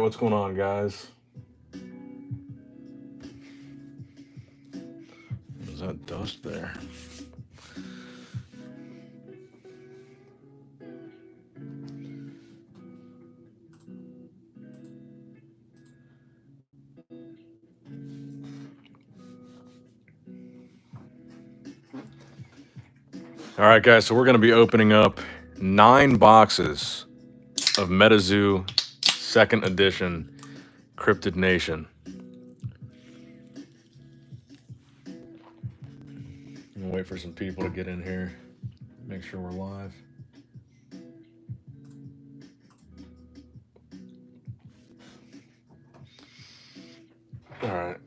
what's going on, guys? Is that dust there? All right, guys, so we're going to be opening up 9 boxes of Metazoo 2nd edition Cryptid Nation. I'm going to wait for some people to get in here, make sure we're live. All right.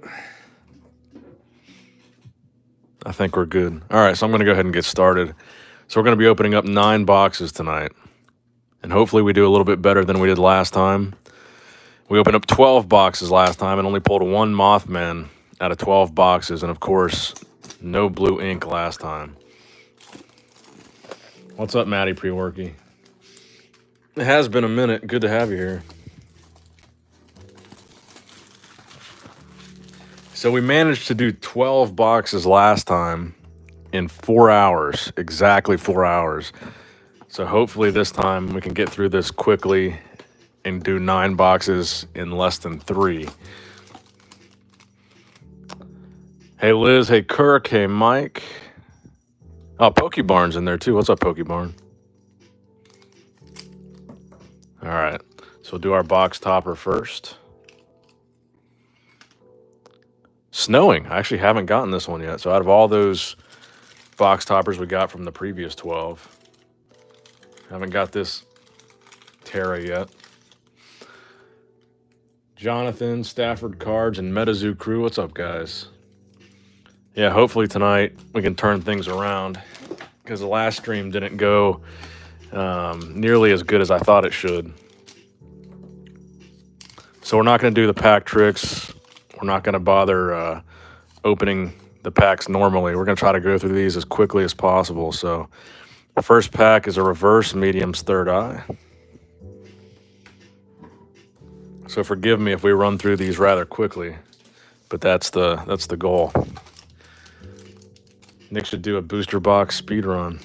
I think we're good. All right, so I'm going to go ahead and get started. So we're going to be opening up 9 boxes tonight. And hopefully we do a little bit better than we did last time. We opened up 12 boxes last time and only pulled 1 Mothman out of 12 boxes. And of course, no blue ink last time. What's up, Maddie Pre-Worky? It has been a minute. Good to have you here. So we managed to do 12 boxes last time in 4 hours, exactly 4 hours. So hopefully this time we can get through this quickly and do 9 boxes in less than 3. Hey Liz, hey Kirk, hey Mike. Oh, Pokebarn's in there too. What's up, Pokebarn? All right, so we'll do our box topper first. Snowing. I actually haven't gotten this one yet. So out of all those box toppers we got from the previous 12, haven't got this Terra yet. Jonathan, Stafford Cards, and Metazoo crew. What's up, guys? Yeah, hopefully tonight we can turn things around because the last stream didn't go nearly as good as I thought it should. So we're not going to do the pack tricks. We're not going to bother opening the packs normally. We're going to try to go through these as quickly as possible. So the first pack is a reverse medium's third eye. So forgive me if we run through these rather quickly, but that's the goal. Nick should do a booster box speed run.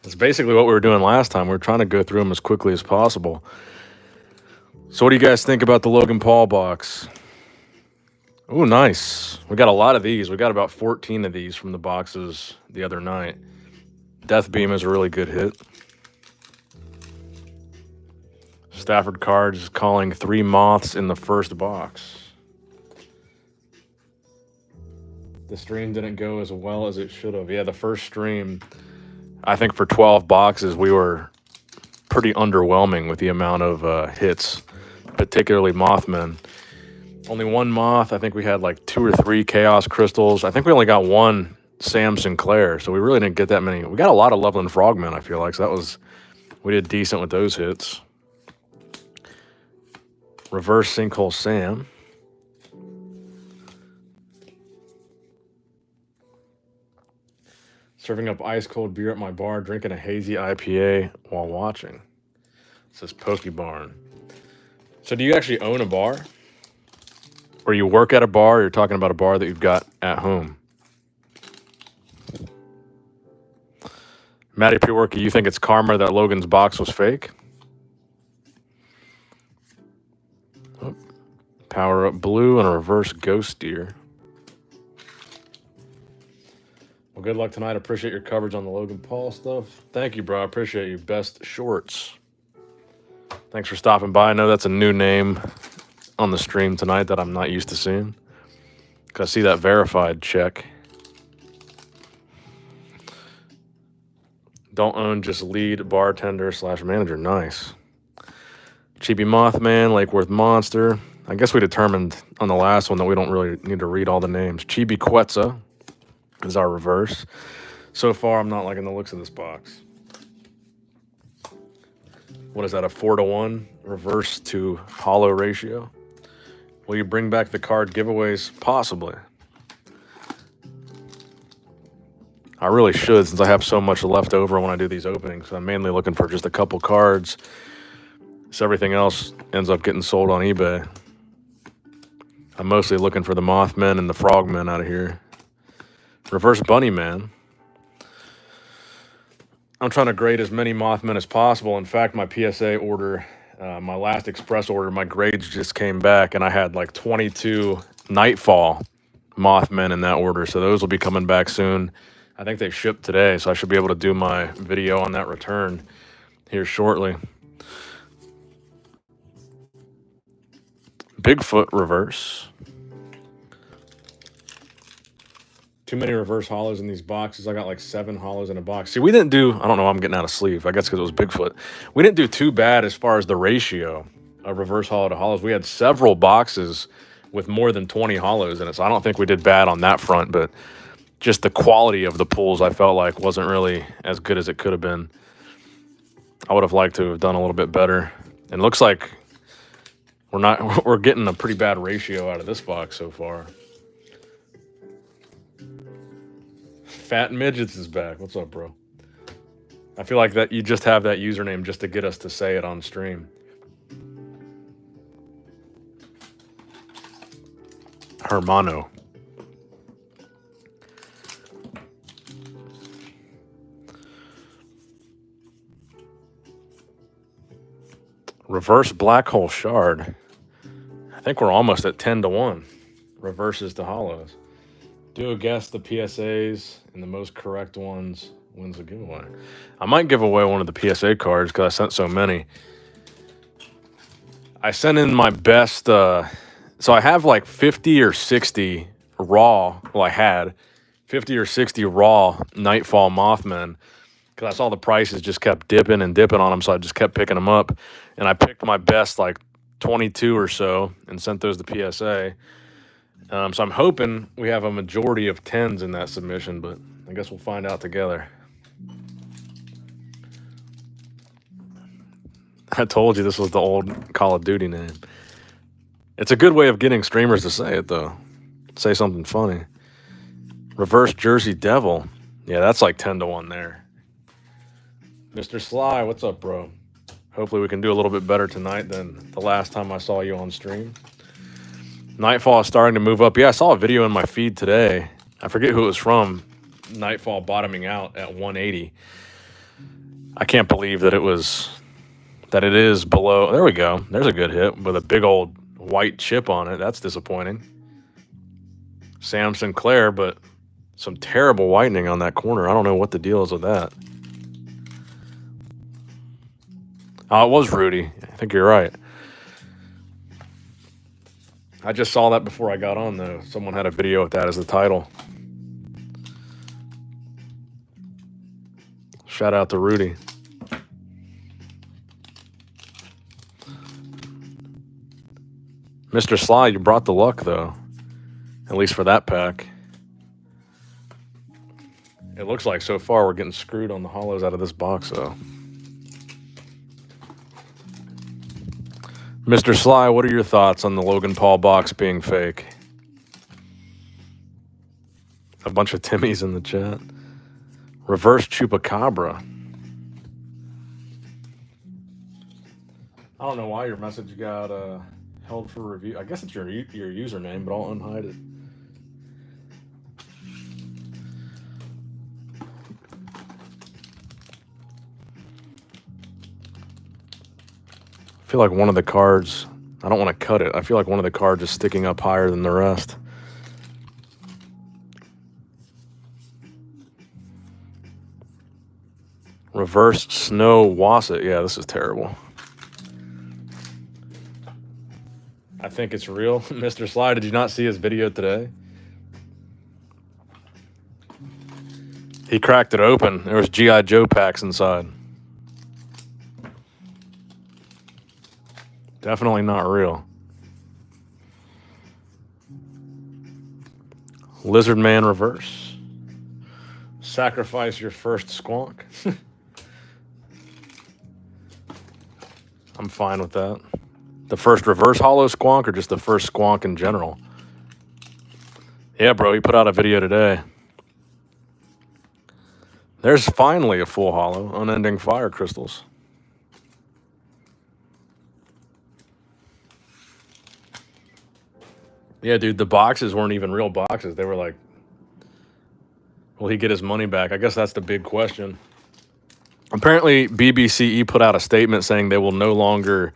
It's basically what we were doing last time. We were trying to go through them as quickly as possible. So what do you guys think about the Logan Paul box? Oh, nice. We got a lot of these. We got about 14 of these from the boxes the other night. Death Beam is a really good hit. Stafford Cards is calling 3 moths in the first box. The stream didn't go as well as it should have. Yeah, the first stream, I think for 12 boxes, we were pretty underwhelming with the amount of hits, particularly Mothmen. Only 1 moth. I think we had like 2 or 3 Chaos Crystals. I think we only got 1 Sam Sinclair, so we really didn't get that many. We got a lot of Loveland Frogmen, I feel like, so we did decent with those hits. Reverse Sinkhole Sam. Serving up ice cold beer at my bar, drinking a hazy IPA while watching. It says Pokebarn. So do you actually own a bar? Or you work at a bar, or you're talking about a bar that you've got at home? Matty Pre-Worky, you think it's karma that Logan's box was fake? Oh. Power Up Blue and a reverse Ghost Deer. Well, good luck tonight. Appreciate your coverage on the Logan Paul stuff. Thank you, bro. I appreciate you. Best Shorts. Thanks for stopping by. I know that's a new name on the stream tonight that I'm not used to seeing. I see that verified check. Don't own, just lead bartender / manager. Nice. Chibi Mothman, Lake Worth Monster. I guess we determined on the last one that we don't really need to read all the names. Chibi Quetzal is our reverse. So far, I'm not liking the looks of this box. What is that, a 4-to-1 reverse to hollow ratio? Will you bring back the card giveaways? Possibly. I really should, since I have so much left over when I do these openings. I'm mainly looking for just a couple cards. So everything else ends up getting sold on eBay. I'm mostly looking for the Mothman and the Frogmen out of here. Reverse Bunny Man. I'm trying to grade as many Mothmen as possible. In fact, my PSA order, my last express order, my grades just came back, and I had like 22 Nightfall Mothmen in that order. So those will be coming back soon. I think they shipped today, so I should be able to do my video on that return here shortly. Bigfoot reverse. Too many reverse hollows in these boxes. I got like 7 hollows in a box. See, we didn't do, I don't know, I'm getting out of sleeve. I guess because it was Bigfoot. We didn't do too bad as far as the ratio of reverse hollow to hollows. We had several boxes with more than 20 hollows in it, so I don't think we did bad on that front, but just the quality of the pulls I felt like wasn't really as good as it could have been. I would have liked to have done a little bit better. And looks like we're getting a pretty bad ratio out of this box so far. Fat Midgets is back. What's up, bro? I feel like that you just have that username just to get us to say it on stream. Hermano. Reverse Black Hole Shard. I think we're almost at 10-1. Reverses to hollows. Do a guess the PSAs, and the most correct ones wins the giveaway. I might give away one of the PSA cards because I sent so many. I sent in my best, so I have like 50 or 60 raw, well I had 50 or 60 raw Nightfall Mothmen because I saw the prices just kept dipping and dipping on them, so I just kept picking them up. And I picked my best like 22 or so and sent those to PSA. So I'm hoping we have a majority of 10s in that submission, but I guess we'll find out together. I told you this was the old Call of Duty name. It's a good way of getting streamers to say it, though. Say something funny. Reverse Jersey Devil. Yeah, that's like 10-1 there. Mr. Sly, what's up, bro? Hopefully we can do a little bit better tonight than the last time I saw you on stream. Nightfall is starting to move up. Yeah, I saw a video in my feed today. I forget who it was from. Nightfall bottoming out at 180. I can't believe that it is below. There we go. There's a good hit with a big old white chip on it. That's disappointing. Sam Sinclair, but some terrible whitening on that corner. I don't know what the deal is with that. Oh, it was Rudy. I think you're right. I just saw that before I got on, though. Someone had a video with that as the title. Shout out to Rudy. Mr. Sly, you brought the luck, though. At least for that pack. It looks like so far we're getting screwed on the hollows out of this box, though. Mr. Sly, what are your thoughts on the Logan Paul box being fake? A bunch of Timmys in the chat. Reverse Chupacabra. I don't know why your message got held for review. I guess it's your username, but I'll unhide it. I feel like one of the cards, I don't want to cut it. I feel like one of the cards is sticking up higher than the rest. Reverse Snow Wassett. Yeah, this is terrible. I think it's real. Mr. Sly, did you not see his video today? He cracked it open. There was G.I. Joe packs inside. Definitely not real. Lizard Man reverse. Sacrifice your first squonk. I'm fine with that. The first reverse hollow squonk or just the first squonk in general? Yeah, bro, he put out a video today. There's finally a full hollow, unending fire crystals. Yeah, dude, the boxes weren't even real boxes. They were like, will he get his money back? I guess that's the big question. Apparently, BBCE put out a statement saying they will no longer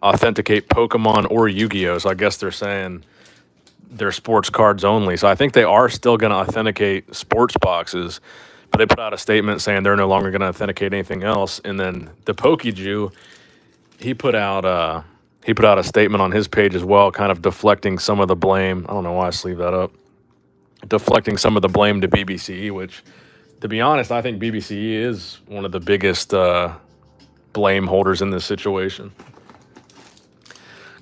authenticate Pokemon or Yu-Gi-Oh! So I guess they're saying they're sports cards only. So I think they are still going to authenticate sports boxes, but they put out a statement saying they're no longer going to authenticate anything else. And then the Pokeju, he put out a statement on his page as well, kind of deflecting some of the blame. I don't know why I sleeved that up. Deflecting some of the blame to BBCE, which, to be honest, I think BBCE is one of the biggest blame holders in this situation.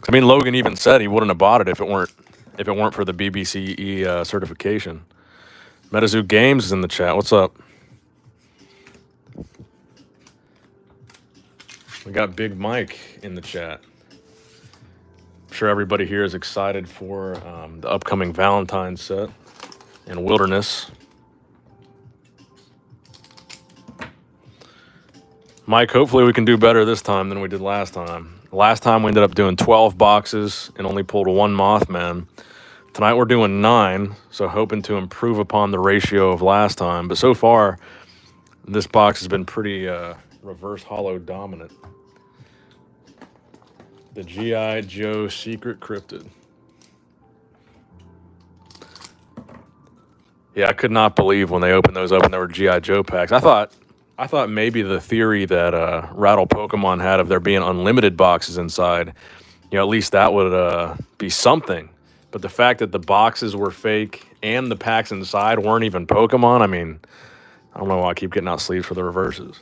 I mean, Logan even said he wouldn't have bought it if it weren't for the BBCE certification. Metazoo Games is in the chat. What's up? We got Big Mike in the chat. I'm sure everybody here is excited for the upcoming Valentine's set in Wilderness. Mike, hopefully we can do better this time than we did last time. Last time we ended up doing 12 boxes and only pulled one Mothman. Tonight we're doing 9, so hoping to improve upon the ratio of last time. But so far, this box has been pretty reverse hollow dominant. The G.I. Joe Secret Cryptid. Yeah, I could not believe when they opened those up and there were G.I. Joe packs. I thought maybe the theory that Rattle Pokemon had of there being unlimited boxes inside, at least that would be something. But the fact that the boxes were fake and the packs inside weren't even Pokemon, I mean, I don't know why I keep getting out sleeves for the reverses.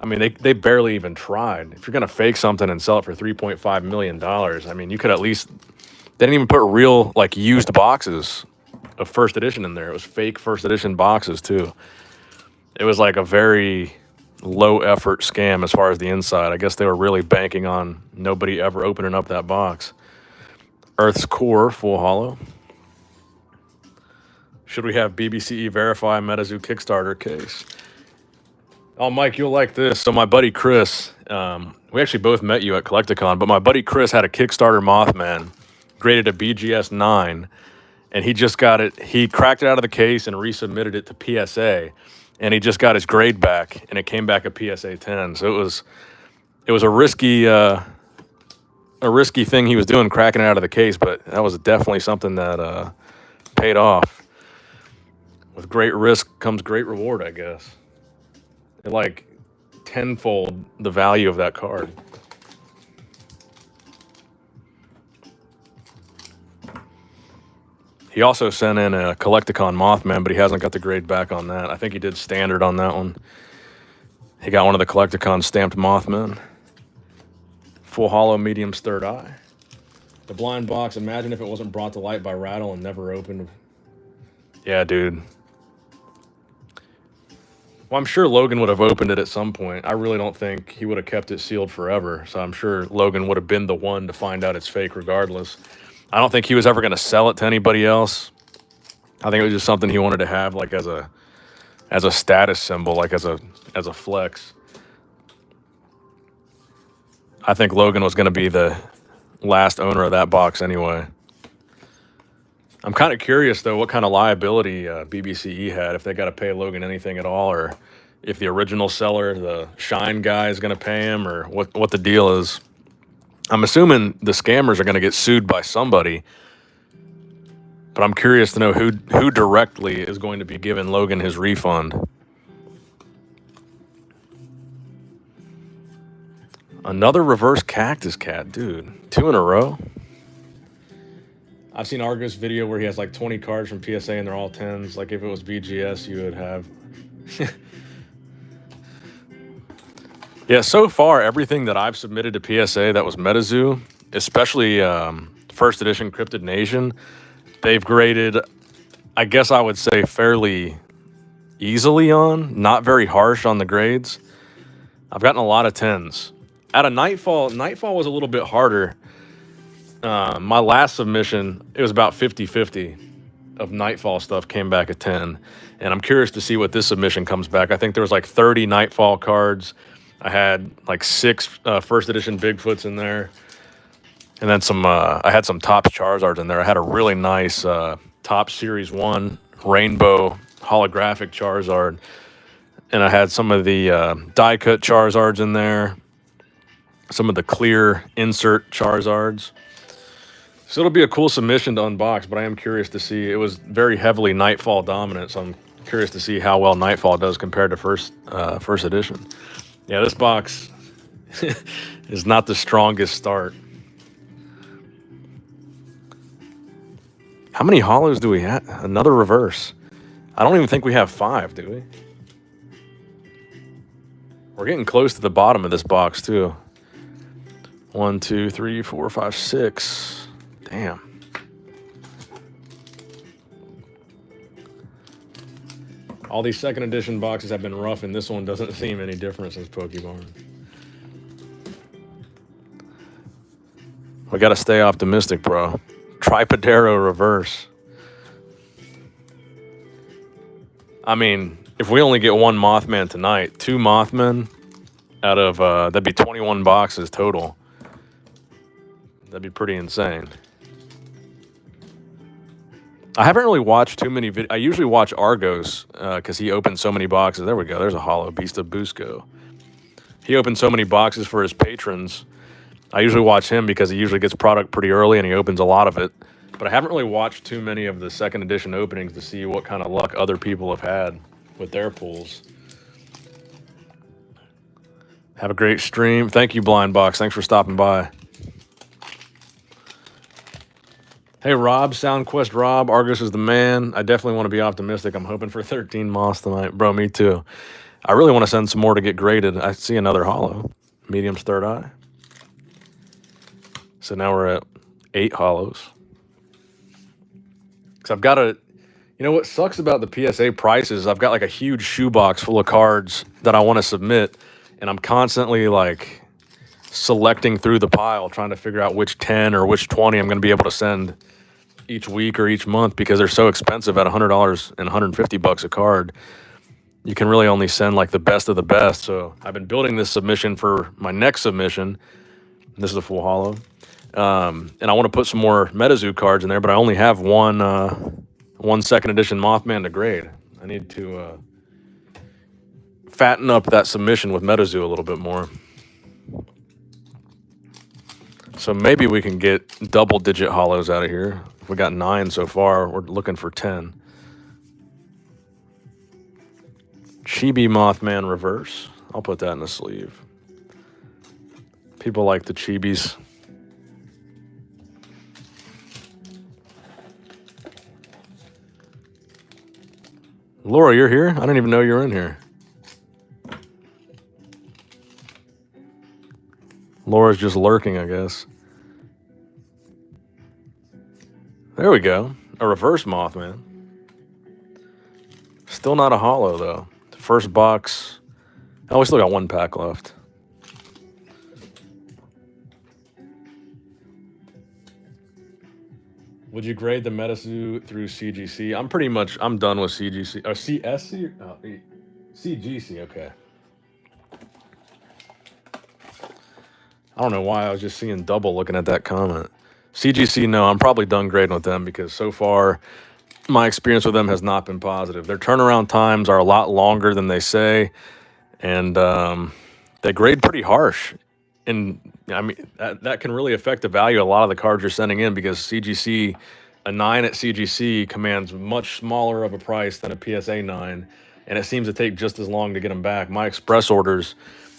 I mean, they barely even tried. If you're going to fake something and sell it for $3.5 million, I mean, you could at least... They didn't even put real, used boxes of first edition in there. It was fake first edition boxes, too. It was a very low-effort scam as far as the inside. I guess they were really banking on nobody ever opening up that box. Earth's Core, full hollow. Should we have BBCE verify Metazoo Kickstarter case? Oh, Mike, you'll like this. So my buddy Chris, we actually both met you at Collecticon, but my buddy Chris had a Kickstarter Mothman, graded a BGS 9, and he just got it. He cracked it out of the case and resubmitted it to PSA, and he just got his grade back, and it came back a PSA 10. So it was a risky thing he was doing, cracking it out of the case, but that was definitely something that paid off. With great risk comes great reward, I guess. It tenfold the value of that card. He also sent in a Collecticon Mothman, but he hasn't got the grade back on that. I think he did standard on that one. He got one of the Collecticon stamped Mothman. Full hollow, medium's third eye. The blind box, imagine if it wasn't brought to light by Rattle and never opened. Yeah, dude. Well, I'm sure Logan would have opened it at some point. I really don't think he would have kept it sealed forever. So I'm sure Logan would have been the one to find out it's fake regardless. I don't think he was ever going to sell it to anybody else. I think it was just something he wanted to have as a status symbol, as a flex. I think Logan was going to be the last owner of that box anyway. I'm kind of curious, though, what kind of liability BBCE had, if they got to pay Logan anything at all, or if the original seller, the Shine guy, is going to pay him, or what the deal is. I'm assuming the scammers are going to get sued by somebody, but I'm curious to know who directly is going to be giving Logan his refund. Another reverse cactus cat, dude. 2 in a row. I've seen Argo's video where he has 20 cards from PSA and they're all 10s. If it was BGS, you would have. Yeah, so far, everything that I've submitted to PSA that was Metazoo, especially first edition Cryptid Nation, they've graded, I guess I would say, fairly easily on. Not very harsh on the grades. I've gotten a lot of 10s. At a Nightfall was a little bit harder. My last submission, it was about 50-50 of Nightfall stuff came back at 10. And I'm curious to see what this submission comes back. I think there was 30 Nightfall cards. I had 6 first edition Bigfoots in there. And then some, I had some Topps Charizards in there. I had a really nice Topps Series 1 rainbow holographic Charizard. And I had some of the die-cut Charizards in there. Some of the clear insert Charizards. So it'll be a cool submission to unbox, but I am curious to see. It was very heavily Nightfall dominant, so I'm curious to see how well Nightfall does compared to first edition. Yeah, this box is not the strongest start. How many hollows do we have? Another reverse. I don't even think we have 5, do we? We're getting close to the bottom of this box, too. 1, 2, 3, 4, 5, 6. Damn. All these second edition boxes have been rough, and this one doesn't seem any different since Pokemon. We got to stay optimistic, bro. Tripodero reverse. I mean, if we only get one Mothman tonight, 2 Mothmen out of, that'd be 21 boxes total. That'd be pretty insane. I haven't really watched too many videos. I usually watch Argos because he opens so many boxes. There we go. There's a hollow Beast of Busco. He opens so many boxes for his patrons. I usually watch him because he usually gets product pretty early and he opens a lot of it. But I haven't really watched too many of the second edition openings to see what kind of luck other people have had with their pulls. Have a great stream. Thank you, Blind Box. Thanks for stopping by. Hey, Rob, SoundQuest Rob. Argus is the man. I definitely want to be optimistic. I'm hoping for 13 moths tonight. Bro, me too. I really want to send some more to get graded. I see another hollow. Medium's third eye. So now we're at 8 hollows. Because I've got a... You know what sucks about the PSA prices? I've got like a huge shoebox full of cards that I want to submit. And I'm constantly like selecting through the pile, trying to figure out which 10 or which 20 I'm going to be able to send each week or each month because they're so expensive at $100 and $150 a card. You can really only send like the best of the best. So I've been building this submission for my next submission. This is a full hollow. And I want to put some more Metazoo cards in there, but I only have one second edition Mothman to grade. I need to fatten up that submission with Metazoo a little bit more. So maybe we can get double-digit hollows out of here. We got 9 so far. We're looking for 10. Chibi Mothman reverse. I'll put that in the sleeve. People like the chibis. Laura, you're here? I didn't even know you were in here. Laura's just lurking, I guess. There we go. A reverse Mothman. Still not a hollow, though. The first box. Oh, we still got 1 pack left. Would you grade the Metazoo through CGC? I'm done with CGC. Or CSC? Oh, CGC, okay. I don't know why I was just seeing double looking at that comment. CGC, no, I'm probably done grading with them because so far my experience with them has not been positive. Their turnaround times are a lot longer than they say, and they grade pretty harsh. And I mean, that can really affect the value of a lot of the cards you're sending in because CGC, a 9 at CGC commands much smaller of a price than a PSA 9, and it seems to take just as long to get them back. My express orders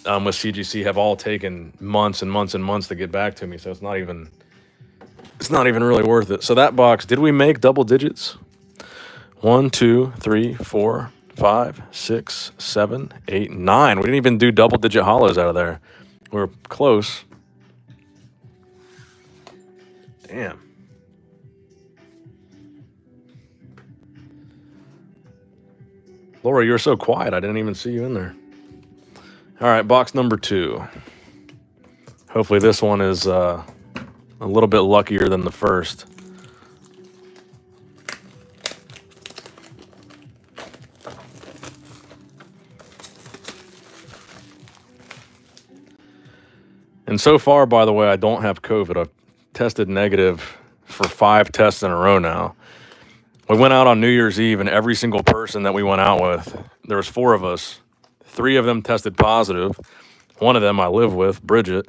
with CGC have all taken months and months and months to get back to me, so it's not even really worth it. So that box, did we make double digits? 1, 2, 3, 4, 5, 6, 7, 8, 9. We didn't even do double-digit hollows out of there. We're close. Damn. Laura, you're so quiet. I didn't even see you in there. All right, box number 2. Hopefully this one is a little bit luckier than the first. And so far, by the way, I don't have COVID. I've tested negative for 5 tests in a row now. We went out on New Year's Eve, and every single person that we went out with, there was 4 of us. 3 of them tested positive. One of them I live with, Bridget,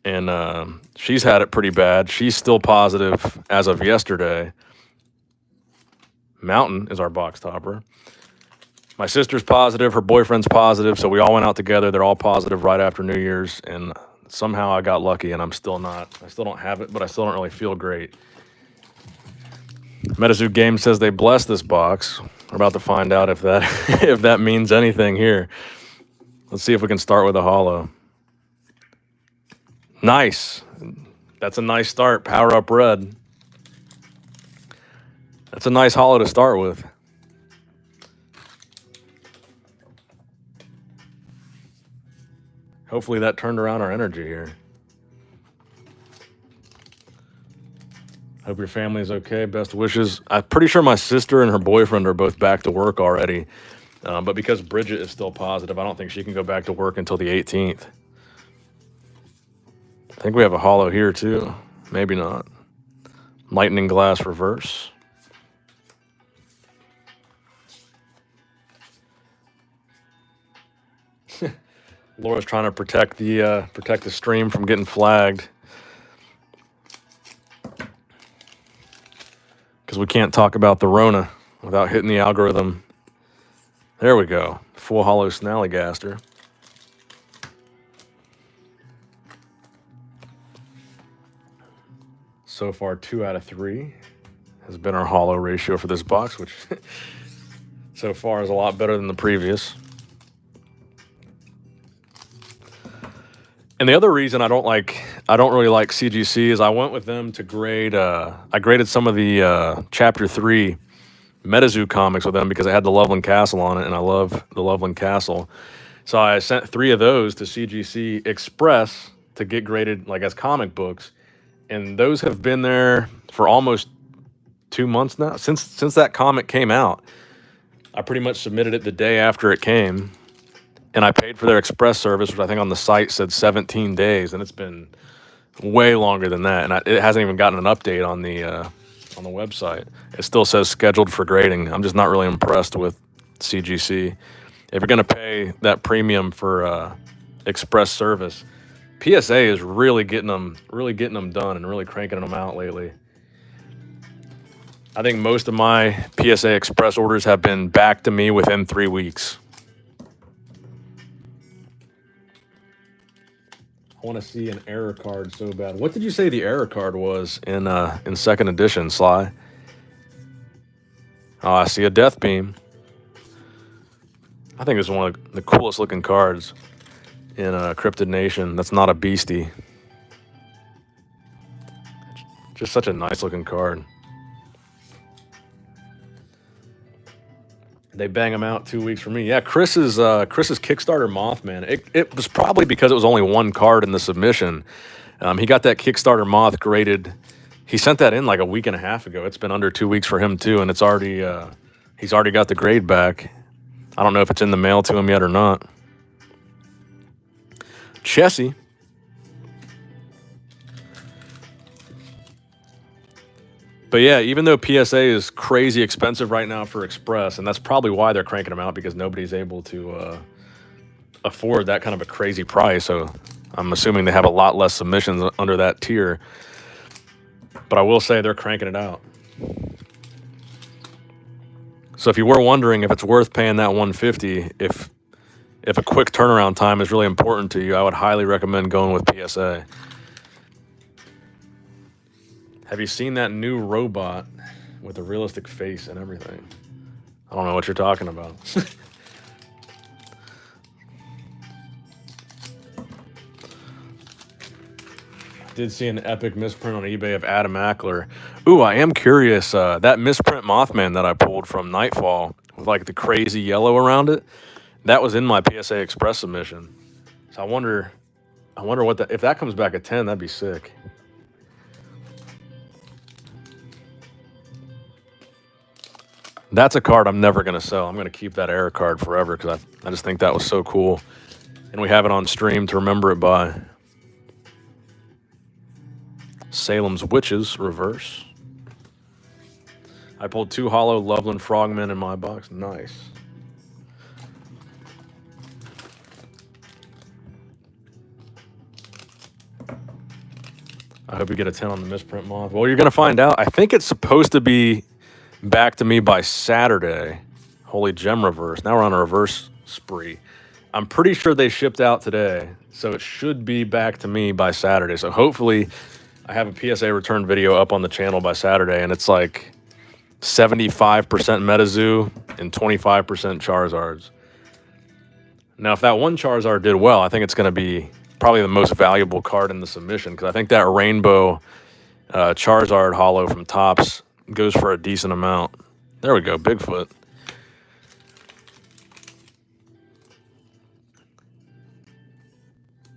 and she's had it pretty bad. She's still positive as of yesterday. Mountain is our box topper. My sister's positive, her boyfriend's positive, so we all went out together. They're all positive right after New Year's, and somehow I got lucky, and I still don't have it, but I still don't really feel great. Metazoo Game says they blessed this box. We're about to find out if that if that means anything here. Let's see if we can start with a holo. Nice. That's a nice start. Power up red. That's a nice holo to start with. Hopefully that turned around our energy here. Hope your family is okay. Best wishes. I'm pretty sure my sister and her boyfriend are both back to work already. But because Bridget is still positive, I don't think she can go back to work until the 18th. I think we have a holo here too. Maybe not. Lightning glass reverse. Laura's trying to protect the stream from getting flagged. Because we can't talk about the Rona without hitting the algorithm. There we go. Full holo Snallygaster. So far, 2 out of 3 has been our holo ratio for this box, which so far is a lot better than the previous. And the other reason I don't really like CGC is I went with them to grade. I graded some of the Chapter 3 Metazoo comics with them because it had the Loveland Castle on it, and I love the Loveland Castle. So I sent 3 of those to CGC Express to get graded like as comic books, and those have been there for almost 2 months now. Since that comic came out, I pretty much submitted it the day after it came. And I paid for their express service, which I think on the site said 17 days, and it's been way longer than that. And it hasn't even gotten an update on the website. It still says scheduled for grading. I'm just not really impressed with CGC. If you're gonna pay that premium for express service, PSA is really getting them done and really cranking them out lately. I think most of my PSA express orders have been back to me within 3 weeks. I want to see an error card so bad. What did you say the error card was in second edition, Sly? Oh, I see a death beam. I think it's one of the coolest looking cards in Cryptid Nation. That's not a beastie. Just such a nice looking card. They bang them out 2 weeks for me. Yeah, Chris's Kickstarter Mothman. It was probably because it was only 1 card in the submission. He got that Kickstarter Moth graded. He sent that in like a week and a half ago. It's been under 2 weeks for him too, and it's already he's already got the grade back. I don't know if it's in the mail to him yet or not. Chessie. But yeah, even though PSA is crazy expensive right now for Express, and that's probably why they're cranking them out, because nobody's able to afford that kind of a crazy price. So I'm assuming they have a lot less submissions under that tier. But I will say they're cranking it out. So if you were wondering if it's worth paying that $150, if a quick turnaround time is really important to you, I would highly recommend going with PSA. Have you seen that new robot with a realistic face and everything? I don't know what you're talking about. Did see an epic misprint on eBay of Adam Ackler. Ooh, I am curious. That misprint Mothman that I pulled from Nightfall with like the crazy yellow around it, that was in my PSA Express submission. So I wonder what if that comes back at 10, that'd be sick. That's a card I'm never going to sell. I'm going to keep that error card forever because I just think that was so cool. And we have it on stream to remember it by. Salem's Witches reverse. I pulled 2 hollow Loveland Frogmen in my box. Nice. I hope you get a 10 on the misprint moth. Well, you're going to find out. I think it's supposed to be back to me by Saturday. Holy Gem reverse. Now we're on a reverse spree. I'm pretty sure they shipped out today, so it should be back to me by Saturday. So hopefully I have a PSA return video up on the channel by Saturday, and it's like 75% Metazoo and 25% Charizards. Now, if that one Charizard did well, I think it's going to be probably the most valuable card in the submission, because I think that rainbow Charizard holo from Topps goes for a decent amount. There we go, Bigfoot.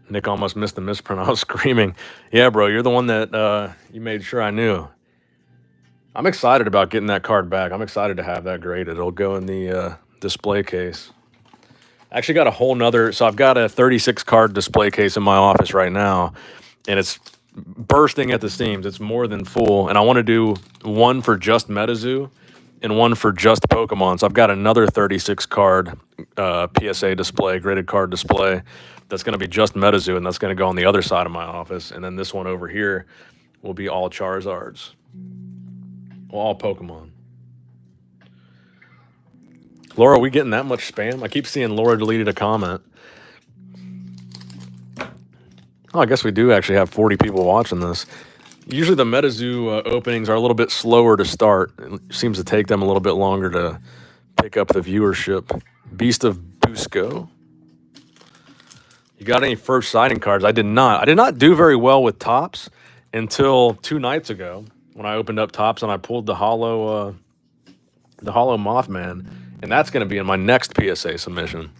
Nick almost missed the misprint. I was screaming. Yeah, bro, you're the one that you made sure I knew. I'm excited about getting that card back. I'm excited to have that graded. It'll go in the display case. I actually got a whole nother, so I've got a 36 card display case in my office right now, and it's bursting at the seams. It's more than full, and I want to do one for just Metazoo and one for just Pokemon. So I've got another 36 card PSA display, graded card display, that's going to be just Metazoo, and that's going to go on the other side of my office. And then this one over here will be all Charizards. Well, all Pokemon. Laura, are we getting that much spam? I keep seeing Laura deleted a comment. Oh, I guess we do actually have 40 people watching this. Usually the Metazoo openings are a little bit slower to start. It seems to take them a little bit longer to pick up the viewership. Beast of Busco. You got any first sighting cards? I did not. I did not do very well with Topps until 2 nights ago when I opened up Topps and I pulled the hollow Mothman. And that's going to be in my next PSA submission.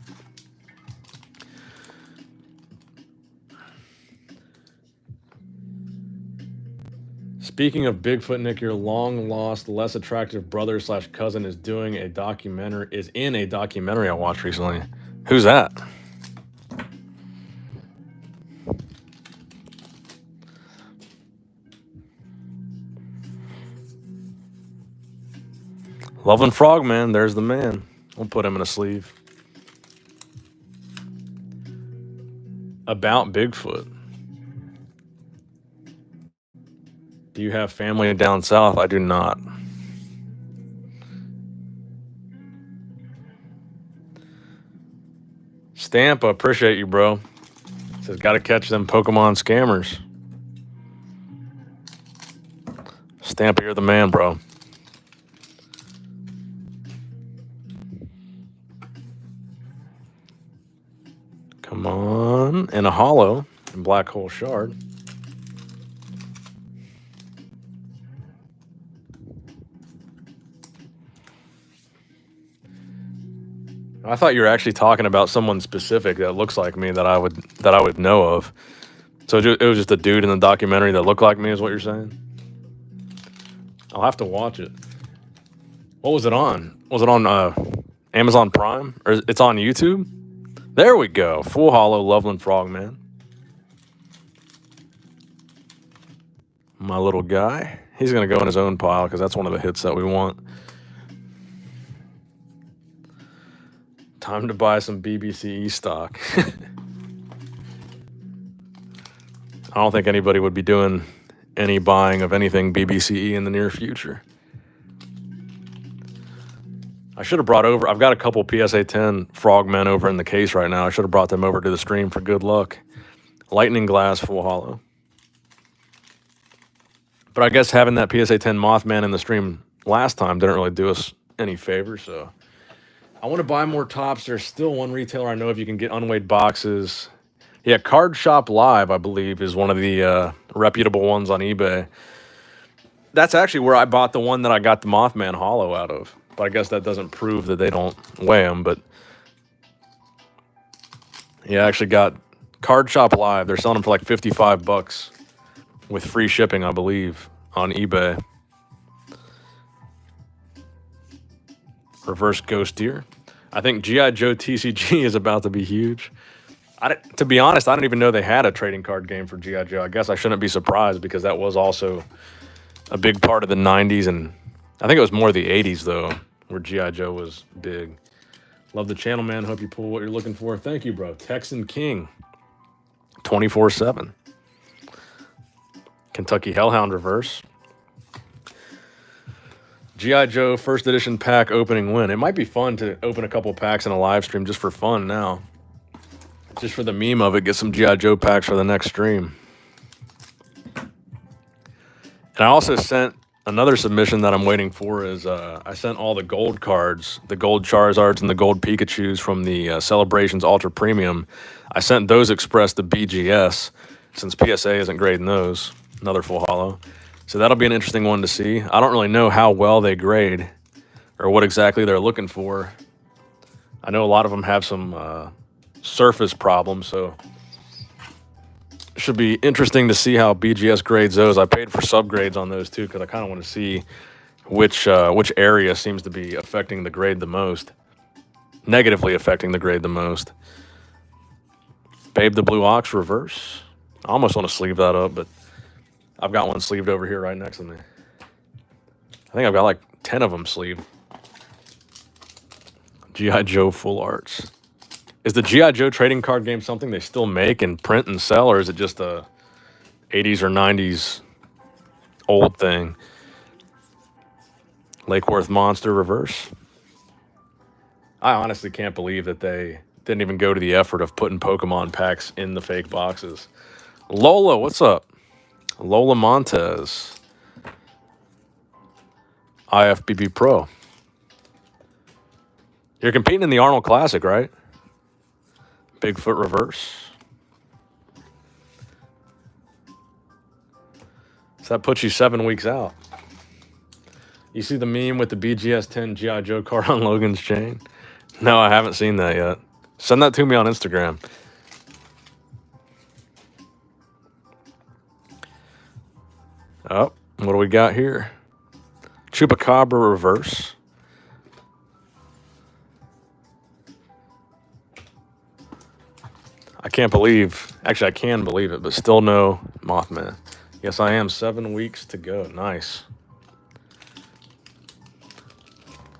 Speaking of Bigfoot, Nick, your long-lost, less attractive brother / cousin is in a documentary I watched recently. Who's that? Loveland Frogman, there's the man. We'll put him in a sleeve. About Bigfoot. Do you have family down south? I do not. Stampa, appreciate you, bro. Says, gotta catch them Pokemon scammers. Stampa, you're the man, bro. Come on. And a hollow. And Black Hole Shard. I thought you were actually talking about someone specific that looks like me that I would know of. So it was just a dude in the documentary that looked like me, is what you're saying? I'll have to watch it. What was it on? Was it on Amazon Prime? Or it's on YouTube? There we go. Full hollow Loveland Frogman. My little guy. He's going to go in his own pile because that's one of the hits that we want. Time to buy some BBCE stock. I don't think anybody would be doing any buying of anything BBCE in the near future. I should have brought over, I've got a couple PSA 10 Frogmen over in the case right now. I should have brought them over to the stream for good luck. Lightning Glass full hollow. But I guess having that PSA 10 Mothman in the stream last time didn't really do us any favor, so I want to buy more Topps. There's still one retailer I know if you can get unweighed boxes. Yeah, Card Shop Live, I believe, is one of the reputable ones on eBay. That's actually where I bought the one that I got the Mothman hollow out of. But I guess that doesn't prove that they don't weigh them. But yeah, I actually got Card Shop Live. They're selling them for like $55 with free shipping, I believe, on eBay. Reverse Ghost Deer. I think G.I. Joe TCG is about to be huge. To be honest, I didn't even know they had a trading card game for G.I. Joe. I guess I shouldn't be surprised because that was also a big part of the 90s. And I think it was more the 80s, though, where G.I. Joe was big. Love the channel, man. Hope you pull what you're looking for. Thank you, bro. Texan King, 24/7. Kentucky Hellhound reverse. G.I. Joe first edition pack opening win. It might be fun to open a couple packs in a live stream just for fun now. Just for the meme of it, get some G.I. Joe packs for the next stream. And I also sent another submission that I'm waiting for is I sent all the gold cards, the gold Charizards and the gold Pikachus from the Celebrations Ultra Premium. I sent those express to BGS since PSA isn't grading those. Another full holo. So that'll be an interesting one to see. I don't really know how well they grade or what exactly they're looking for. I know a lot of them have some surface problems, so it should be interesting to see how BGS grades those. I paid for subgrades on those too because I kind of want to see which area seems to be affecting the grade the most, negatively affecting the grade the most. Babe the Blue Ox reverse. I almost want to sleeve that up, but I've got one sleeved over here right next to me. I think I've got like 10 of them sleeved. G.I. Joe Full Arts. Is the G.I. Joe trading card game something they still make and print and sell, or is it just a 80s or 90s old thing? Lake Worth Monster reverse. I honestly can't believe that they didn't even go to the effort of putting Pokemon packs in the fake boxes. Lola, what's up? Lola Montez. IFBB Pro. You're competing in the Arnold Classic, right? Bigfoot reverse. So that puts you 7 weeks out. You see the meme with the BGS 10 G.I. Joe card on Logan's chain? No, I haven't seen that yet. Send that to me on Instagram. Oh, what do we got here? Chupacabra reverse. I can't believe, actually I can believe it, but still no Mothman. Yes, I am. 7 weeks to go. Nice.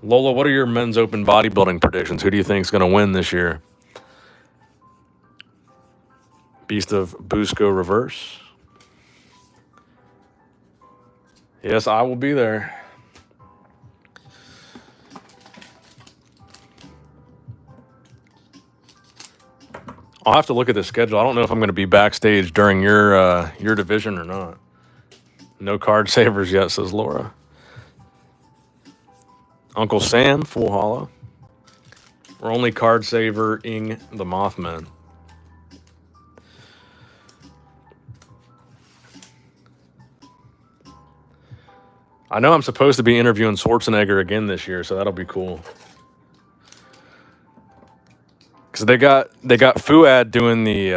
Lola, what are your men's open bodybuilding predictions? Who do you think is going to win this year? Beast of Busco reverse. Yes, I will be there. I'll have to look at the schedule. I don't know if I'm going to be backstage during your division or not. No card savers yet, says Laura. Uncle Sam, full holo. We're only card savering the Mothman. I know I'm supposed to be interviewing Schwarzenegger again this year, so that'll be cool. Because they got Fuad doing the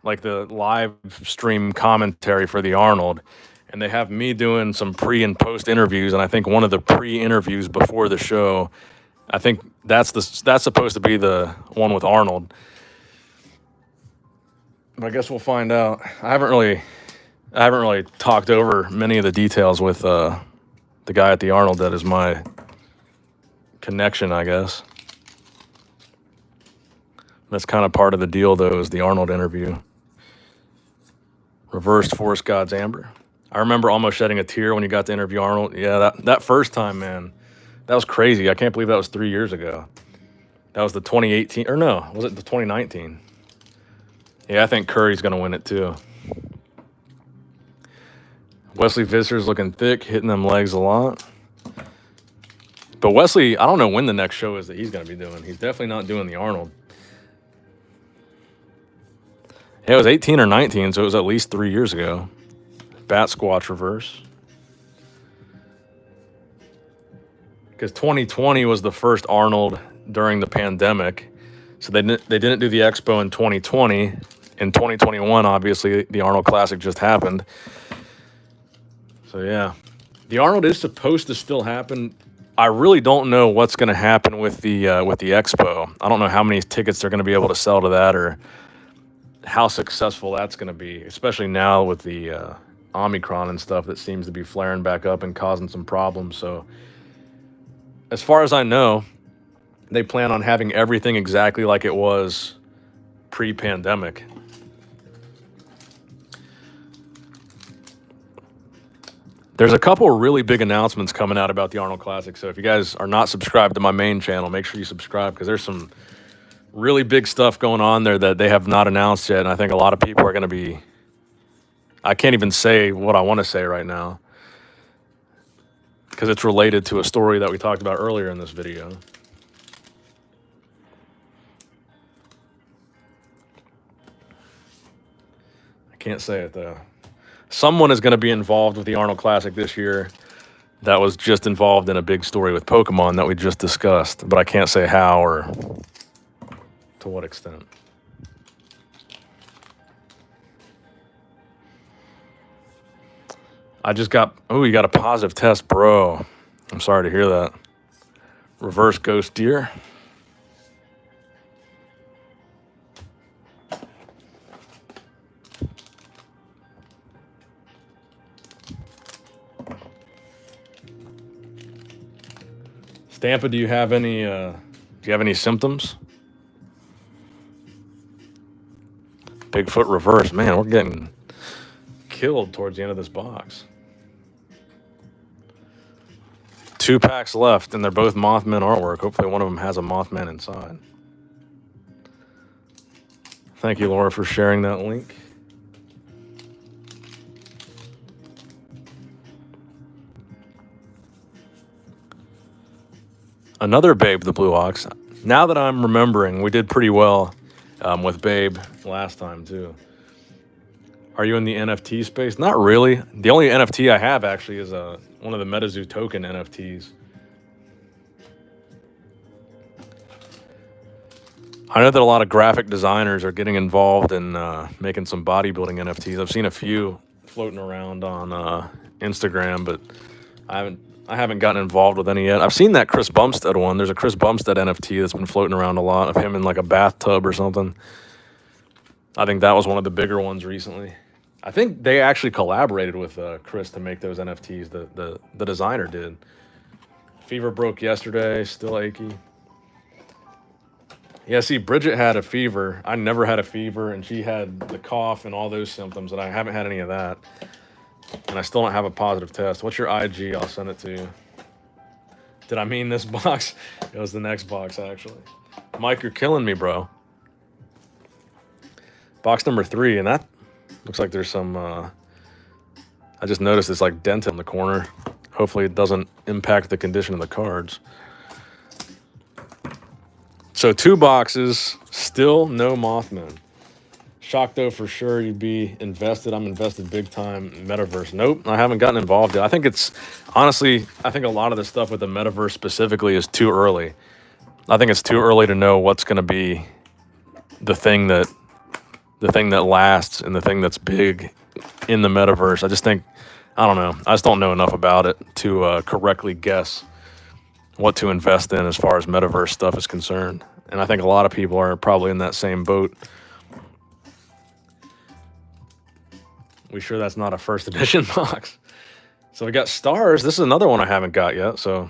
the live stream commentary for the Arnold, and they have me doing some pre and post interviews. And I think one of the pre interviews before the show, I think that's supposed to be the one with Arnold. But I guess we'll find out. I haven't really talked over many of the details with the guy at the Arnold that is my connection, I guess. That's kind of part of the deal, though, is the Arnold interview. Reversed Forest Gods Amber. I remember almost shedding a tear when you got to interview Arnold. Yeah, that first time, man, that was crazy. I can't believe that was 3 years ago. That was the 2018, or no, was it the 2019? Yeah, I think Curry's going to win it, too. Wesley Visser's looking thick, hitting them legs a lot. But Wesley, I don't know when the next show is that he's going to be doing. He's definitely not doing the Arnold. Yeah, it was 18 or 19, so it was at least 3 years ago. Bat Squatch reverse. Because 2020 was the first Arnold during the pandemic. So they didn't do the expo in 2020. In 2021, obviously, the Arnold Classic just happened. So, yeah. The Arnold is supposed to still happen. I really don't know what's going to happen with the expo. I don't know how many tickets they're going to be able to sell to that or how successful that's going to be, especially now with the Omicron and stuff that seems to be flaring back up and causing some problems. So, as far as I know, they plan on having everything exactly like it was pre-pandemic. There's a couple of really big announcements coming out about the Arnold Classic. So if you guys are not subscribed to my main channel, make sure you subscribe, because there's some really big stuff going on there that they have not announced yet. And I think a lot of people are going to be, I can't even say what I want to say right now, because it's related to a story that we talked about earlier in this video. I can't say it though. Someone is going to be involved with the Arnold Classic this year that was just involved in a big story with Pokemon that we just discussed, but I can't say how or to what extent. I just got, oh, you got a positive test, bro. I'm sorry to hear that. Reverse ghost deer. Stampa, do you have any symptoms? Bigfoot reverse. Man, we're getting killed towards the end of this box. 2 packs left, and they're both Mothman artwork. Hopefully one of them has a Mothman inside. Thank you, Laura, for sharing that link. Another Babe the Blue Ox. Now that I'm remembering, we did pretty well with Babe last time too. Are you in the NFT space? Not really. The only NFT I have actually is one of the Metazoo token NFTs. I know that a lot of graphic designers are getting involved in making some bodybuilding NFTs. I've seen a few floating around on Instagram, but I haven't gotten involved with any yet. I've seen that Chris Bumstead one. There's a Chris Bumstead NFT that's been floating around a lot of him in like a bathtub or something. I think that was one of the bigger ones recently. I think they actually collaborated with Chris to make those NFTs. The designer did. Fever broke yesterday, still achy. Yeah, see, Bridget had a fever. I never had a fever, and she had the cough and all those symptoms, and I haven't had any of that. And I still don't have a positive test. What's your IG? I'll send it to you. Did I mean this box? It was the next box, actually. Mike, you're killing me, bro. Box number 3, and that looks like there's some... I just noticed it's like dented in the corner. Hopefully it doesn't impact the condition of the cards. So 2 boxes, still no Mothman. Shocked though, for sure you'd be invested. I'm invested big time in Metaverse. Nope, I haven't gotten involved yet. I think it's, honestly, I think a lot of the stuff with the Metaverse specifically is too early. I think it's too early to know what's going to be the thing that lasts and the thing that's big in the Metaverse. I just think, I don't know. I just don't know enough about it to correctly guess what to invest in as far as Metaverse stuff is concerned. And I think a lot of people are probably in that same boat. We sure that's not a first edition box. So we got stars. This is another one I haven't got yet, so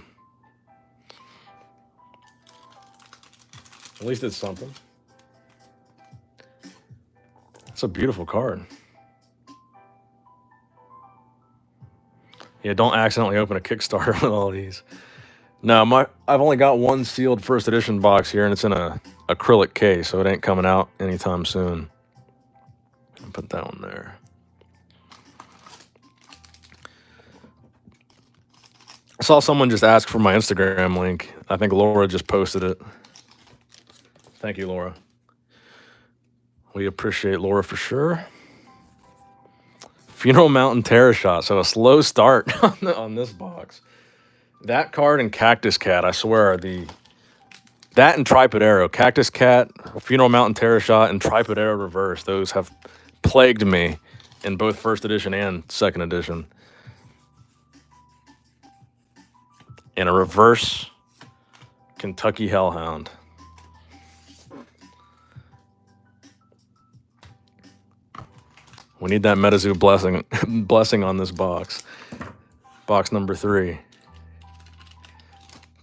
at least it's something. It's a beautiful card. Yeah, don't accidentally open a Kickstarter with all these. No, I've only got one sealed first edition box here, and it's in a acrylic case, so it ain't coming out anytime soon. I'll put that one there. I saw someone just ask for my Instagram link. I think Laura just posted it. Thank you, Laura. We appreciate Laura for sure. Funeral Mountain Terror Shot. So a slow start on this box. That card and Cactus Cat, I swear, are that and Tripod Arrow. Cactus Cat, Funeral Mountain Terror Shot, and Tripod Arrow Reverse. Those have plagued me in both first edition and second edition. And a reverse Kentucky Hellhound. We need that Metazoo blessing on this box. Box number 3.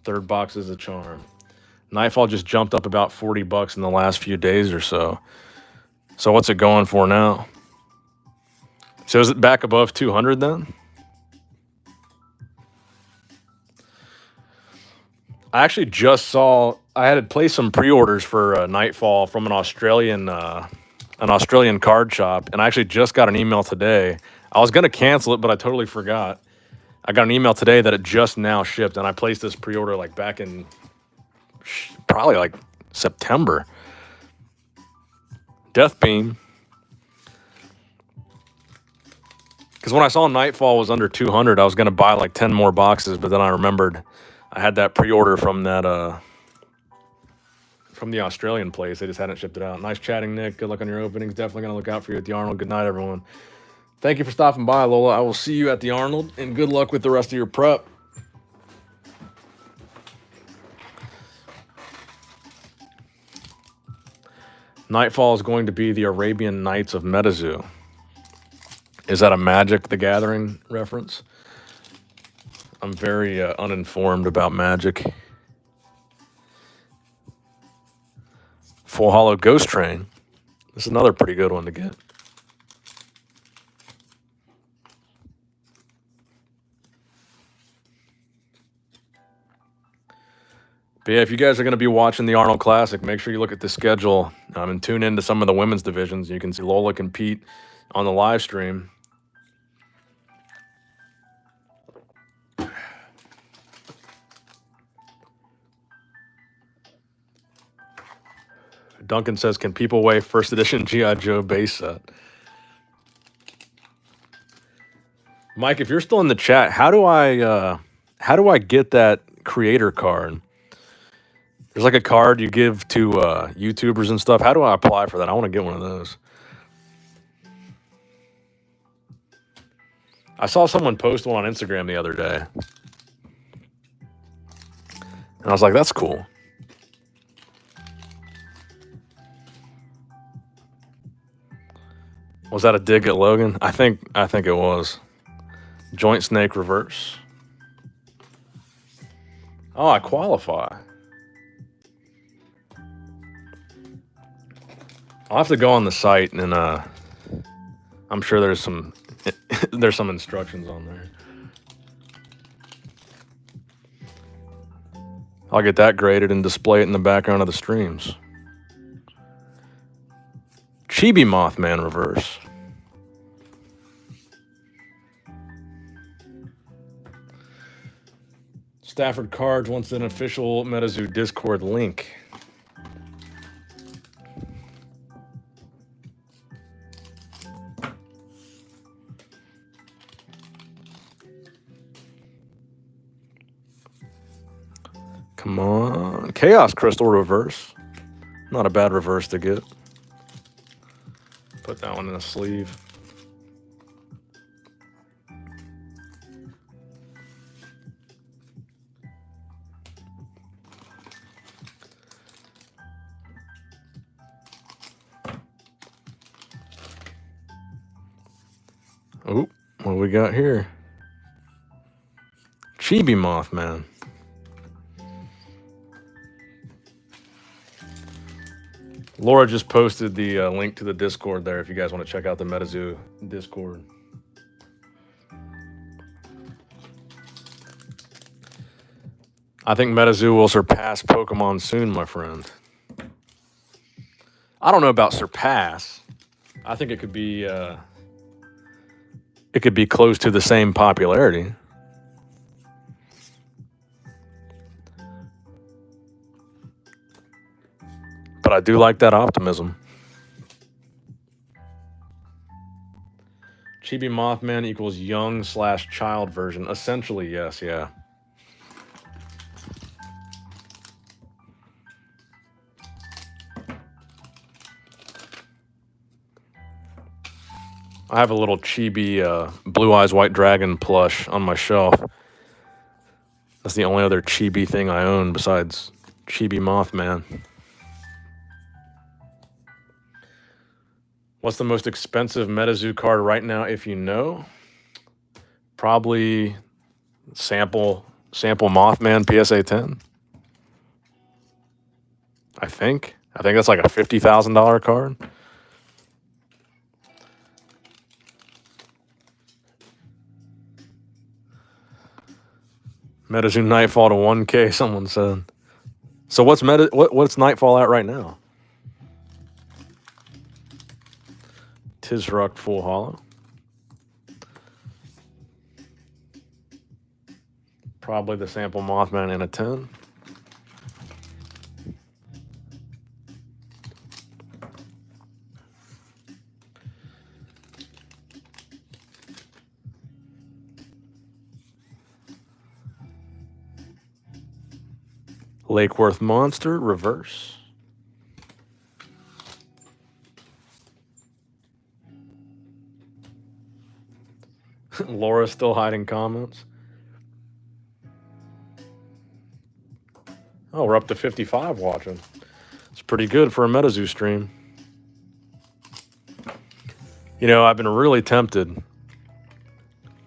Third box is a charm. Nightfall just jumped up about $40 in the last few days or so. So what's it going for now? So is it back above 200 then? I actually just saw, I had placed some pre-orders for Nightfall from an Australian card shop, and I actually just got an email today. I was going to cancel it, but I totally forgot. I got an email today that it just now shipped, and I placed this pre-order like back in probably like September. Death Beam. Because when I saw Nightfall was under 200, I was going to buy like 10 more boxes, but then I remembered I had that pre-order from that from the Australian place. They just hadn't shipped it out. Nice chatting, Nick. Good luck on your openings. Definitely going to look out for you at the Arnold. Good night, everyone. Thank you for stopping by, Lola. I will see you at the Arnold, and good luck with the rest of your prep. Nightfall is going to be the Arabian Nights of Metazoo. Is that a Magic the Gathering reference? I'm very uninformed about Magic. Full Hollow Ghost Train. This is another pretty good one to get. But yeah, if you guys are going to be watching the Arnold Classic, make sure you look at the schedule and tune into some of the women's divisions. You can see Lola compete on the live stream. Duncan says, can people weigh first edition G.I. Joe base set? Mike, if you're still in the chat, how do I get that creator card? There's like a card you give to YouTubers and stuff. How do I apply for that? I want to get one of those. I saw someone post one on Instagram the other day. And I was like, that's cool. Was that a dig at Logan? I think it was. Joint snake reverse. Oh, I qualify. I'll have to go on the site and I'm sure there's some instructions on there. I'll get that graded and display it in the background of the streams. Chibi Mothman reverse. Stafford Cards wants an official Metazoo Discord link. Come on. Chaos Crystal reverse. Not a bad reverse to get. Put that one in a sleeve. Oh, what do we got here? Chibi Mothman. Laura just posted the link to the Discord there if you guys want to check out the Metazoo Discord. I think Metazoo will surpass Pokemon soon, my friend. I don't know about surpass. I think it could be close to the same popularity. But I do like that optimism. Chibi Mothman equals young/child version. Essentially, yes, yeah. I have a little chibi Blue Eyes White Dragon plush on my shelf. That's the only other chibi thing I own besides Chibi Mothman. What's the most expensive Metazoo card right now, if you know? Probably sample Mothman PSA 10. I think that's like a $50,000 card. Metazoo Nightfall to 1K, someone said. So what's Nightfall at right now? Tizruck Full Hollow. Probably the sample Mothman in a 10. Lakeworth Monster, reverse. Laura's still hiding comments. Oh, we're up to 55 watching. It's pretty good for a Metazoo stream. You know, I've been really tempted.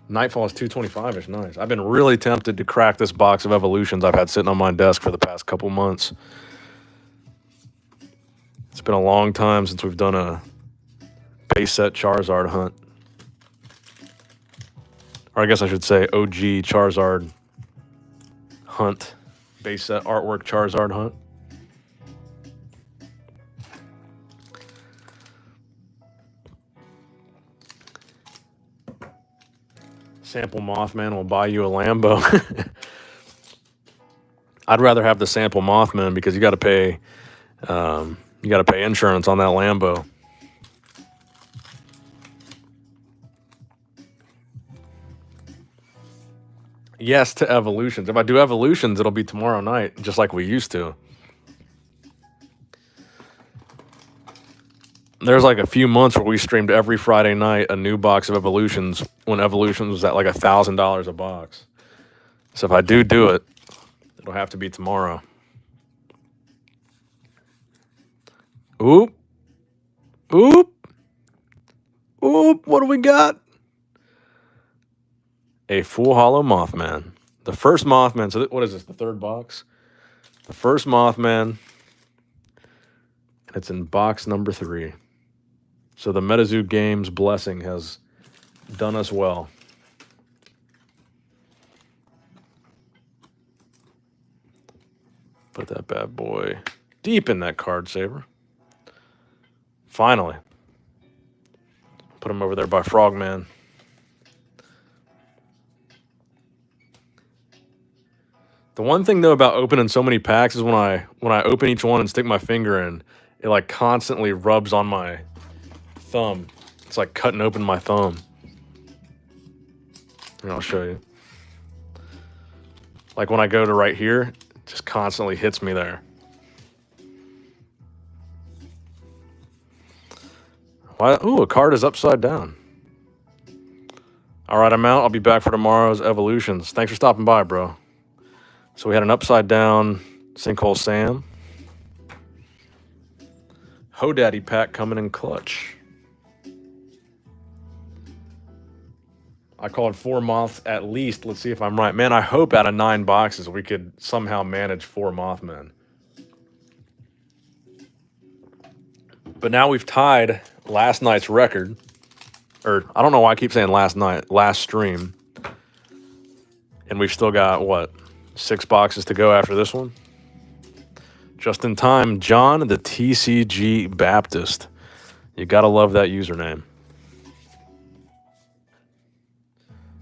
Nightfall is 225-ish, nice. I've been really tempted to crack this box of Evolutions I've had sitting on my desk for the past couple months. It's been a long time since we've done a base set Charizard hunt. Or I guess I should say OG Charizard hunt. Base set artwork Charizard hunt. Sample Mothman will buy you a Lambo. I'd rather have the sample Mothman because you got to pay insurance on that Lambo. Yes to Evolutions. If I do Evolutions, it'll be tomorrow night, just like we used to. There's like a few months where we streamed every Friday night a new box of Evolutions when Evolutions was at like $1,000 a box. So if I do it, it'll have to be tomorrow. Oop. Oop. Oop. What do we got? A full hollow Mothman. The first Mothman. So what is this? The third box? The first Mothman. And it's in box number 3. So the Metazoo Games blessing has done us well. Put that bad boy deep in that card saver. Finally. Put him over there by Frogman. The one thing though about opening so many packs is when I open each one and stick my finger in, it like constantly rubs on my thumb. It's like cutting open my thumb. And I'll show you. Like when I go to right here, it just constantly hits me there. Why? Ooh, a card is upside down. All right, I'm out. I'll be back for tomorrow's Evolutions. Thanks for stopping by, bro. So we had an upside down Sinkhole Sam. Ho Daddy pack coming in clutch. I called 4 moths at least. Let's see if I'm right. Man, I hope out of 9 boxes we could somehow manage 4 Mothmen. But now we've tied last night's record. Or I don't know why I keep saying last stream. And we've still got, what, 6 boxes to go after this one? Just in time, John the TCG Baptist. You gotta love that username.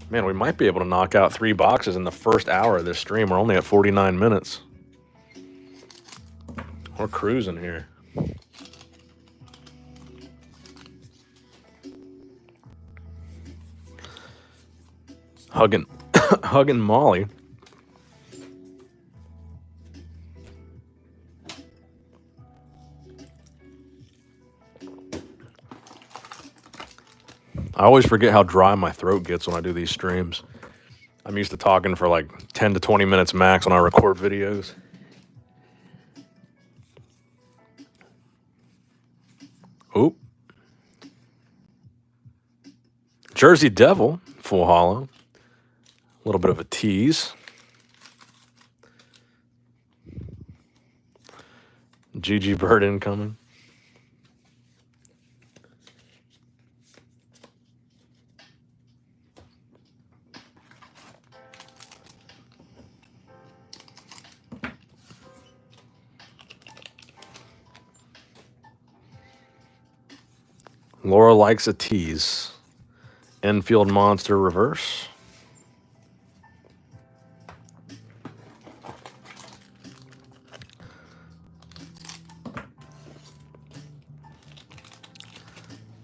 Man, we might be able to knock out 3 boxes in the first hour of this stream. We're only at 49 minutes. We're cruising here. Hugging Molly. I always forget how dry my throat gets when I do these streams. I'm used to talking for like 10 to 20 minutes max when I record videos. Oop. Jersey Devil, full hollow. A little bit of a tease. GG Bird incoming. Laura likes a tease. Enfield Monster reverse.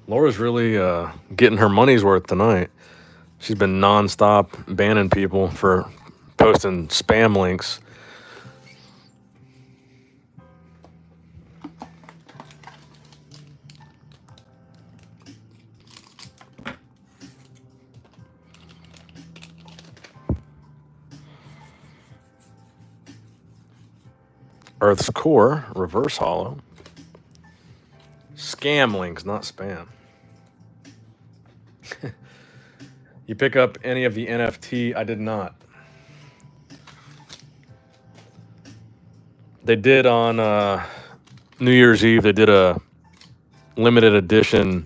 Laura's really getting her money's worth tonight. She's been nonstop banning people for posting spam links. Earth's Core, reverse hollow. Scam links, not spam. You pick up any of the NFT? I did not. They did on New Year's Eve, they did a limited edition,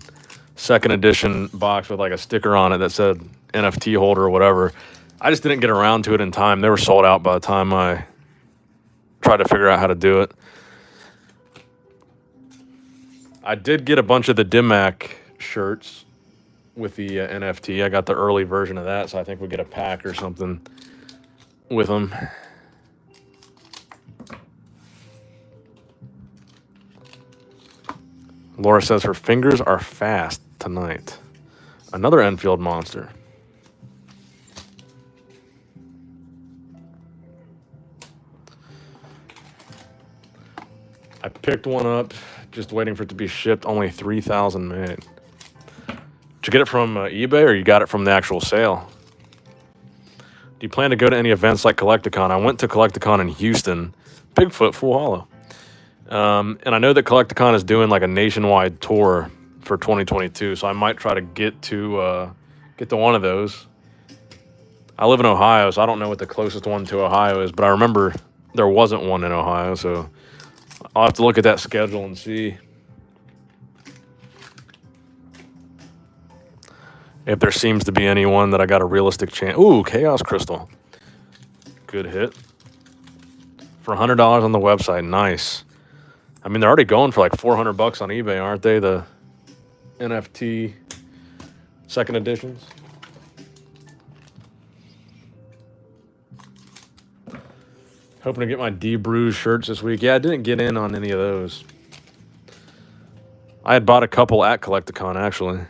second edition box with like a sticker on it that said NFT holder or whatever. I just didn't get around to it in time. They were sold out by the time I tried to figure out how to do it. I did get a bunch of the Dimac shirts with the NFT. I got the early version of that, so I think we'll get a pack or something with them. Laura says her fingers are fast tonight. Another Enfield Monster. I picked one up, just waiting for it to be shipped. Only 3,000 made. Did you get it from eBay or you got it from the actual sale? Do you plan to go to any events like Collecticon? I went to Collecticon in Houston. Bigfoot full hollow. And I know that Collecticon is doing like a nationwide tour for 2022, so I might try to get to one of those. I live in Ohio, so I don't know what the closest one to Ohio is, but I remember there wasn't one in Ohio, so I'll have to look at that schedule and see if there seems to be anyone that I got a realistic chance. Ooh, Chaos Crystal. Good hit. For $100 on the website. Nice. I mean, they're already going for like $400 on eBay, aren't they? The NFT second editions. Hoping to get my D-Bruise shirts this week. Yeah, I didn't get in on any of those. I had bought a couple at Collecticon, actually.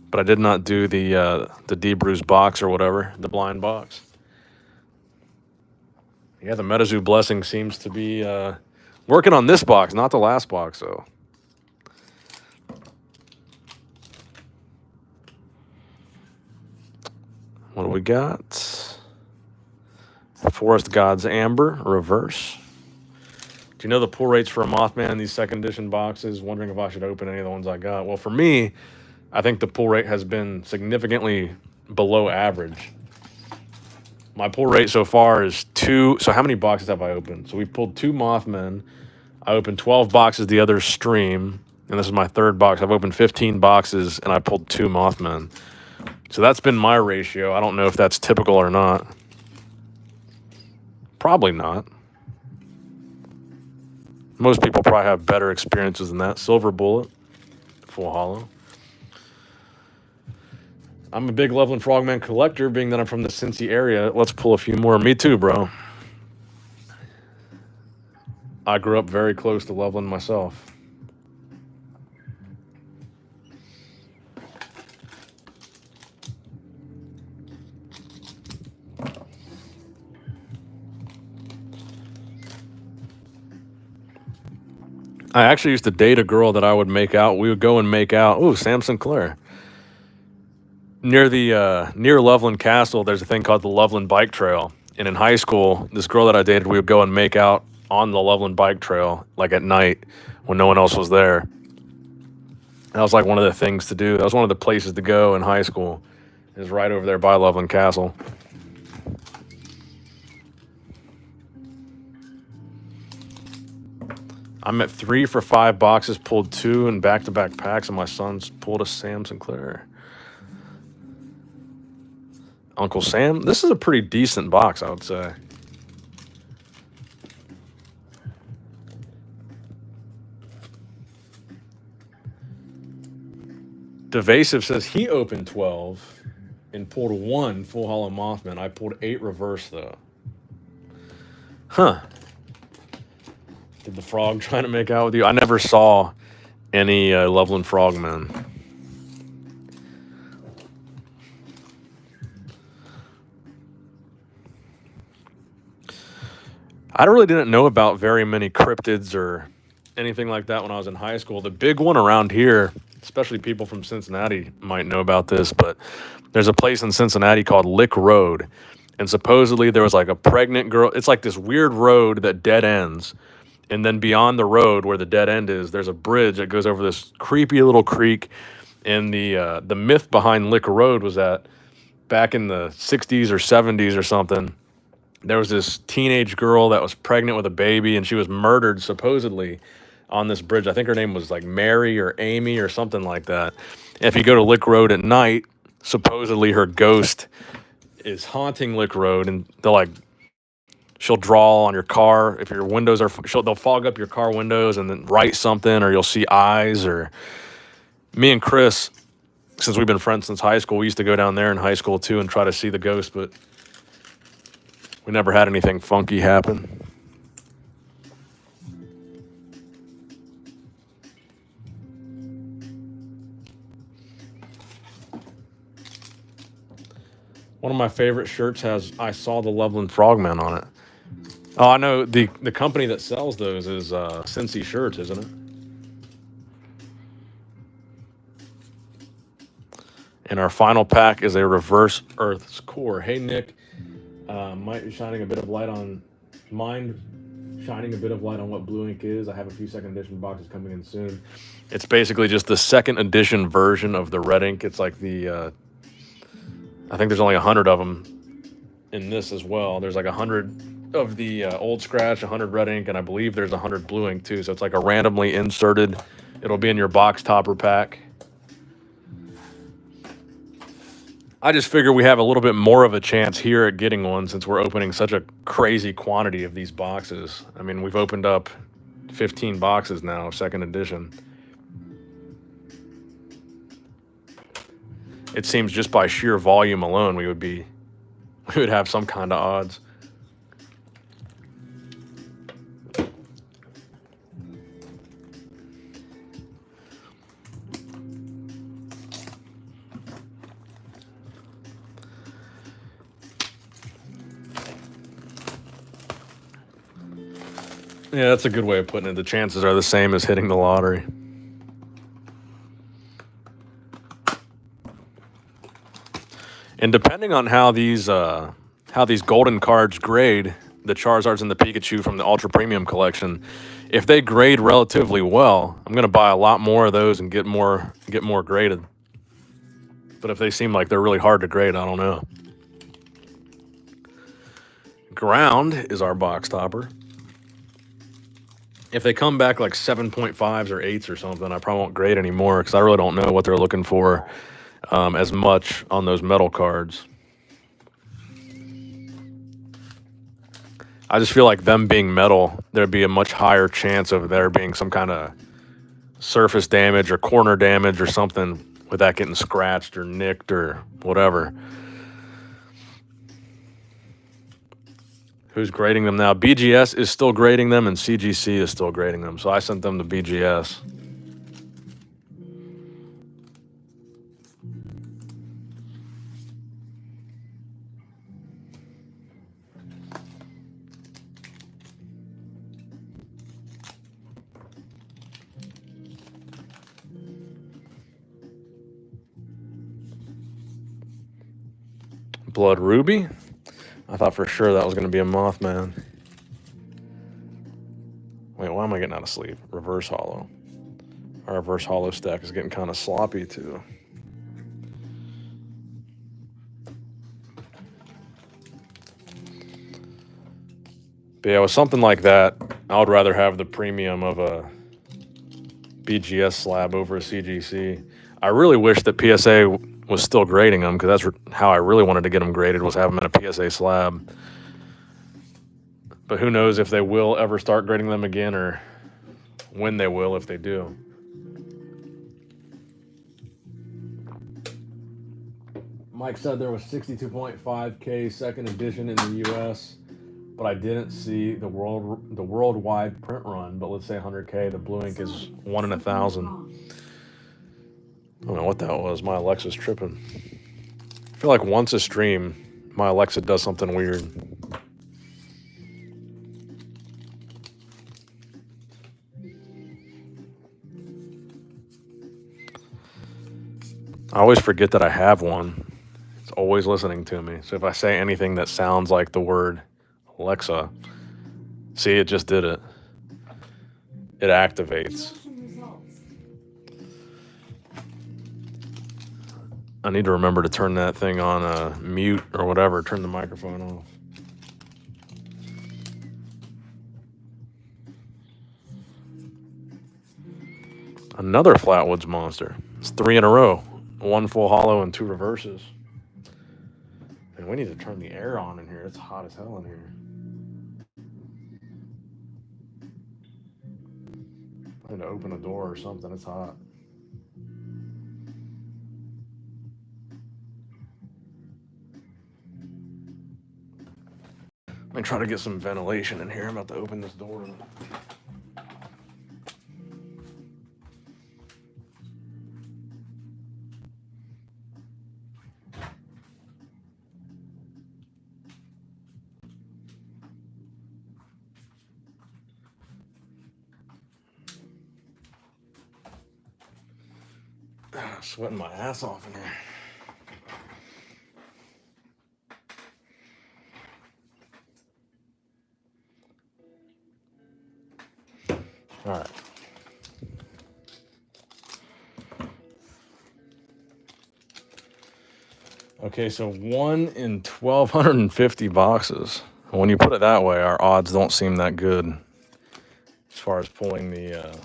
But I did not do the D-Bruise box or whatever, the blind box. Yeah, the Metazoo Blessing seems to be working on this box, not the last box, though. What do we got? Forest God's Amber, reverse. Do you know the pull rates for a Mothman in these second edition boxes? Wondering if I should open any of the ones I got. Well, for me, I think the pull rate has been significantly below average. My pull rate so far is 2. So how many boxes have I opened? So we've pulled 2 Mothmen. I opened 12 boxes the other stream, and this is my third box. I've opened 15 boxes, and I pulled 2 Mothmen. So that's been my ratio. I don't know if that's typical or not. Probably not. Most people probably have better experiences than that. Silver Bullet, full hollow. I'm a big Loveland Frogman collector, being that I'm from the Cincy area. Let's pull a few more. Me too, bro. I grew up very close to Loveland myself. I actually used to date a girl that I would make out. We would go and make out. Oh, Sam Sinclair. Near Loveland Castle, there's a thing called the Loveland Bike Trail. And in high school, this girl that I dated, we would go and make out on the Loveland Bike Trail, like at night when no one else was there. That was like one of the things to do. That was one of the places to go in high school. Is right over there by Loveland Castle. I'm at 3 for 5 boxes, pulled 2 in back-to-back packs, and my son's pulled a Sam Sinclair. Uncle Sam, this is a pretty decent box, I would say. Devasive says he opened 12 and pulled 1 full hollow Mothman. I pulled 8 reverse, though. Huh. Did the frog trying to make out with you? I never saw any Loveland frogmen. I really didn't know about very many cryptids or anything like that when I was in high school. The big one around here, especially people from Cincinnati might know about this, but there's a place in Cincinnati called Lick Road. And supposedly there was like a pregnant girl. It's like this weird road that dead ends. And then beyond the road where the dead end is, there's a bridge that goes over this creepy little creek. And the myth behind Lick Road was that back in the 60s or 70s or something, there was this teenage girl that was pregnant with a baby, and she was murdered supposedly on this bridge. I think her name was like Mary or Amy or something like that. And if you go to Lick Road at night, supposedly her ghost is haunting Lick Road, and she'll draw on your car if your windows are. They'll fog up your car windows and then write something, or you'll see eyes. Or me and Chris, since we've been friends since high school, we used to go down there in high school too and try to see the ghost, but we never had anything funky happen. One of my favorite shirts has "I saw the Loveland Frogman" on it. Oh, I know the company that sells those is Cincy Shirts, isn't it? And our final pack is a Reverse Earth's Core. Hey Nick, might be shining a bit of light on shining a bit of light on what Blue Ink is. I have a few second edition boxes coming in soon. It's basically just the second edition version of the red ink. It's like the I think there's only 100 of them in this as well. There's like 100 of the old scratch, 100 red ink, and I believe there's 100 blue ink too. So it's like a randomly inserted. It'll be in your box topper pack. I just figure we have a little bit more of a chance here at getting one since we're opening such a crazy quantity of these boxes. I mean, we've opened up 15 boxes now, second edition. It seems just by sheer volume alone, we would have some kind of odds. Yeah, that's a good way of putting it. The chances are the same as hitting the lottery. And depending on how these golden cards grade, the Charizards and the Pikachu from the Ultra Premium collection, if they grade relatively well, I'm going to buy a lot more of those and get more graded. But if they seem like they're really hard to grade, I don't know. Ground is our box topper. If they come back like 7.5s or 8s or something, I probably won't grade anymore because I really don't know what they're looking for as much on those metal cards. I just feel like them being metal, there'd be a much higher chance of there being some kind of surface damage or corner damage or something with that getting scratched or nicked or whatever. Who's grading them now? BGS is still grading them and CGC is still grading them. So I sent them to BGS. Blood Ruby? I thought for sure that was going to be a Mothman. Wait, why am I getting out of sleep? Reverse hollow. Our reverse hollow stack is getting kind of sloppy too. But yeah, with something like that, I would rather have the premium of a BGS slab over a CGC. I really wish that PSA was still grading them, because that's how I really wanted to get them graded, was have them in a PSA slab. But who knows if they will ever start grading them again, or when they will, if they do. Mike said there was 62.5K second edition in the US, but I didn't see the worldwide print run. But let's say 100K, the blue ink is 1 in 1,000. I don't know what that was. My Alexa's tripping. I feel like once a stream, my Alexa does something weird. I always forget that I have one. It's always listening to me. So if I say anything that sounds like the word Alexa, see, it just did it. It activates. I need to remember to turn that thing on mute or whatever, turn the microphone off. Another Flatwoods monster. It's 3 in a row. 1 full hollow and 2 reverses. And we need to turn the air on in here. It's hot as hell in here. I need to open a door or something. It's hot. Let me try to get some ventilation in here. I'm about to open this door. Sweating my ass off in here. All right. Okay, so 1 in 1,250 boxes. When you put it that way, our odds don't seem that good as far as pulling the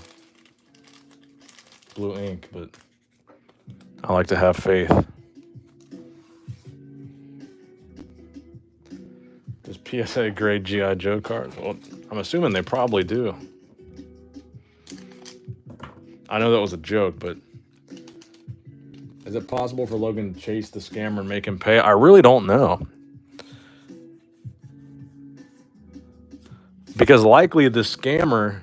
blue ink, but I like to have faith. Does PSA grade G.I. Joe cards? Well, I'm assuming they probably do. I know that was a joke, but is it possible for Logan to chase the scammer and make him pay? I really don't know. Because likely the scammer,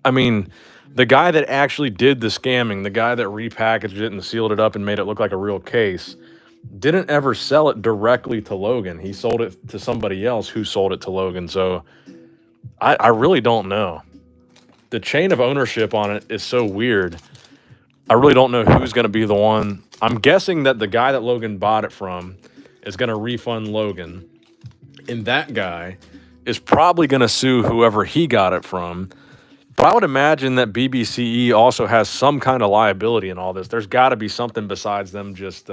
I mean, the guy that actually did the scamming, the guy that repackaged it and sealed it up and made it look like a real case, didn't ever sell it directly to Logan. He sold it to somebody else who sold it to Logan. So I really don't know. The chain of ownership on it is so weird. I really don't know who's going to be the one. I'm guessing that the guy that Logan bought it from is going to refund Logan. And that guy is probably going to sue whoever he got it from. But I would imagine that BBCE also has some kind of liability in all this. There's got to be something besides them just,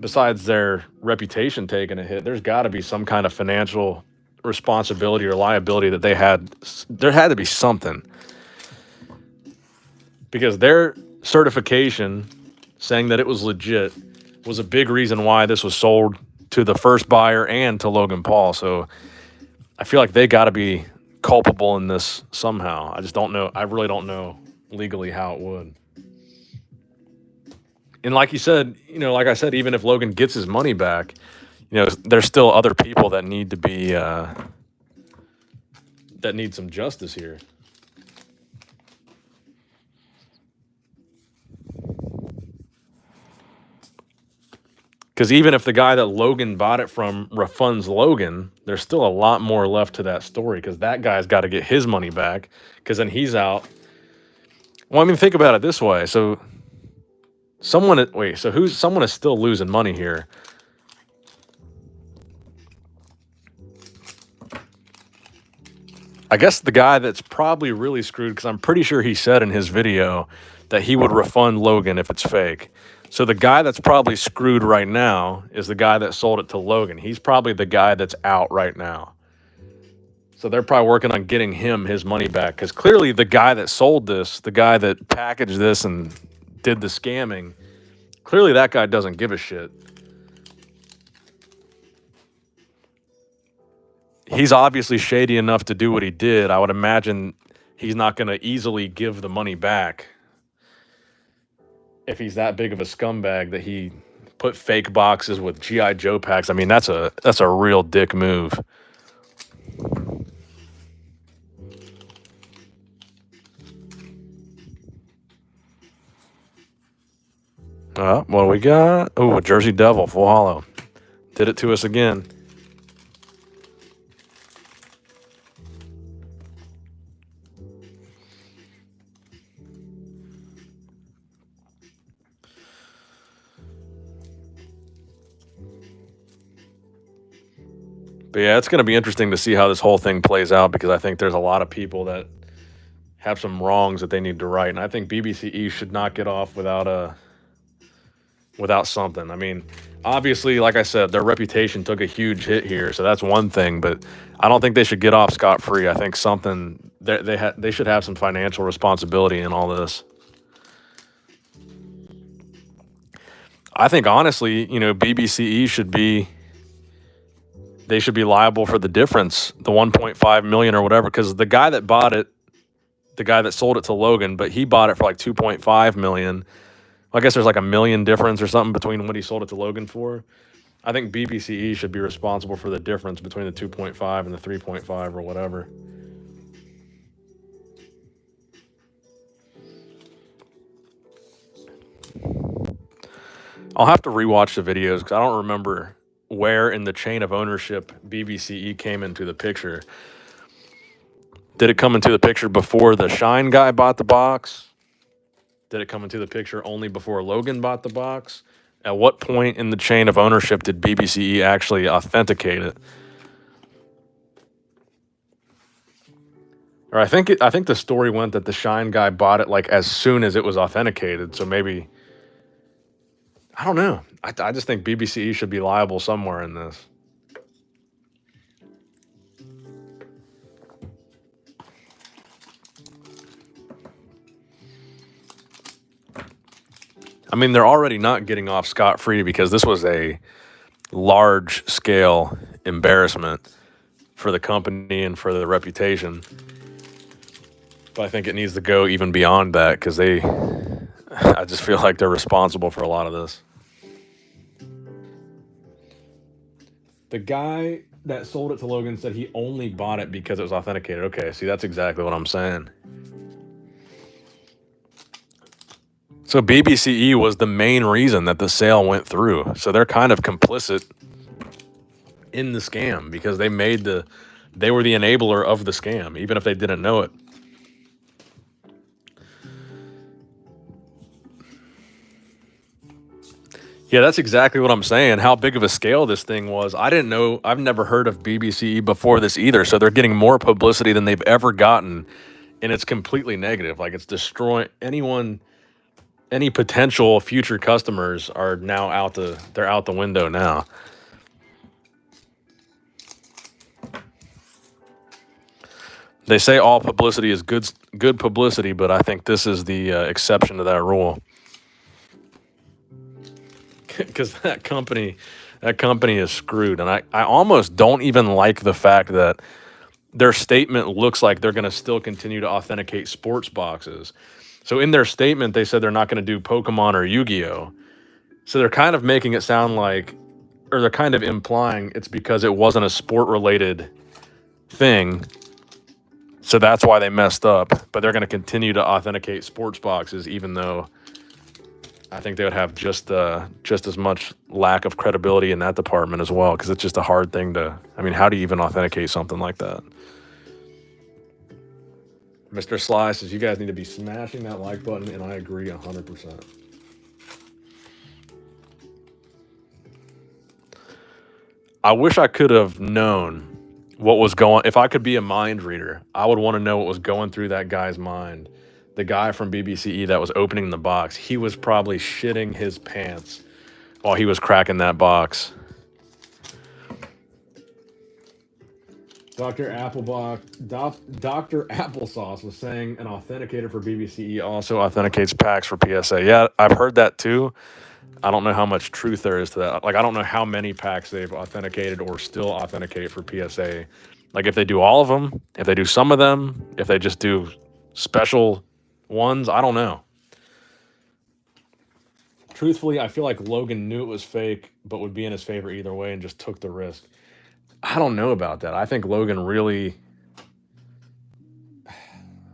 besides their reputation taking a hit. There's got to be some kind of financial responsibility or liability that they had. There had to be something. Because their certification saying that it was legit was a big reason why this was sold to the first buyer and to Logan Paul. So I feel like they got to be culpable in this somehow. I just don't know. I really don't know legally how it would. And like you said, you know, like I said, even if Logan gets his money back, you know, there's still other people that need to be, that need some justice here. Because even if the guy that Logan bought it from refunds Logan, there's still a lot more left to that story, because that guy's got to get his money back, because then he's out. Well, I mean, think about it this way. So someone is still losing money here. I guess the guy that's probably really screwed, because I'm pretty sure he said in his video that he would refund Logan if it's fake. So the guy that's probably screwed right now is the guy that sold it to Logan. He's probably the guy that's out right now. So they're probably working on getting him his money back, because clearly the guy that sold this, the guy that packaged this and did the scamming, clearly that guy doesn't give a shit. He's obviously shady enough to do what he did. I would imagine he's not going to easily give the money back if he's that big of a scumbag that he put fake boxes with GI Joe packs. I mean, that's a real dick move. What do we got? Oh, a Jersey Devil, full hollow. Did it to us again. But yeah, it's going to be interesting to see how this whole thing plays out, because I think there's a lot of people that have some wrongs that they need to right, and I think BBCE should not get off without something. I mean, obviously, like I said, their reputation took a huge hit here, so that's one thing. But I don't think they should get off scot-free. I think something they should have some financial responsibility in all this. I think honestly, BBCE should be liable for the difference, the 1.5 million or whatever, because the guy that bought it, the guy that sold it to Logan, but he bought it for like 2.5 million. I guess there's like $1 million difference or something between what he sold it to Logan for. I think BBCE should be responsible for the difference between the 2.5 and the 3.5 or whatever. I'll have to rewatch the videos because I don't remember where in the chain of ownership BBCE came into the picture. Did it come into the picture before the Shine guy bought the box? Did it come into the picture only before Logan bought the box? At what point in the chain of ownership did BBCE actually authenticate it? Or I think the story went that the Shine guy bought it like as soon as it was authenticated. So maybe, I don't know. I just think BBCE should be liable somewhere in this. I mean, they're already not getting off scot-free because this was a large-scale embarrassment for the company and for the reputation. But I think it needs to go even beyond that, because I just feel like they're responsible for a lot of this. The guy that sold it to Logan said he only bought it because it was authenticated. Okay, see, that's exactly what I'm saying. So BBCE was the main reason that the sale went through. So they're kind of complicit in the scam because they were the enabler of the scam, even if they didn't know it. Yeah, that's exactly what I'm saying. How big of a scale this thing was. I didn't know. I've never heard of BBCE before this either. So they're getting more publicity than they've ever gotten. And it's completely negative. Like, it's destroying any potential future customers are now they're out the window now. They say all publicity is good publicity, but I think this is the exception to that rule. Because that company is screwed. And I almost don't even like the fact that their statement looks like they're going to still continue to authenticate sports boxes. So in their statement, they said they're not going to do Pokemon or Yu-Gi-Oh! So they're kind of making it sound like, or they're kind of implying it's because it wasn't a sport-related thing. So that's why they messed up. But they're going to continue to authenticate sports boxes, even though I think they would have just as much lack of credibility in that department as well, because it's just a hard thing to. I mean, how do you even authenticate something like that? Mr. Sly says you guys need to be smashing that like button, and I agree 100%. I wish I could have known what was going. If I could be a mind reader, I would want to know what was going through that guy's mind. The guy from BBCE that was opening the box, he was probably shitting his pants while he was cracking that box. Dr. Dr. Applesauce was saying an authenticator for BBCE also authenticates packs for PSA. Yeah, I've heard that too. I don't know how much truth there is to that. Like, I don't know how many packs they've authenticated or still authenticate for PSA. Like, if they do all of them, if they do some of them, if they just do special ones, I don't know. Truthfully, I feel like Logan knew it was fake, but would be in his favor either way and just took the risk. I don't know about that. I think Logan really.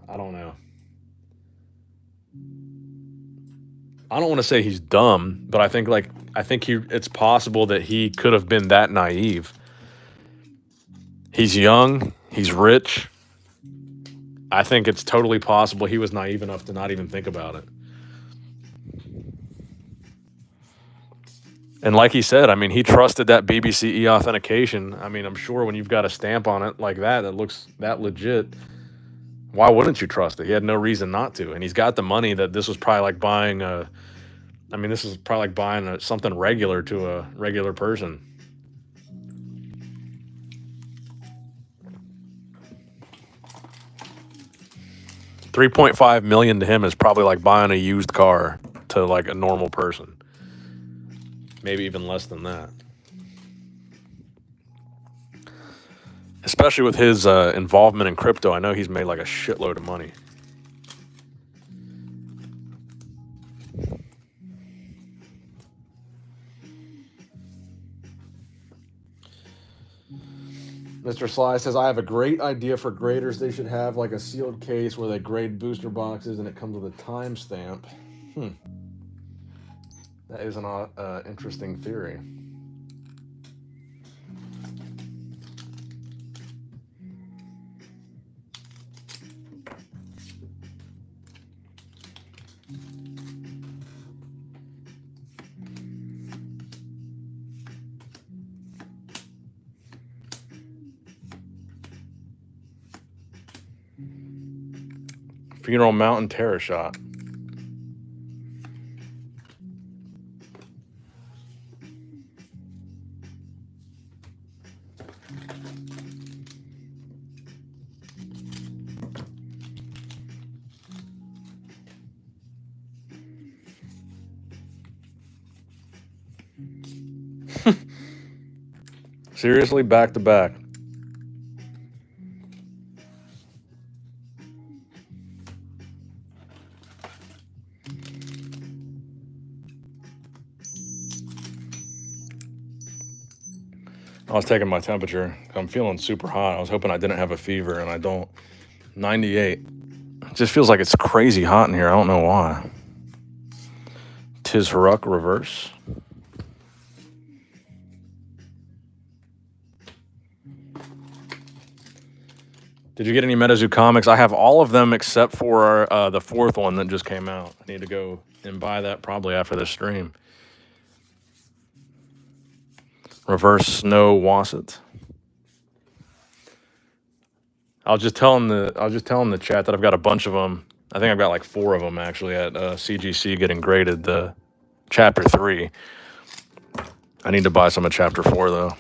I don't know. I don't want to say he's dumb, but I think it's possible that he could have been that naive. He's young, he's rich. I think it's totally possible he was naive enough to not even think about it. And like he said, I mean, he trusted that BBCE authentication. I mean, I'm sure when you've got a stamp on it like that looks that legit, why wouldn't you trust it? He had no reason not to. And he's got the money that this was probably like buying this is probably like buying something regular to a regular person. $3.5 million to him is probably like buying a used car to like a normal person. Maybe even less than that. Especially with his involvement in crypto, I know he's made like a shitload of money. Mr. Sly says, I have a great idea for graders. They should have like a sealed case where they grade booster boxes and it comes with a timestamp. That is an interesting theory. Funeral Mountain Terror Shot. Seriously, back to back. I was taking my temperature. I'm feeling super hot. I was hoping I didn't have a fever, and I don't. 98. It just feels like it's crazy hot in here. I don't know why. Tis Ruck reverse. Did you get any Metazoo comics? I have all of them except for the fourth one that just came out. I need to go and buy that probably after this stream. Reverse Snow Wassett. I was just telling the chat that I've got a bunch of them. I think I've got like 4 of them actually at CGC getting graded. The chapter 3. I need to buy some of chapter 4 though.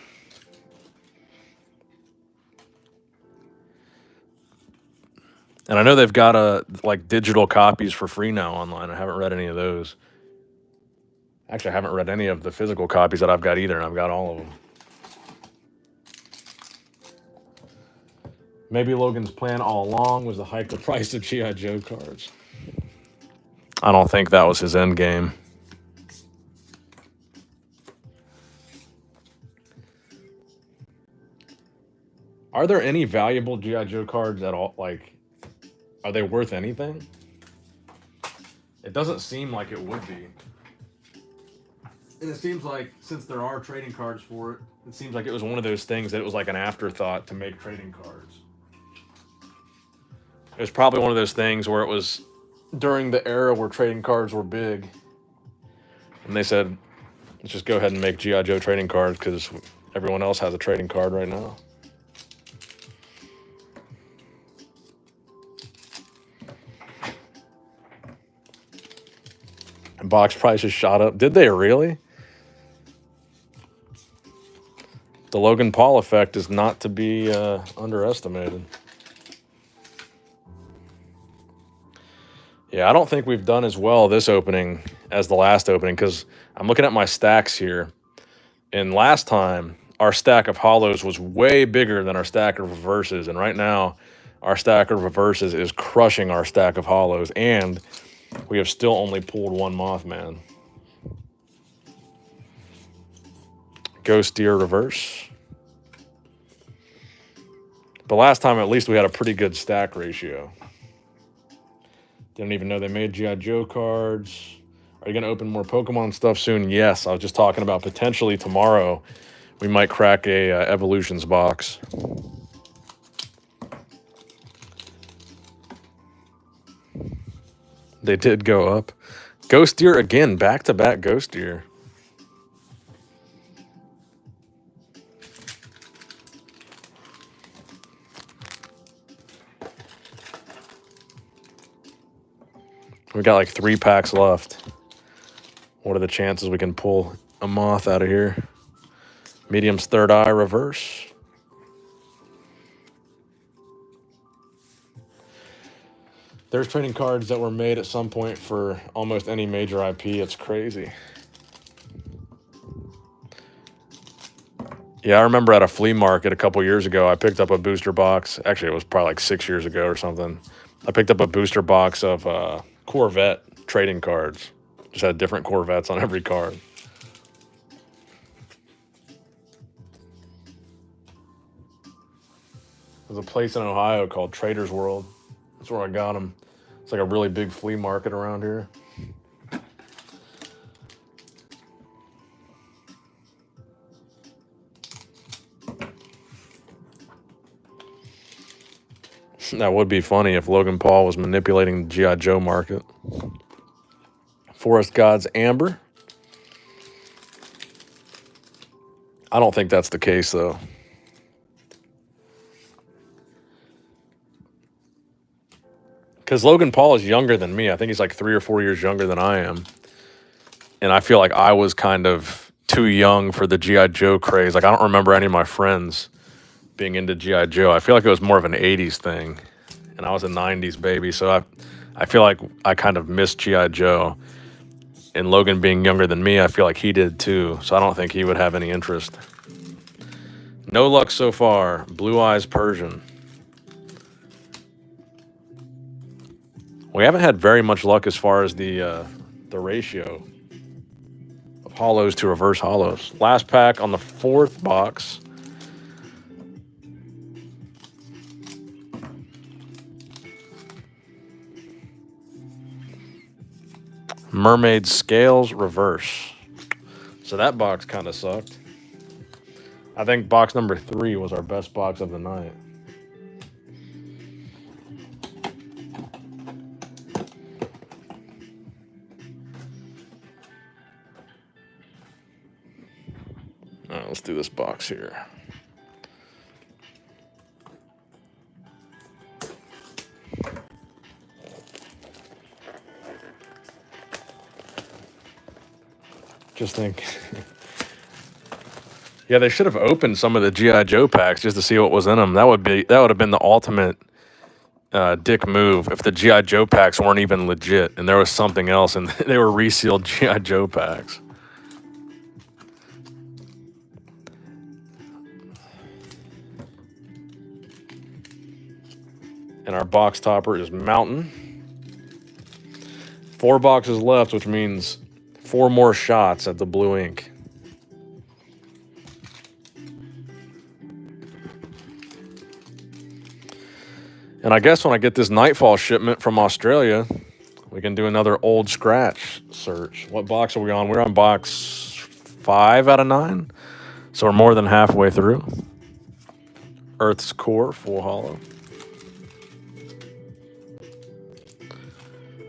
And I know they've got like digital copies for free now online. I haven't read any of those. Actually, I haven't read any of the physical copies that I've got either, and I've got all of them. Maybe Logan's plan all along was to hike the price of G.I. Joe cards. I don't think that was his end game. Are there any valuable G.I. Joe cards at all? Like, are they worth anything? It doesn't seem like it would be. And it seems like, since there are trading cards for it, it seems like it was one of those things that it was like an afterthought to make trading cards. It was probably one of those things where it was during the era where trading cards were big. And they said, let's just go ahead and make G.I. Joe trading cards because everyone else has a trading card right now. Box prices shot up. Did they really? The Logan Paul effect is not to be underestimated. Yeah, I don't think we've done as well this opening as the last opening because I'm looking at my stacks here. And last time, our stack of hollows was way bigger than our stack of reverses. And right now, our stack of reverses is crushing our stack of hollows. And we have still only pulled one Mothman. Ghost Deer reverse. But last time, at least we had a pretty good stack ratio. Didn't even know they made G.I. Joe cards. Are you going to open more Pokemon stuff soon? Yes. I was just talking about potentially tomorrow we might crack a Evolutions box. They did go up. Ghost Deer again, back-to-back Ghost Deer. We got like 3 packs left. What are the chances we can pull a moth out of here? Medium's Third Eye reverse. There's trading cards that were made at some point for almost any major IP. It's crazy. Yeah, I remember at a flea market a couple years ago, I picked up a booster box. Actually, it was probably like 6 years ago or something. I picked up a booster box of Corvette trading cards. Just had different Corvettes on every card. There's a place in Ohio called Trader's World. That's where I got them. It's like a really big flea market around here. That would be funny if Logan Paul was manipulating the G.I. Joe market. Forest Gods Amber. I don't think that's the case, though. Because Logan Paul is younger than me. I think he's like 3 or 4 years younger than I am. And I feel like I was kind of too young for the G.I. Joe craze. Like, I don't remember any of my friends being into G.I. Joe. I feel like it was more of an 80s thing. And I was a 90s baby. So I feel like I kind of missed G.I. Joe. And Logan being younger than me, I feel like he did too. So I don't think he would have any interest. No luck so far. Blue Eyes Persian. We haven't had very much luck as far as the ratio of hollows to reverse hollows. Last pack on the 4th box. Mermaid Scales reverse. So that box kind of sucked. I think box number 3 was our best box of the night. All right, let's do this box here. Just think. Yeah, they should have opened some of the G.I. Joe packs just to see what was in them. That would have been the ultimate dick move if the G.I. Joe packs weren't even legit and there was something else and they were resealed G.I. Joe packs. And our box topper is Mountain. 4 boxes left, which means 4 more shots at the blue ink. And I guess when I get this Nightfall shipment from Australia, we can do another old scratch search. What box are we on? We're on box 5 out of 9. So we're more than halfway through. Earth's Core, full hollow.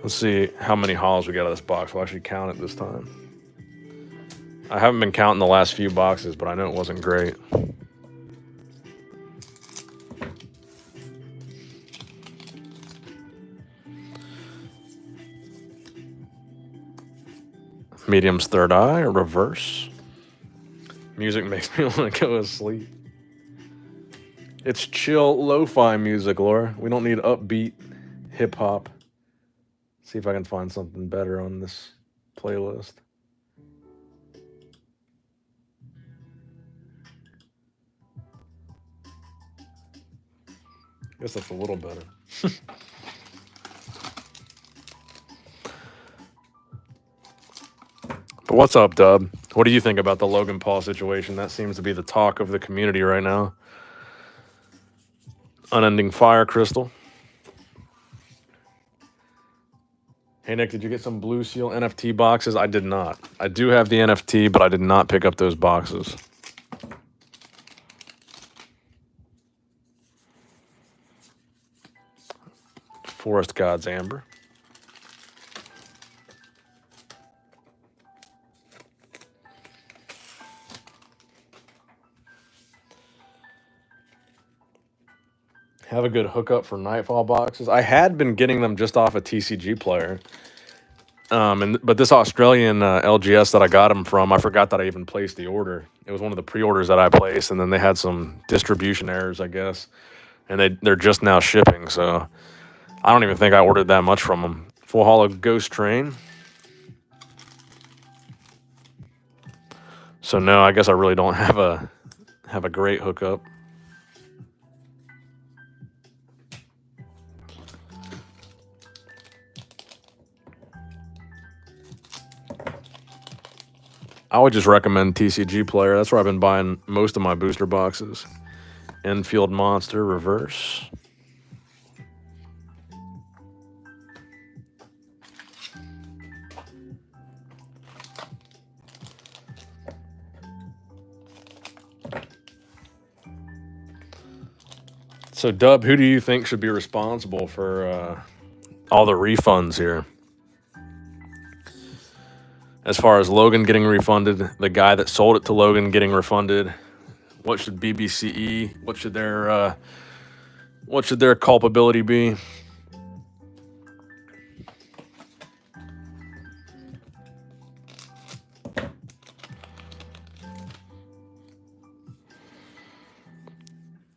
Let's see how many hollows we got out of this box. We'll actually count it this time. I haven't been counting the last few boxes, but I know it wasn't great. Medium's Third Eye, reverse. Music makes me want to go to sleep. It's chill lo-fi music, Laura. We don't need upbeat hip-hop. See if I can find something better on this playlist. I guess that's a little better. But what's up, Dub? What do you think about the Logan Paul situation? That seems to be the talk of the community right now. Unending Fire Crystal. Hey, Nick, did you get some Blue Seal NFT boxes? I did not. I do have the NFT, but I did not pick up those boxes. Forest Gods Amber. Have a good hookup for Nightfall boxes. I had been getting them just off a TCG player. But this Australian LGS that I got them from, I forgot that I even placed the order. It was one of the pre-orders that I placed, and then they had some distribution errors, I guess. And they're just now shipping, so I don't even think I ordered that much from them. Full Hollow Ghost Train. So no, I guess I really don't have a great hookup. I would just recommend TCG Player. That's where I've been buying most of my booster boxes. Enfield Monster, reverse. So, Dub, who do you think should be responsible for all the refunds here? As far as Logan getting refunded, the guy that sold it to Logan getting refunded, what should BBCE? What should their culpability be?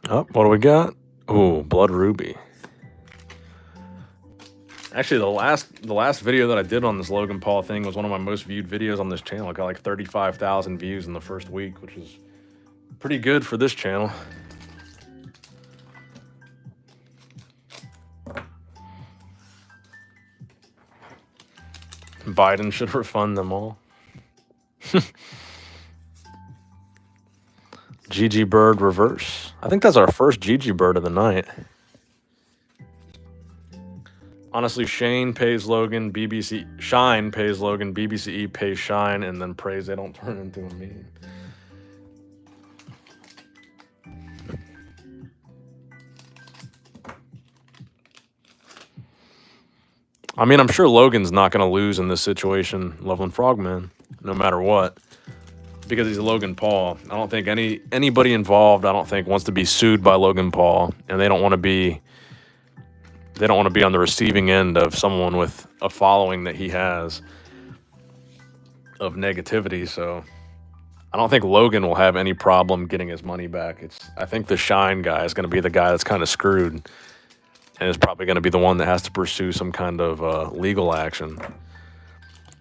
Oh, what do we got? Ooh, Blood Ruby. Actually, the last video that I did on this Logan Paul thing was one of my most viewed videos on this channel. I got like 35,000 views in the first week, which is pretty good for this channel. Biden should refund them all. GG Bird reverse. I think that's our first GG Bird of the night. Honestly, Shane pays Logan, Shine pays Logan, BBCE pays Shine, and then prays they don't turn into a meme. I mean, I'm sure Logan's not going to lose in this situation, Loveland Frogman, no matter what, because he's Logan Paul. I don't think anybody involved, I don't think, wants to be sued by Logan Paul, and they don't want to be on the receiving end of someone with a following that he has of negativity. So I don't think Logan will have any problem getting his money back. I think the Shine guy is going to be the guy that's kind of screwed, and is probably going to be the one that has to pursue some kind of legal action.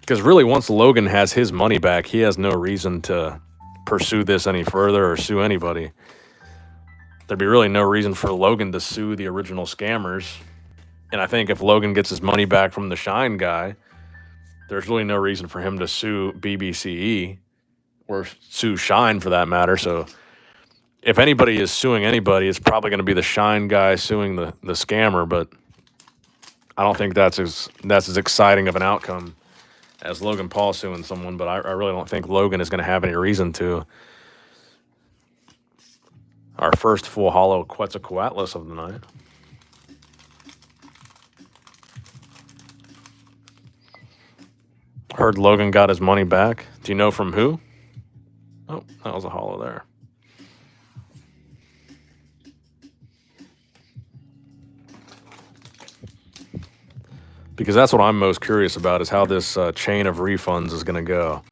Because really, once Logan has his money back, he has no reason to pursue this any further or sue anybody. There'd be really no reason for Logan to sue the original scammers. And I think if Logan gets his money back from the Shine guy, there's really no reason for him to sue BBCE or sue Shine for that matter. So if anybody is suing anybody, it's probably going to be the Shine guy suing the scammer. But I don't think that's as exciting of an outcome as Logan Paul suing someone. But I really don't think Logan is going to have any reason to. Our first full hollow Quetzalcoatlus of the night. Heard Logan got his money back. Do you know from who? Oh, that was a hollow there. because that's what I'm most curious about, is how this chain of refunds is going to go.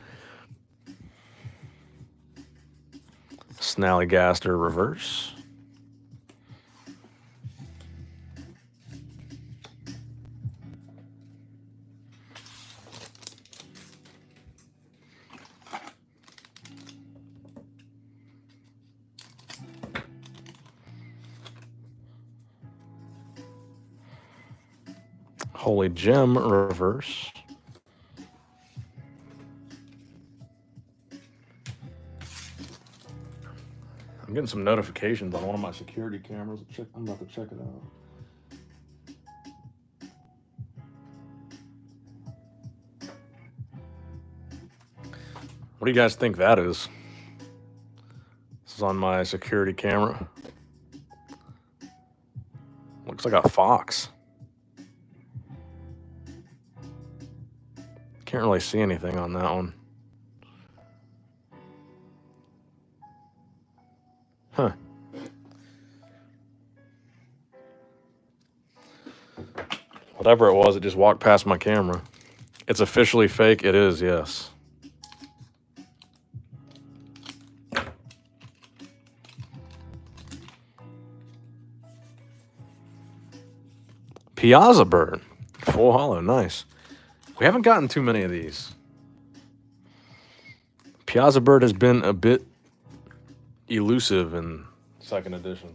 Snallygaster reverse. Holy Gem reverse. I'm getting some notifications on one of my security cameras. I'm about to check it out. What do you guys think that is? This is on my security camera. Looks like a fox. Can't really see anything on that one. Huh. Whatever it was, it just walked past my camera. It's officially fake. It is, yes. Piazza bird. Full hollow. Nice. We haven't gotten too many of these. Piazza bird has been a bit elusive in second edition.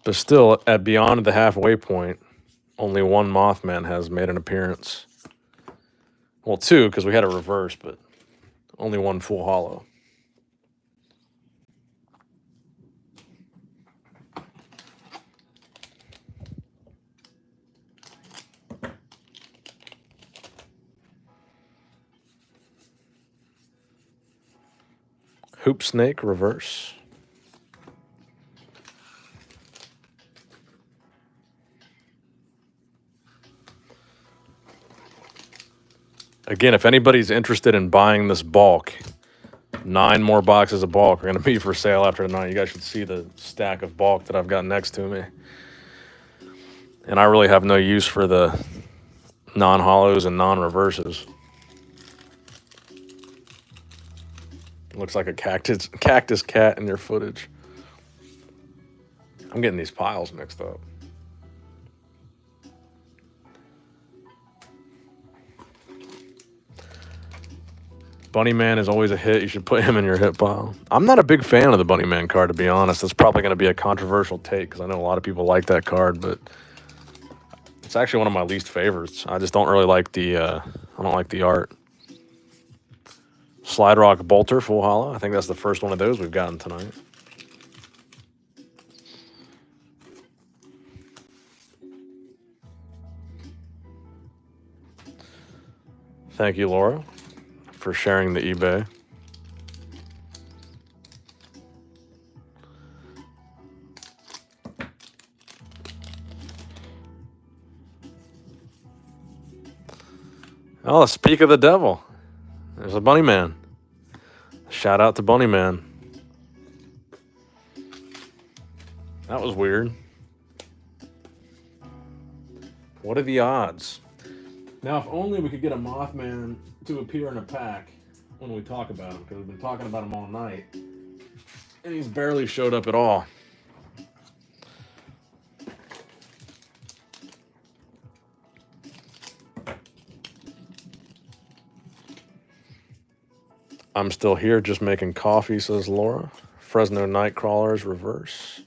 But still, at beyond the halfway point, only one Mothman has made an appearance. Well, two, because we had a reverse, but only one full hollow. Hoop snake reverse. Again, if anybody's interested in buying this bulk, 9 more boxes of bulk are going to be for sale after tonight. You guys should see the stack of bulk that I've got next to me. And I really have no use for the non-hollows and non-reverses. Looks like a cactus cat in your footage. I'm getting these piles mixed up. Bunny Man is always a hit. You should put him in your hit pile. I'm not a big fan of the Bunny Man card, to be honest. It's probably going to be a controversial take because I know a lot of people like that card, but it's actually one of my least favorites. I just don't really like the I don't like the art. Slide Rock Bolter full hollow. I think that's the first one of those we've gotten tonight. Thank you, Laura, for sharing the eBay. Oh, speak of the devil. There's a Bunny Man. Shout out to Bunny Man. That was weird. What are the odds? Now, if only we could get a Mothman to appear in a pack when we talk about him, because we've been talking about him all night, and he's barely showed up at all. I'm still here just making coffee, says Laura. Fresno Nightcrawlers reverse.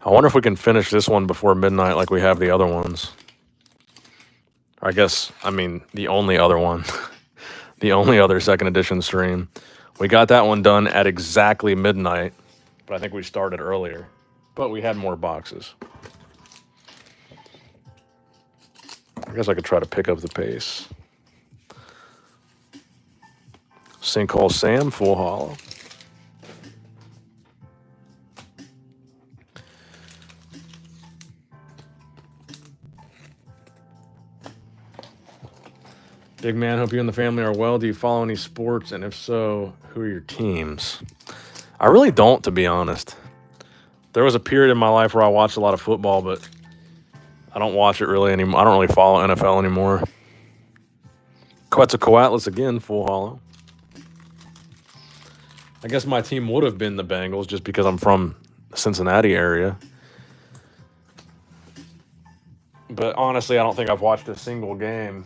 I wonder if we can finish this one before midnight like we have the other ones. I mean, the only other one. The only other second edition stream. We got that one done at exactly midnight, but I think we started earlier. But we had more boxes. I guess I could try to pick up the pace. Sinkhole Sam, full hollow. Big man, hope you and the family are well. Do you follow any sports? And if so, who are your teams? I really don't, to be honest. There was a period in my life where I watched a lot of football, but I don't watch it really anymore. I don't really follow NFL anymore. Quetzalcoatlus again, full hollow. I guess my team would have been the Bengals just because I'm from the Cincinnati area. But honestly, I don't think I've watched a single game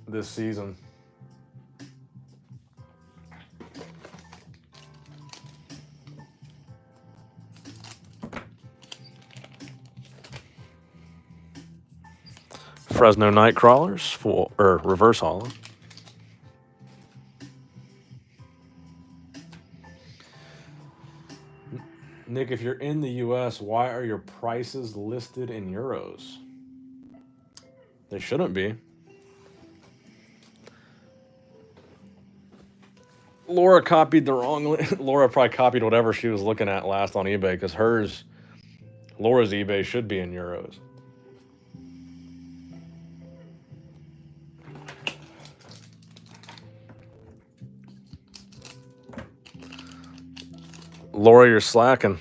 this season. Fresno Nightcrawlers, full or reverse hollow. Nick, if you're in the U.S., why are your prices listed in euros? They shouldn't be. Laura copied the wrong. Laura probably copied whatever she was looking at last on eBay because Laura's eBay should be in euros. Laura, you're slacking.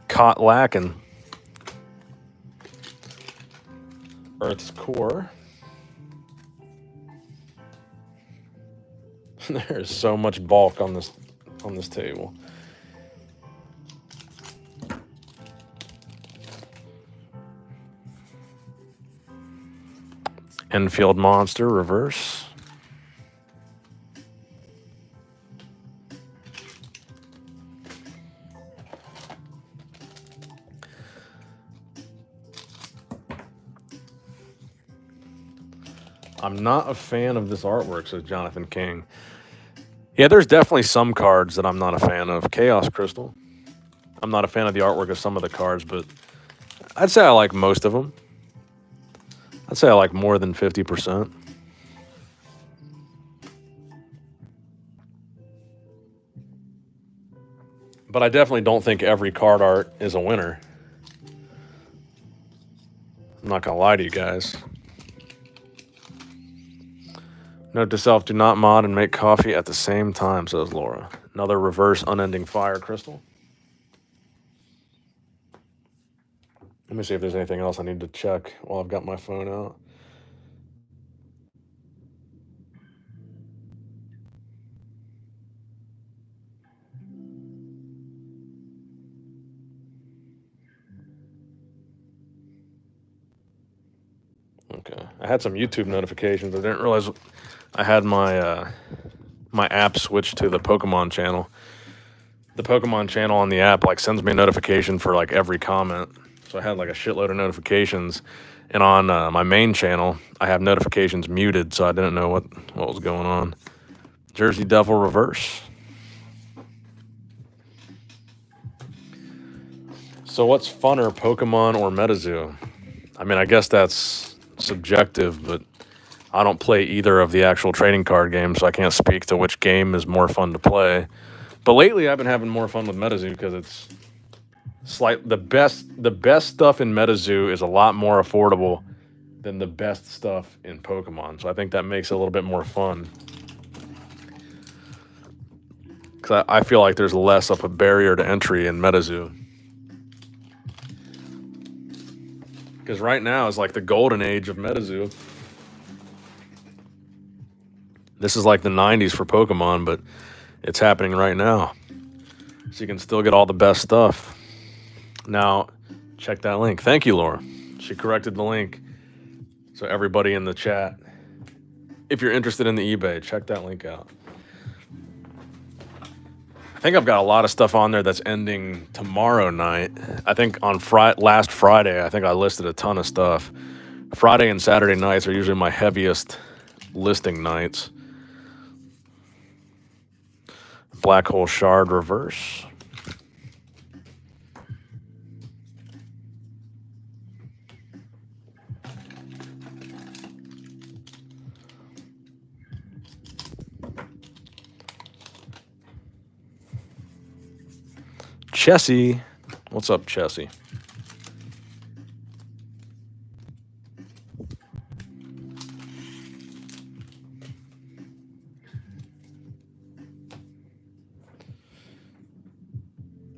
Caught lacking. Earth's core. There's so much bulk on this table. Enfield Monster, reverse. I'm not a fan of this artwork, says Jonathan King. Yeah, there's definitely some cards that I'm not a fan of. Chaos Crystal. I'm not a fan of the artwork of some of the cards, but I'd say I like most of them. I'd say I like more than 50%. But I definitely don't think every card art is a winner. I'm not going to lie to you guys. Note to self, do not mod and make coffee at the same time, says Laura. Another reverse unending fire crystal. Let me see if there's anything else I need to check while I've got my phone out. Okay. I had some YouTube notifications. I didn't realize I had my my app switched to the Pokemon channel. The Pokemon channel on the app sends me a notification for every comment. So I had a shitload of notifications. And on my main channel, I have notifications muted, so I didn't know what was going on. Jersey Devil reverse. So what's funner, Pokemon or Metazoo? I mean, I guess that's subjective, but I don't play either of the actual trading card games, so I can't speak to which game is more fun to play. But lately, I've been having more fun with Metazoo because it's the best stuff in Metazoo is a lot more affordable than the best stuff in Pokemon. So I think that makes it a little bit more fun. Because I feel like there's less of a barrier to entry in Metazoo. Because right now is the golden age of Metazoo. This is the 90s for Pokemon, but it's happening right now. So you can still get all the best stuff. Now, check that link. Thank you, Laura. She corrected the link. So everybody in the chat, if you're interested in the eBay, check that link out. I think I've got a lot of stuff on there that's ending tomorrow night. I think on last Friday, I think I listed a ton of stuff. Friday and Saturday nights are usually my heaviest listing nights. Black Hole Shard reverse. Chessie. What's up, Chessie?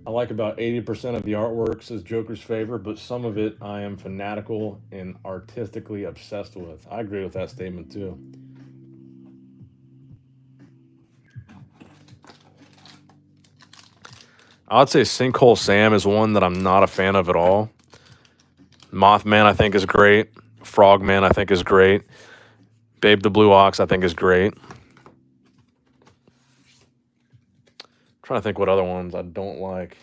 I like about 80% of the artwork, says Joker's favor, but some of it I am fanatical and artistically obsessed with. I agree with that statement too. I would say Sinkhole Sam is one that I'm not a fan of at all. Mothman I think is great. Frogman I think is great. Babe the Blue Ox I think is great. Trying to think what other ones I don't like.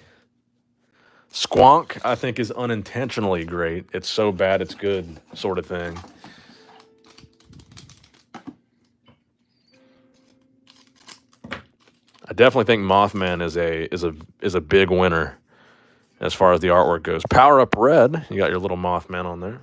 Squonk I think is unintentionally great. It's so bad it's good sort of thing. I definitely think Mothman is a big winner as far as the artwork goes. Power Up Red, you got your little Mothman on there.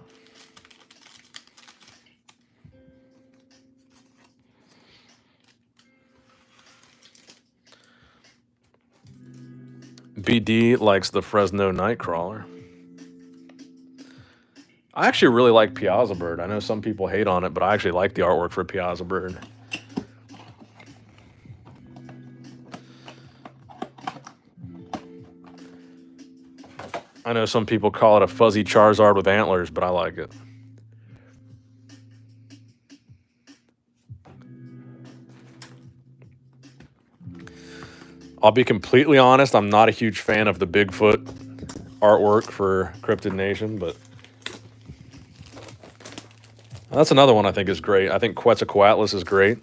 BD likes the Fresno Nightcrawler. I actually really like Piazza Bird. I know some people hate on it, but I actually like the artwork for Piazza Bird. I know some people call it a fuzzy Charizard with antlers, but I like it. I'll be completely honest, I'm not a huge fan of the Bigfoot artwork for Cryptid Nation, but that's another one I think is great. I think Quetzalcoatlus is great.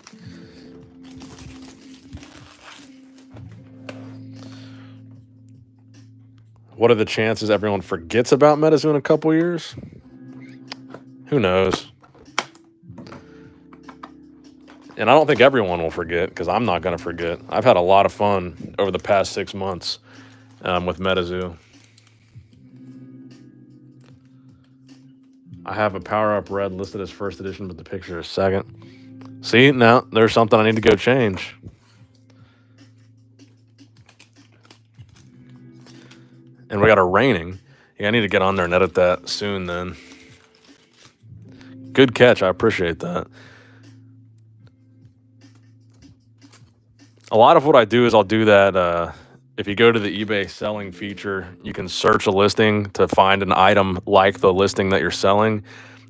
What are the chances everyone forgets about Metazoo in a couple years? Who knows? And I don't think everyone will forget, because I'm not going to forget. I've had a lot of fun over the past 6 months with Metazoo. I have a Power Up Red listed as first edition, but the picture is second. See, now there's something I need to go change. And we got a raining. Yeah, I need to get on there and edit that soon then. Good catch. I appreciate that. A lot of what I do is I'll do that. If you go to the eBay selling feature, you can search a listing to find an item like the listing that you're selling.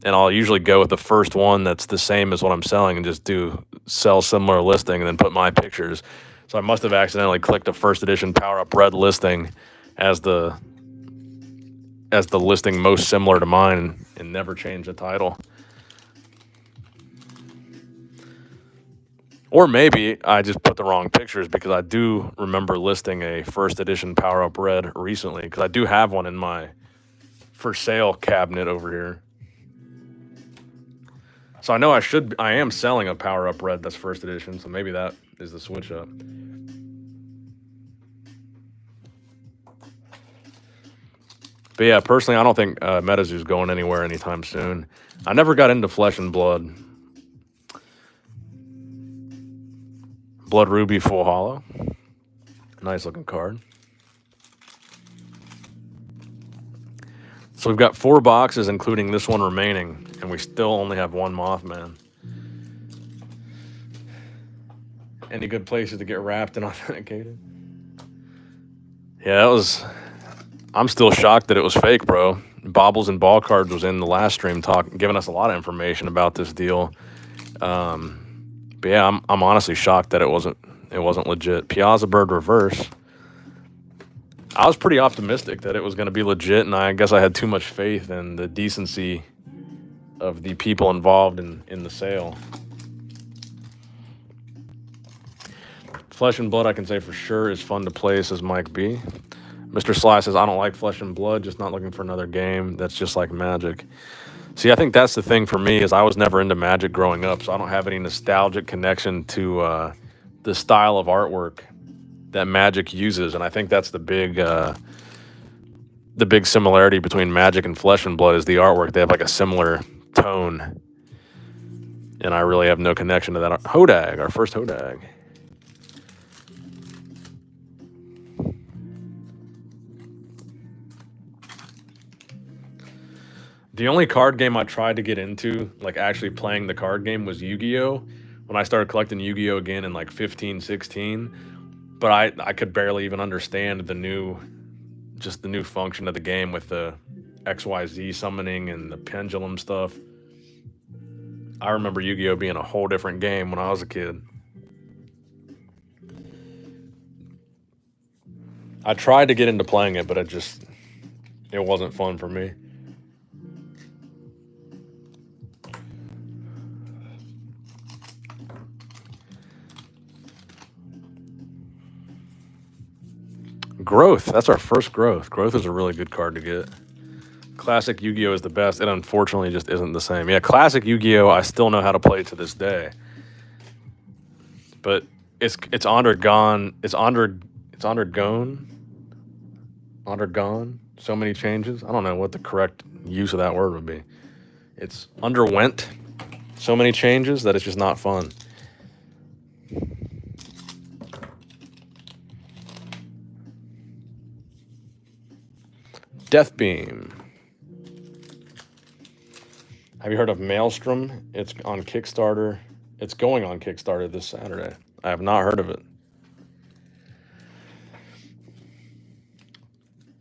And I'll usually go with the first one that's the same as what I'm selling and just do sell similar listing and then put my pictures. So I must have accidentally clicked a first edition Power Up Red listing as the listing most similar to mine and never changed the title. Or maybe I just put the wrong pictures, because I do remember listing a first edition Power Up Red recently, because I do have one in my for sale cabinet over here. So I know I am selling a Power Up Red that's first edition, so maybe that is the switch up. But yeah, personally, I don't think Metazoo's going anywhere anytime soon. I never got into Flesh and Blood. Blood Ruby Full Hollow. Nice looking card. So we've got 4 boxes, including this one remaining, and we still only have one Mothman. Any good places to get wrapped and authenticated? Yeah, I'm still shocked that it was fake, bro. Bobbles and Ball Cards was in the last stream giving us a lot of information about this deal. But yeah, I'm honestly shocked that it wasn't legit. Piazza Bird Reverse. I was pretty optimistic that it was going to be legit, and I guess I had too much faith in the decency of the people involved in the sale. Flesh and Blood, I can say for sure, is fun to play, says Mike B. Mr. Sly says, I don't like Flesh and Blood, just not looking for another game that's just like Magic. See, I think that's the thing for me, is I was never into Magic growing up, so I don't have any nostalgic connection to the style of artwork that Magic uses, and I think that's the big similarity between Magic and Flesh and Blood is the artwork. They have like a similar tone, and I really have no connection to that. Hodag, our first Hodag. The only card game I tried to get into, like actually playing the card game, was Yu-Gi-Oh! When I started collecting Yu-Gi-Oh! Again in like 15, 16. But I could barely even understand the new just the new function of the game with the XYZ summoning and the pendulum stuff. I remember Yu-Gi-Oh being a whole different game when I was a kid. I tried to get into playing it, but it wasn't fun for me. Growth. That's our first growth. Growth is a really good card to get. Classic Yu-Gi-Oh is the best. It unfortunately just isn't the same. Yeah, classic Yu-Gi-Oh I still know how to play to this day. But it's undergone. It's undergone. Undergone so many changes. I don't know what the correct use of that word would be. It's underwent so many changes that it's just not fun. Death Beam. Have you heard of Maelstrom? It's on Kickstarter. It's going on Kickstarter this Saturday. I have not heard of it.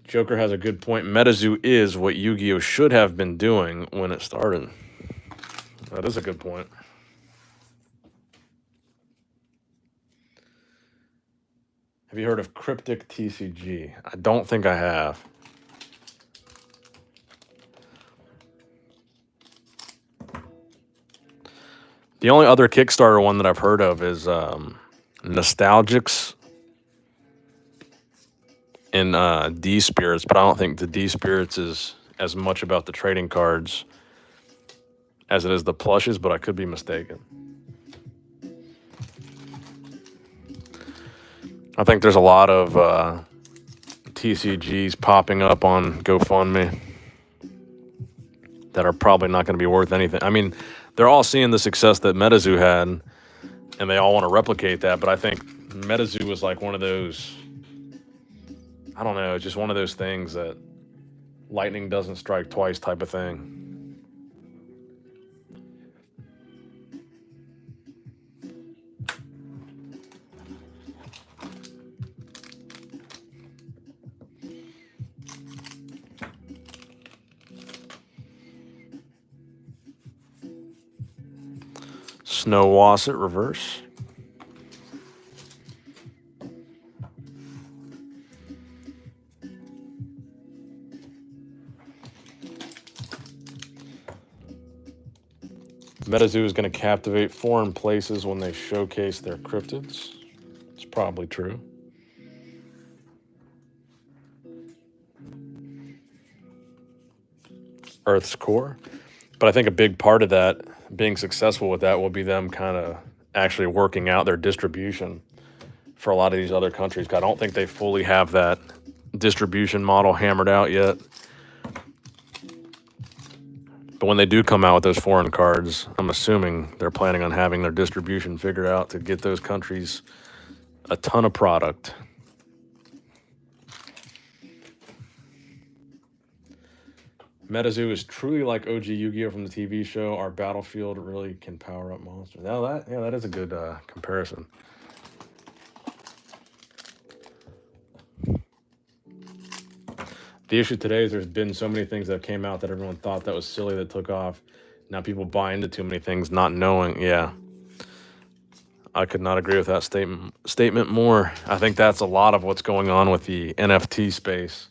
Joker has a good point. Metazoo is what Yu-Gi-Oh should have been doing when it started. That is a good point. Have you heard of Cryptic TCG? I don't think I have. The only other Kickstarter one that I've heard of is Nostalgics and D Spirits, but I don't think the D Spirits is as much about the trading cards as it is the plushes, but I could be mistaken. I think there's a lot of TCGs popping up on GoFundMe that are probably not going to be worth anything. I mean, they're all seeing the success that Metazoo had, and they all want to replicate that, but I think Metazoo was like one of those, I don't know, just one of those things that lightning doesn't strike twice type of thing. Snow Wasset reverse. Metazoo is going to captivate foreign places when they showcase their cryptids. It's probably true. Earth's core. But I think a big part of that, being successful with that, will be them kind of actually working out their distribution for a lot of these other countries. I don't think they fully have that distribution model hammered out yet. But when they do come out with those foreign cards, I'm assuming they're planning on having their distribution figured out to get those countries a ton of product. Metazoo is truly like OG Yu-Gi-Oh from the TV show. Our battlefield really can power up monsters. Now that is a good comparison. The issue today is there's been so many things that came out that everyone thought that was silly that took off. Now people buy into too many things not knowing. Yeah. I could not agree with that statement more. I think that's a lot of what's going on with the NFT space.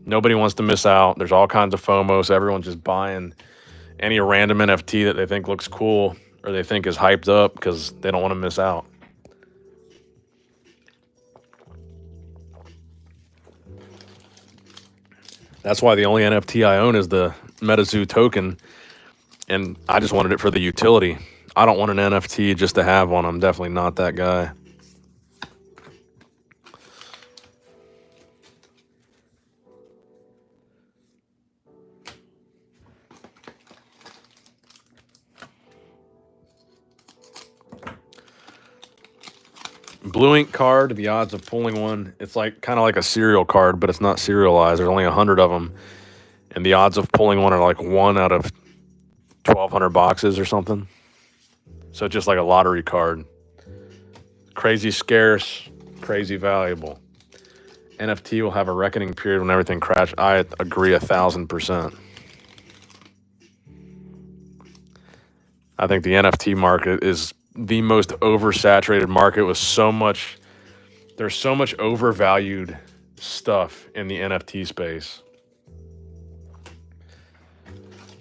Nobody wants to miss out. There's all kinds of FOMO, so everyone's just buying any random NFT that they think looks cool or they think is hyped up because they don't want to miss out. That's why the only NFT I own is the Metazoo token, and I just wanted it for the utility. I don't want an NFT just to have one. I'm definitely not that guy. Blue ink card, the odds of pulling one, it's like kind of like a serial card, but it's not serialized. There's only 100 of them, and the odds of pulling one are like 1 out of 1,200 boxes or something. So just like a lottery card. Crazy scarce, crazy valuable. NFT will have a reckoning period when everything crashed. I agree 1,000%. I think the NFT market is the most oversaturated market with so much. There's so much overvalued stuff in the NFT space.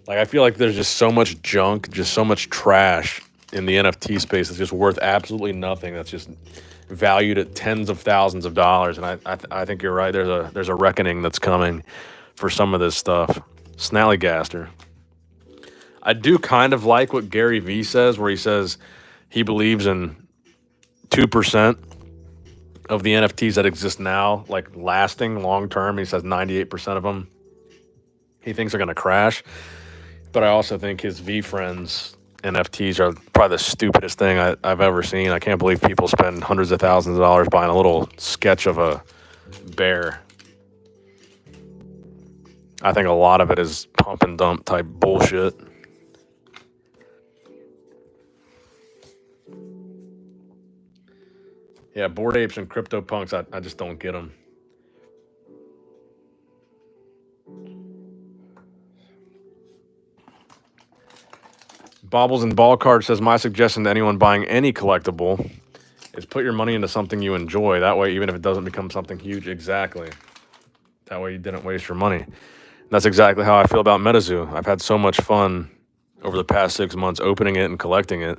Like I feel like there's just so much junk, just so much trash in the NFT space that's just worth absolutely nothing. That's just valued at tens of thousands of dollars. And I think you're right. There's a reckoning that's coming for some of this stuff. Snallygaster. I do kind of like what Gary Vee says, where he says he believes in 2% of the NFTs that exist now, like lasting long term. He says 98% of them he thinks are going to crash. But I also think his V Friends NFTs are probably the stupidest thing I've ever seen. I can't believe people spend hundreds of thousands of dollars buying a little sketch of a bear. I think a lot of it is pump and dump type bullshit. Yeah, Bored Apes and CryptoPunks, I just don't get them. Baubles and Ball Card says, my suggestion to anyone buying any collectible is put your money into something you enjoy. That way, even if it doesn't become something huge, exactly. That way you didn't waste your money. And that's exactly how I feel about Metazoo. I've had so much fun over the past 6 months opening it and collecting it.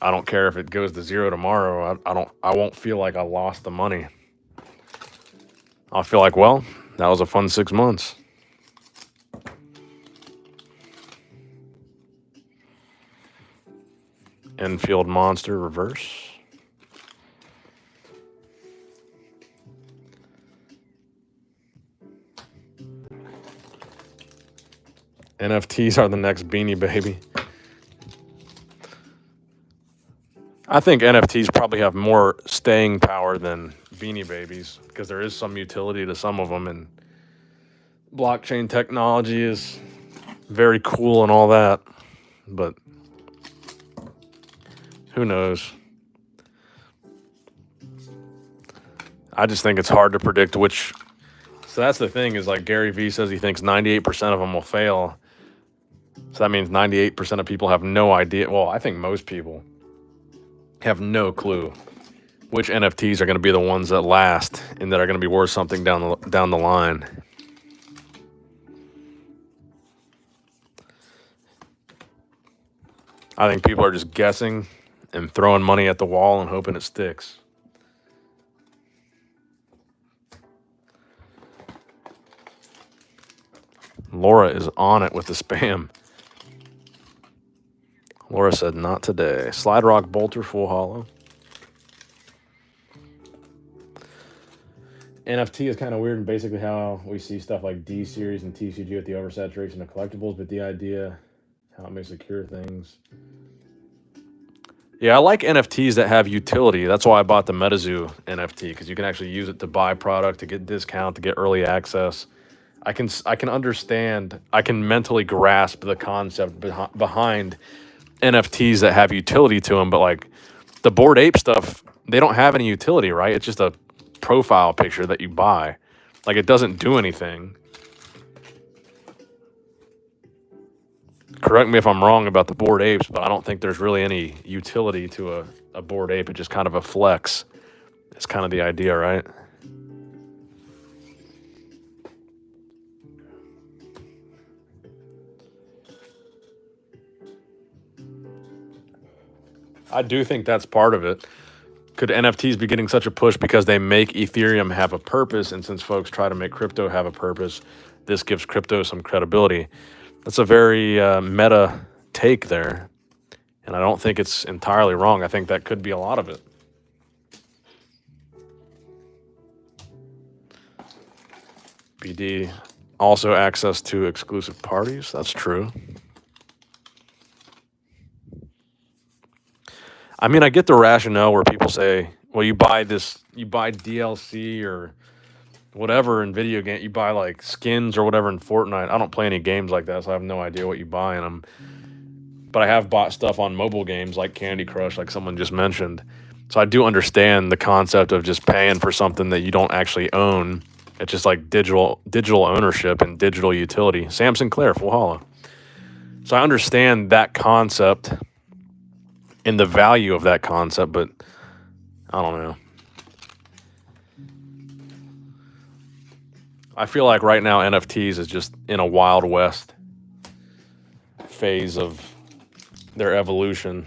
I don't care if it goes to zero tomorrow. I won't feel like I lost the money. I'll feel like, well, that was a fun 6 months. Enfield Monster reverse. NFTs are the next Beanie Baby. I think NFTs probably have more staying power than Beanie Babies because there is some utility to some of them, and blockchain technology is very cool and all that, but who knows? I just think it's hard to predict which. So that's the thing, is like Gary Vee says he thinks 98% of them will fail. So that means 98% of people have no idea. Well, I think most people have no clue which NFTs are going to be the ones that last and that are going to be worth something down the line. I think people are just guessing and throwing money at the wall and hoping it sticks. Laura is on it with the spam. Laura said, not today. Slide Rock Bolter, full hollow. NFT is kind of weird and basically how we see stuff like D series and TCG with the oversaturation of collectibles, but the idea, how it may secure things. Yeah, I like NFTs that have utility. That's why I bought the Metazoo NFT, because you can actually use it to buy product, to get discount, to get early access. I can understand, I can mentally grasp the concept behind NFTs that have utility to them, but like the Bored Ape stuff, they don't have any utility, right? It's just a profile picture that you buy. Like it doesn't do anything. Correct me if I'm wrong about the Bored Apes, but I don't think there's really any utility to a Bored Ape. It's just kind of a flex. It's kind of the idea, right? I do think that's part of it. Could NFTs be getting such a push because they make Ethereum have a purpose? And since folks try to make crypto have a purpose, this gives crypto some credibility. That's a very meta take there. And I don't think it's entirely wrong. I think that could be a lot of it. BD, also access to exclusive parties. That's true. I mean, I get the rationale where people say, well, you buy DLC or whatever in video game, you buy like skins or whatever in Fortnite. I don't play any games like that, so I have no idea what you buy in them. But I have bought stuff on mobile games like Candy Crush, like someone just mentioned. So I do understand the concept of just paying for something that you don't actually own. It's just like digital ownership and digital utility. Sam Sinclair, full hollow. So I understand that concept and the value of that concept, but I don't know. I feel like right now NFTs is just in a Wild West phase of their evolution.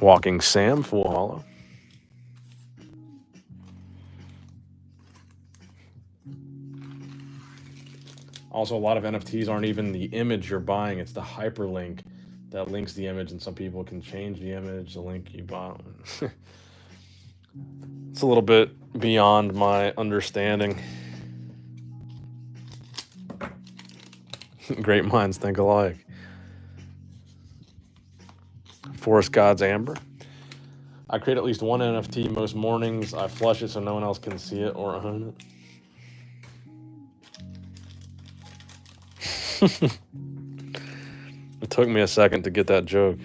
Walking Sam, full hollow. Also, a lot of NFTs aren't even the image you're buying, it's the hyperlink that links the image, and some people can change the image, the link you bought. It's a little bit beyond my understanding. Great minds think alike. Forest God's Amber. I create at least one NFT most mornings. I flush it so no one else can see it or own it. It took me a second to get that joke.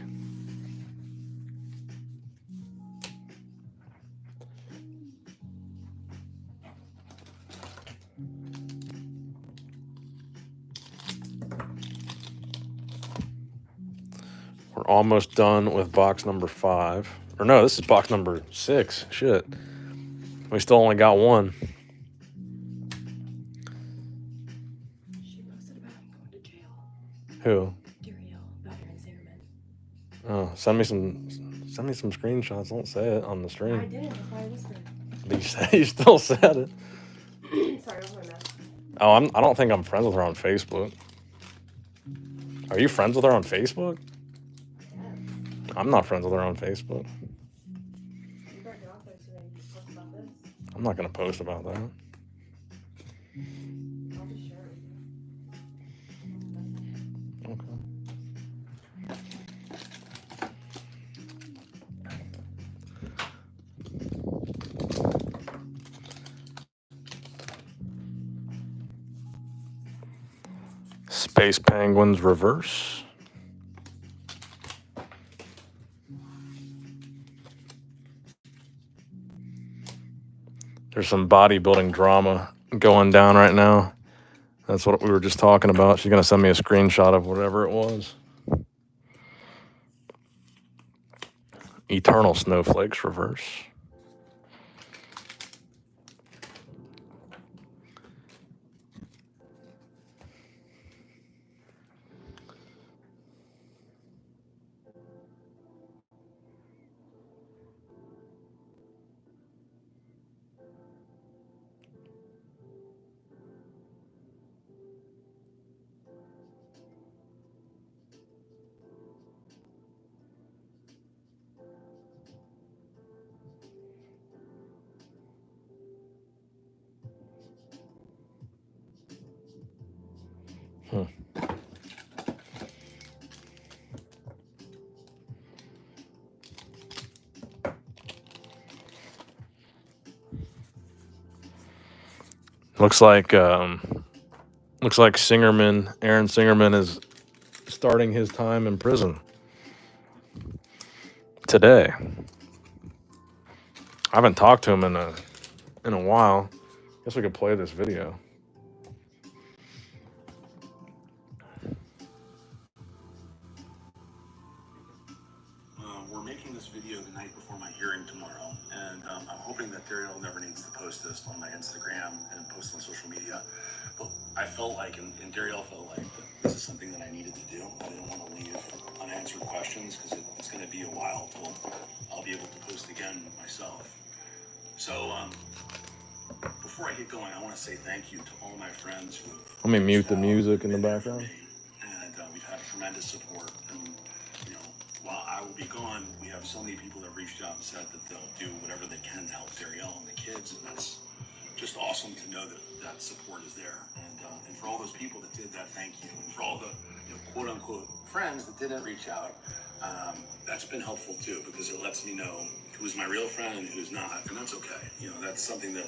We're almost done with box number 5. Or no, this is box number 6. Shit. We still only got one. She posted about him going to jail. Who? Dario, about Aaron Zimmerman. Oh, send me some screenshots. Don't say it on the stream. I didn't, that's why I whispered. But you still said it. Sorry, that was my mess. Oh, I don't think I'm friends with her on Facebook. Are you friends with her on Facebook? Yes. I'm not friends with her on Facebook. You better get off there so that you can post about this. I'm not going to post about that. I'll just share it with you. Okay. Space Penguins reverse. There's some bodybuilding drama going down right now. That's what we were just talking about. She's going to send me a screenshot of whatever it was. Eternal Snowflakes reverse. Looks like Aaron Singerman is starting his time in prison today. I haven't talked to him in a while. Guess we could play this video. We're making this video the night before my hearing tomorrow, and I'm hoping that Daryl never needs to post this on my Instagram and post on social media. But I felt like, and Daryl felt like, that this is something that I needed to do. I didn't want to leave unanswered questions because it's going to be a while till I'll be able to post again myself. So before I get going, I want to say thank you to all my friends who have. Let me mute the music in the background. And we've had tremendous support. And while I will be gone, we have so many people that reached out and said that they'll do whatever they can to help Darielle and the kids, and that's just awesome to know that that support is there. And for all those people that did that, thank you. And for all the quote unquote friends that didn't reach out, that's been helpful too, because it lets me know who's my real friend and who's not, and that's okay. That's something that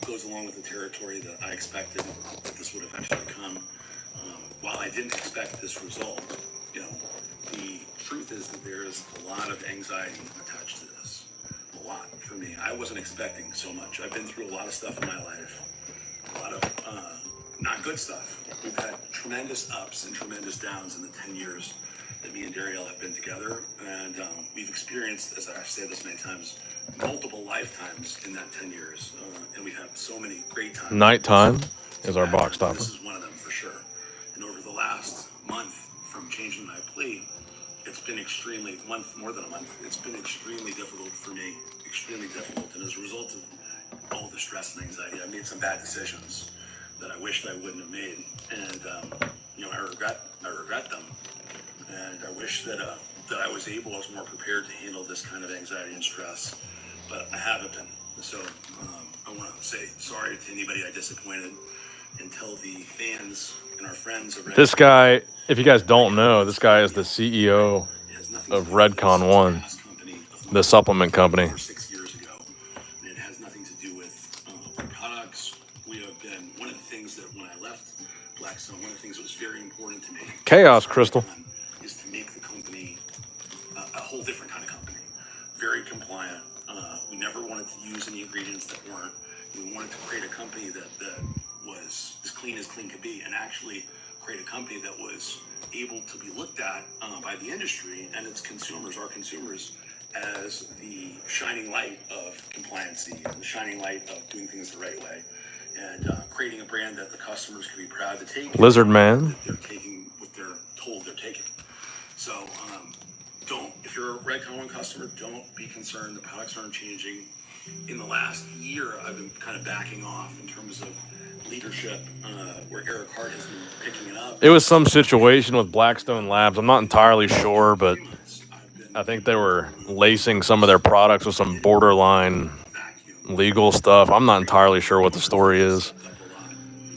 goes along with the territory that I expected that this would eventually come. While I didn't expect this result, you know, the truth is that there is a lot of anxiety attached to this. A lot for me. I wasn't expecting so much. I've been through a lot of stuff in my life, a lot of not good stuff. We've had tremendous ups and tremendous downs in the 10 years that me and Dariel have been together, and we've experienced, as I've said this many times, multiple lifetimes in that 10 years, and we've had so many great times. Nighttime So is our box topper. This is one of them for sure. And over the last month, from changing my plate, it's been more than a month. It's been extremely difficult for me, extremely difficult. And as a result of all the stress and anxiety, I made some bad decisions that I wished I wouldn't have made, and I regret them. And I wish that I was more prepared to handle this kind of anxiety and stress, but I haven't been. So I want to say sorry to anybody I disappointed, and tell the fans and our friends. This guy, if you guys don't know, this guy is the CEO of Redcon One, the supplement company. 6 years ago. And it has nothing to do with our products. We have been, one of the things that when I left Blackstone, one of the things that was very important to me. Chaos Crystal. Is to make the company a whole different kind of company. Very compliant. We never wanted to use any ingredients that weren't. We wanted to create a company that was as clean could be, and actually create a company that was able to be looked at by the industry and its consumers, our consumers, as the shining light of compliancy and the shining light of doing things the right way, and creating a brand that the customers can be proud to take. Lizard Man. They're taking what they're told they're taking. So if you're a Redcon One customer, don't be concerned. The products aren't changing. In the last year, I've been kind of backing off in terms of leadership, where Eric Hart has been picking it up. It was some situation with Blackstone Labs. I'm not entirely sure, but I think they were lacing some of their products with some borderline legal stuff. I'm not entirely sure what the story is.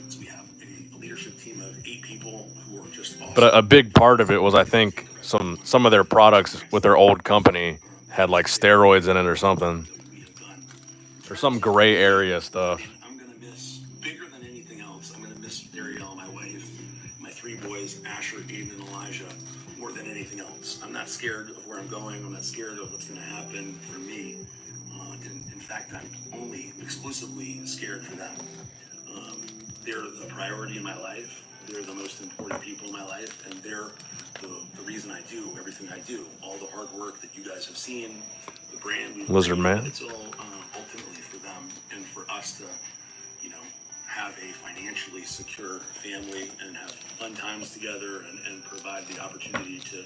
So we have a leadership team of 8 people who are just awesome. But a big part of it was, I think, some of their products with their old company had like steroids in it or something. Or some gray area stuff. I'm going to miss, bigger than anything else, I'm going to miss Dariel, my wife, my 3 boys, Asher, Aiden, and Elijah, more than anything else. I'm not scared of where I'm going. I'm not scared of what's going to happen for me. In fact, I'm only exclusively scared for them. They're the priority in my life. They're the most important people in my life, and they're the reason I do everything I do. All the hard work that you guys have seen, the brand we've Lizard created, Man. it's all ultimately for them and for us to, have a financially secure family and have fun times together, and provide the opportunity to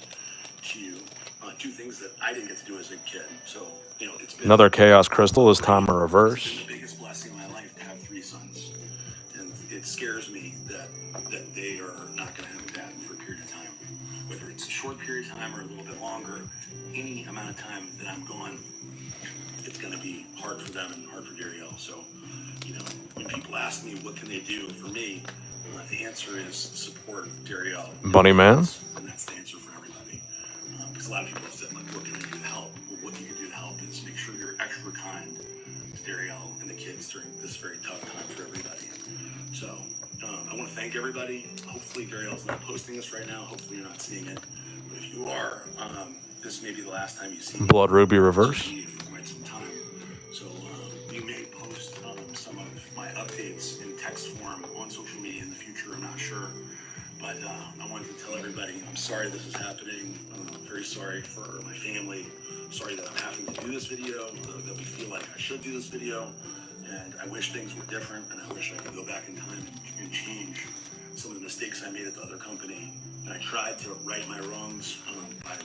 do things that I didn't get to do as a kid. So, it's been Another Chaos Crystal, this time a it's reverse. been the biggest blessing in my life to have 3 sons, and it scares me that they are not going to have a dad for a period of time, whether it's a short period of time or a little bit longer. Any amount of time that I'm gone, it's going to be hard for them and hard for Dariel. So, when people ask me what can they do for me, the answer is support Dariel. Bunny Man. And that's the answer for everybody. Because a lot of people have said, like, what can I do to help? Well, what you can do to help is make sure you're extra kind to Dariel and the kids during this very tough time for everybody. So I want to thank everybody. Hopefully Dariel's not posting this right now. Hopefully you're not seeing it. But if you are, this may be the last time you see me. Blood Ruby reverse. For quite some time. So you may post some of my updates in text form on social media in the future. I'm not sure. But I wanted to tell everybody, I'm sorry this is happening. I'm very sorry for my family. I'm sorry that I'm having to do this video, that we feel like I should do this video. And I wish things were different, and I wish I could go back in time and change some of the mistakes I made at the other company. And I tried to right my wrongs by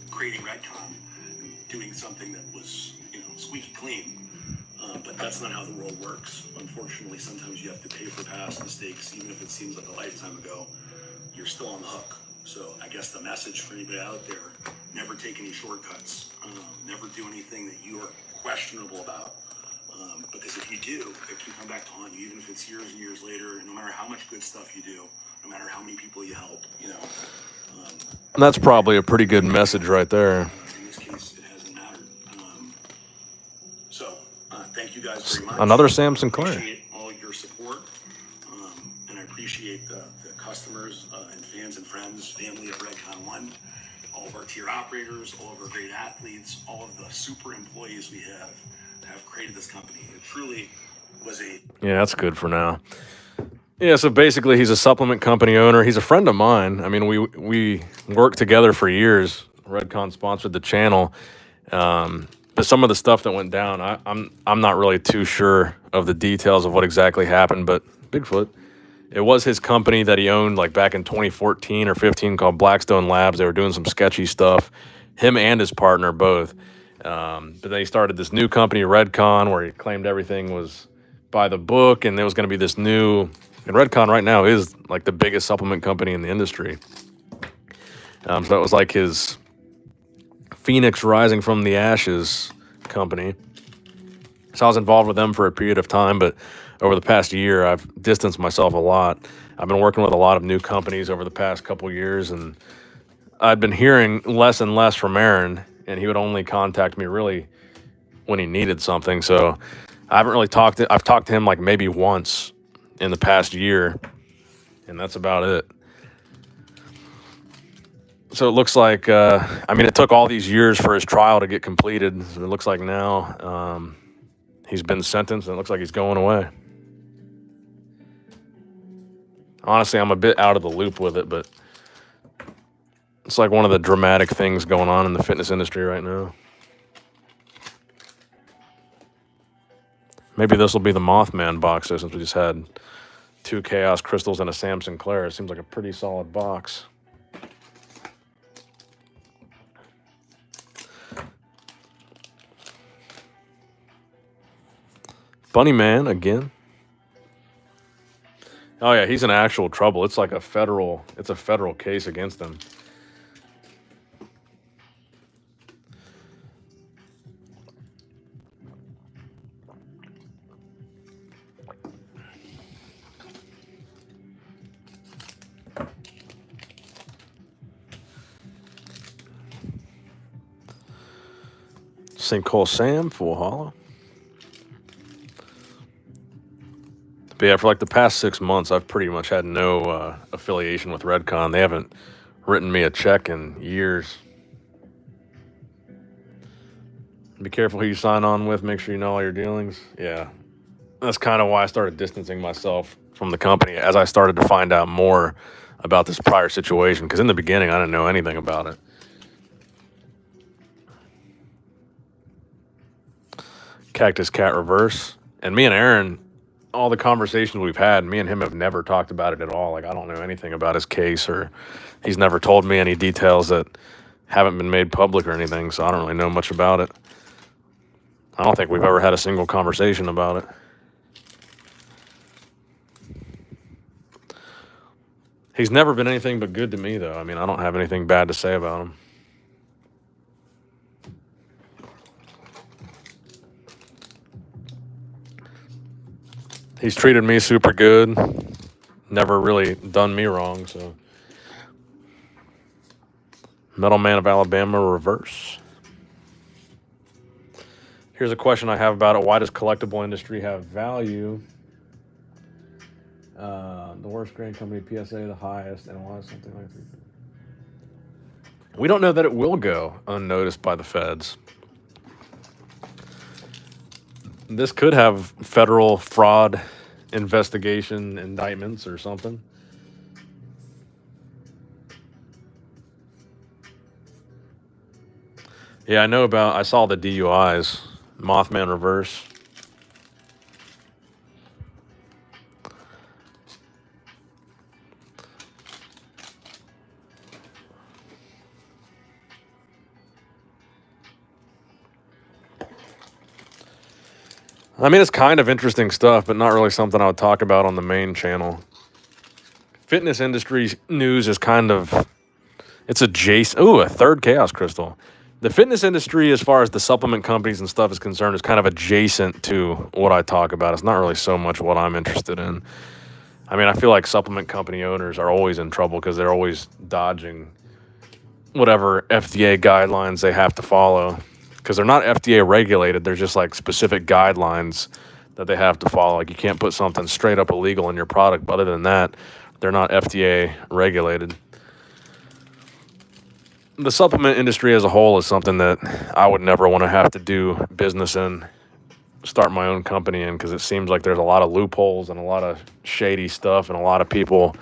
creating Redcon and doing something that was, squeaky clean. But that's not how the world works. Unfortunately, sometimes you have to pay for past mistakes, even if it seems like a lifetime ago. You're still on the hook. So I guess the message for anybody out there, never take any shortcuts. Never do anything that you are questionable about. Because if you do, it can come back to haunt you, even if it's years and years later, no matter how much good stuff you do, no matter how many people you help, That's probably a pretty good message right there. In this case, it hasn't mattered. Thank you guys very much. Another Sam Sinclair. Appreciate all your support, and I appreciate appreciate the customers and fans and friends, family of Redcon One, all of our tier operators, all of our great athletes, all of the super employees we have created this company. It truly was a... Yeah, that's good for now. Yeah, so basically he's a supplement company owner. He's a friend of mine. I mean, we worked together for years. Redcon sponsored the channel. But some of the stuff that went down, I'm not really too sure of the details of what exactly happened, but Bigfoot, it was his company that he owned like back in 2014 or 15 called Blackstone Labs. They were doing some sketchy stuff, him and his partner both. But then he started this new company, Redcon, where he claimed everything was by the book, and there was going to be this new... And Redcon right now is like the biggest supplement company in the industry. So that was like his Phoenix rising from the ashes company. So I was involved with them for a period of time, but over the past year, I've distanced myself a lot. I've been working with a lot of new companies over the past couple years, and I'd been hearing less and less from Aaron, and he would only contact me really when he needed something. So I haven't really I've talked to him like maybe once in the past year, and that's about it. So it looks like, I mean, it took all these years for his trial to get completed. So it looks like now he's been sentenced, and it looks like he's going away. Honestly, I'm a bit out of the loop with it, but it's like one of the dramatic things going on in the fitness industry right now. Maybe this will be the Mothman box, since we just had 2 Chaos Crystals and a Sam Sinclair. It seems like a pretty solid box. Bunny Man again. Oh yeah, he's in actual trouble. It's like a federal case against him. Sinkhole Sam, full hollow. But yeah, for like the past 6 months, I've pretty much had no affiliation with Redcon. They haven't written me a check in years. Be careful who you sign on with. Make sure you know all your dealings. Yeah, that's kind of why I started distancing myself from the company as I started to find out more about this prior situation. Because in the beginning, I didn't know anything about it. Cactus Cat Reverse. And me and Aaron, all the conversations we've had, me and him have never talked about it at all. Like, I don't know anything about his case, or he's never told me any details that haven't been made public or anything, so I don't really know much about it. I don't think we've ever had a single conversation about it. He's never been anything but good to me, though. I mean, I don't have anything bad to say about him. He's treated me super good. Never really done me wrong, so. Metal Man of Alabama Reverse. Here's a question I have about it. Why does collectible industry have value? The worst grade company, PSA the highest, and why is something like that? We don't know that it will go unnoticed by the feds. This could have federal fraud investigation indictments or something. Yeah, I saw the DUIs. Mothman Reverse. I mean, it's kind of interesting stuff, but not really something I would talk about on the main channel. Fitness industry news is kind of, it's adjacent. Ooh, a third Chaos Crystal. The fitness industry, as far as the supplement companies and stuff is concerned, is kind of adjacent to what I talk about. It's not really so much what I'm interested in. I mean, I feel like supplement company owners are always in trouble because they're always dodging whatever FDA guidelines they have to follow. Because they're not FDA regulated. They're just like specific guidelines that they have to follow. Like, you can't put something straight up illegal in your product, but other than that, they're not FDA regulated. The supplement industry as a whole is something that I would never want to have to do business in, start my own company in, because it seems like there's a lot of loopholes and a lot of shady stuff, and a lot of people,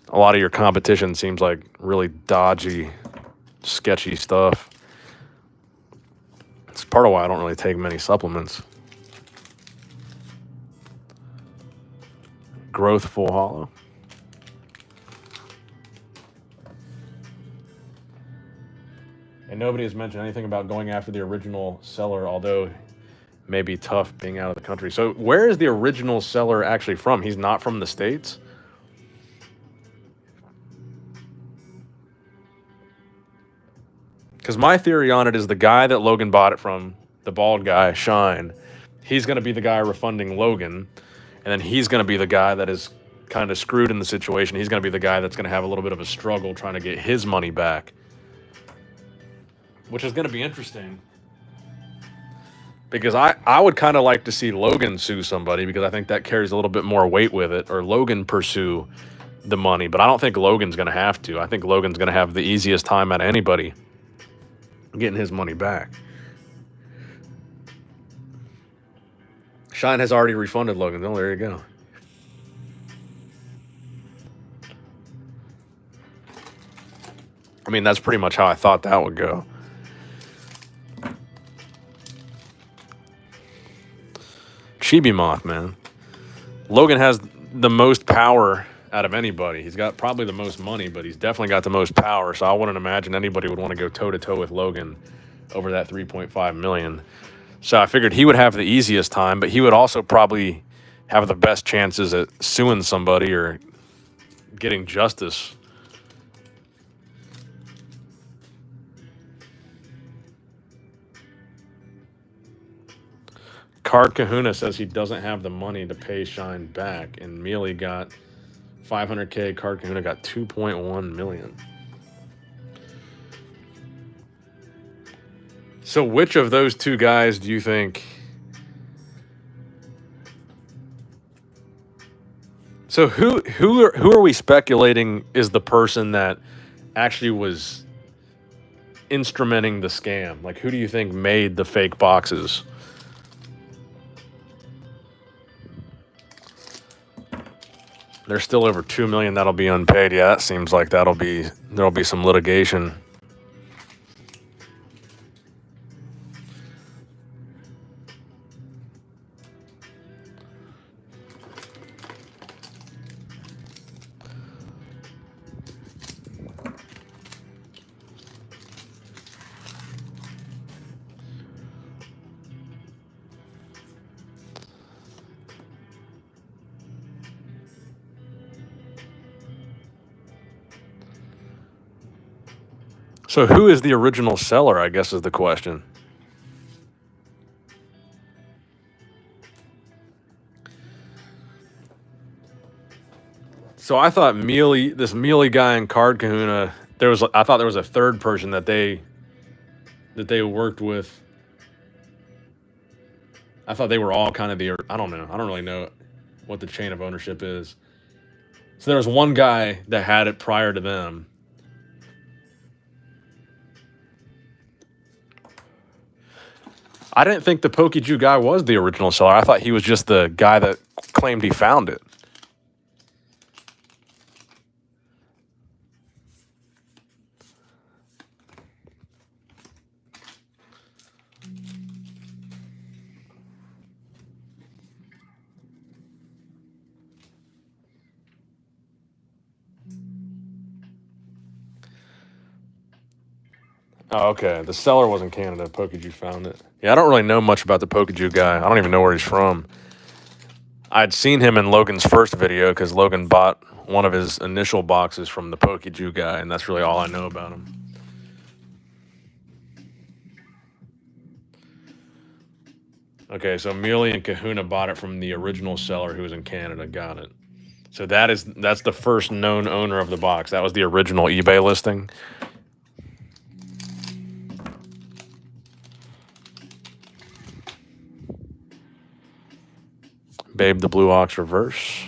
a lot of your competition seems like really dodgy, sketchy stuff. It's part of why I don't really take many supplements. Growth Full Hollow. And nobody has mentioned anything about going after the original seller, although it may be tough being out of the country. So where is the original seller actually from? He's not from the States? Because my theory on it is the guy that Logan bought it from, the bald guy, Shine, he's going to be the guy refunding Logan, and then he's going to be the guy that is kind of screwed in the situation. He's going to be the guy that's going to have a little bit of a struggle trying to get his money back, which is going to be interesting. Because I would kind of like to see Logan sue somebody, because I think that carries a little bit more weight with it, or Logan pursue the money. But I don't think Logan's going to have to. I think Logan's going to have the easiest time out of anybody getting his money back. Shine has already refunded Logan. Oh, there you go. I mean, that's pretty much how I thought that would go. Chibi Mothman. Logan has the most power out of anybody. He's got probably the most money, but he's definitely got the most power. So I wouldn't imagine anybody would want to go toe-to-toe with Logan over that $3.5 million. So I figured he would have the easiest time, but he would also probably have the best chances at suing somebody or getting justice. Card Kahuna says he doesn't have the money to pay Shine back, and Mealy got $500K. Card Kahuna got $2.1 million. So which of those two guys do you think? So who are we speculating is the person that actually was instrumenting the scam? Like, who do you think made the fake boxes? There's still over $2 million that'll be unpaid. Yeah, that seems like there'll be some litigation. So who is the original seller, I guess, is the question. So I thought this Mealy guy and Card Kahuna, I thought there was a third person that they worked with. I thought they were all kind of I don't know. I don't really know what the chain of ownership is. So there was one guy that had it prior to them. I didn't think the PokeJew guy was the original seller. I thought he was just the guy that claimed he found it. Oh, okay. The seller was in Canada. PokeJew found it. Yeah, I don't really know much about the PokeJew guy. I don't even know where he's from. I'd seen him in Logan's first video because Logan bought one of his initial boxes from the PokeJew guy, and that's really all I know about him. Okay, so Mealy and Kahuna bought it from the original seller who was in Canada. Got it. So that's the first known owner of the box. That was the original eBay listing. Babe the Blue Ox reverse.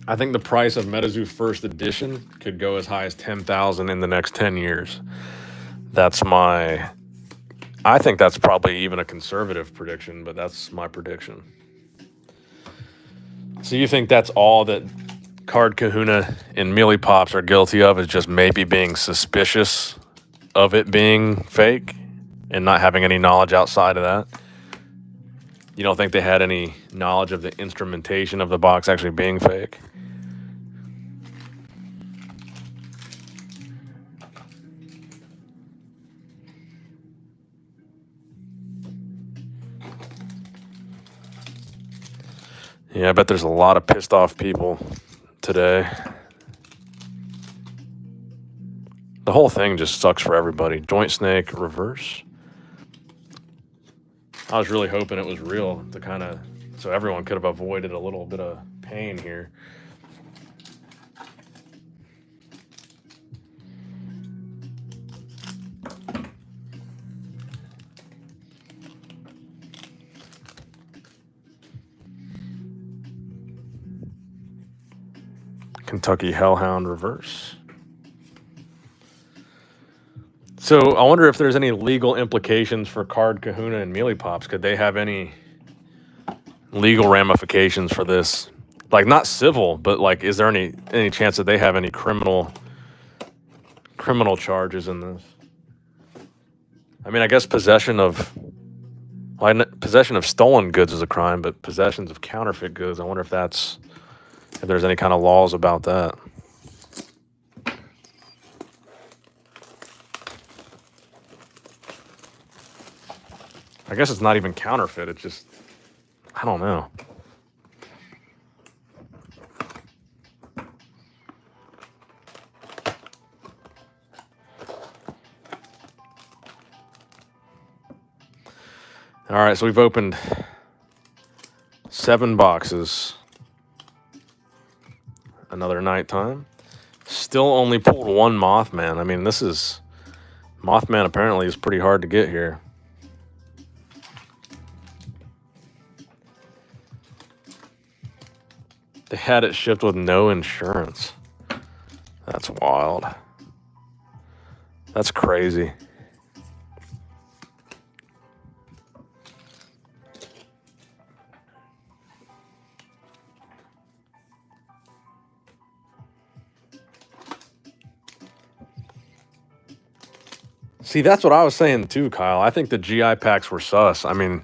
I think the price of Metazoo first edition could go as high as 10,000 in the next 10 years. I think that's probably even a conservative prediction, but that's my prediction. So you think that's all that Card Kahuna and Mealy Pops are guilty of, is just maybe being suspicious of it being fake and not having any knowledge outside of that? You don't think they had any knowledge of the instrumentation of the box actually being fake? Yeah, I bet there's a lot of pissed off people today. The whole thing just sucks for everybody. Joint snake reverse. I was really hoping it was real to kind of, so everyone could have avoided a little bit of pain here. Kentucky Hellhound reverse. So I wonder if there's any legal implications for Card Kahuna and Mealy Pops. Could they have any legal ramifications for this? Like, not civil, but like, is there any chance that they have any criminal charges in this? I mean, I guess possession of stolen goods is a crime, but possessions of counterfeit goods, I wonder if there's any kind of laws about that. I guess it's not even counterfeit. It's just, I don't know. All right, so we've opened 7 boxes. Another nighttime. Still only pulled 1 Mothman. I mean, Mothman apparently is pretty hard to get here. They had it shipped with no insurance. That's wild. That's crazy. See, that's what I was saying too, Kyle. I think the GI packs were sus. I mean,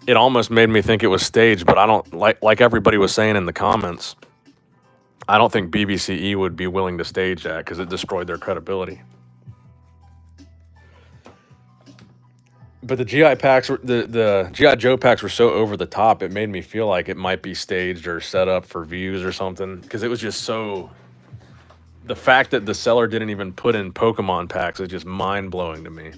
it almost made me think it was staged, but I don't like everybody was saying in the comments. I don't think BBCE would be willing to stage that because it destroyed their credibility. But the GI packs, the GI Joe packs were so over the top. It made me feel like it might be staged or set up for views or something, because it was just so. The fact that the seller didn't even put in Pokemon packs is just mind blowing to me.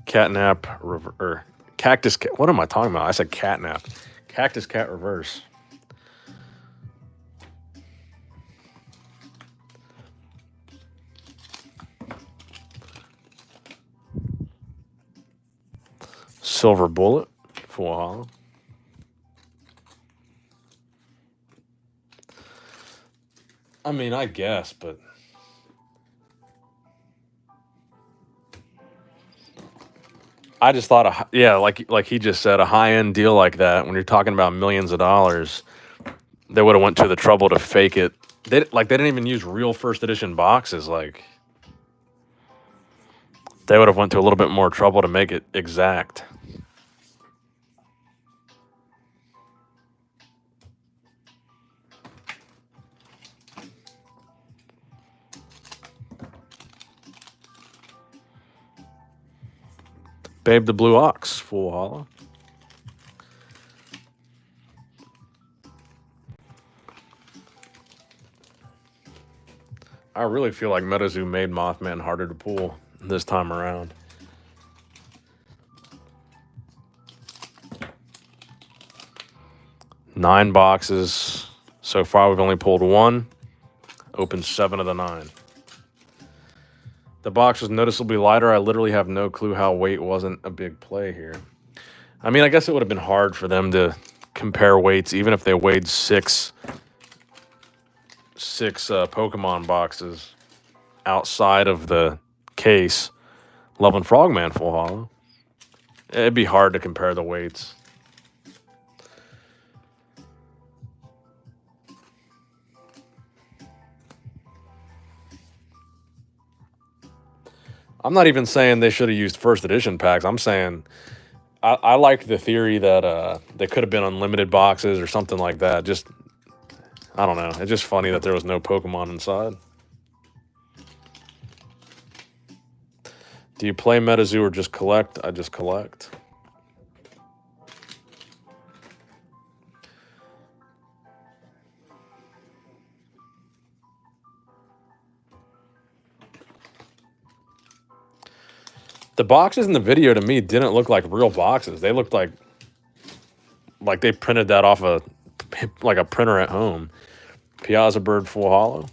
Catnap or cactus cat. What am I talking about? I said catnap. Cactus cat reverse. Silver bullet. Full hollow. I mean, I guess, but I just thought, like he just said, a high-end deal like that, when you're talking about millions of dollars, they would have went to the trouble to fake it. They didn't even use real first edition boxes. Like, they would have went to a little bit more trouble to make it exact. Babe the Blue Ox, full hollow. I really feel like Metazoo made Mothman harder to pull this time around. Nine boxes. So far, we've only pulled one. Opened 7 of the 9. The box was noticeably lighter. I literally have no clue how weight wasn't a big play here. I mean, I guess it would have been hard for them to compare weights, even if they weighed six Pokemon boxes outside of the case. Love and Frogman full hollow. It'd be hard to compare the weights. I'm not even saying they should have used first edition packs. I'm saying I like the theory that they could have been unlimited boxes or something like that. Just, I don't know. It's just funny that there was no Pokemon inside. Do you play Metazoo or just collect? I just collect. The boxes in the video to me didn't look like real boxes. They looked like they printed that off a printer at home. Piazza Bird full hollow.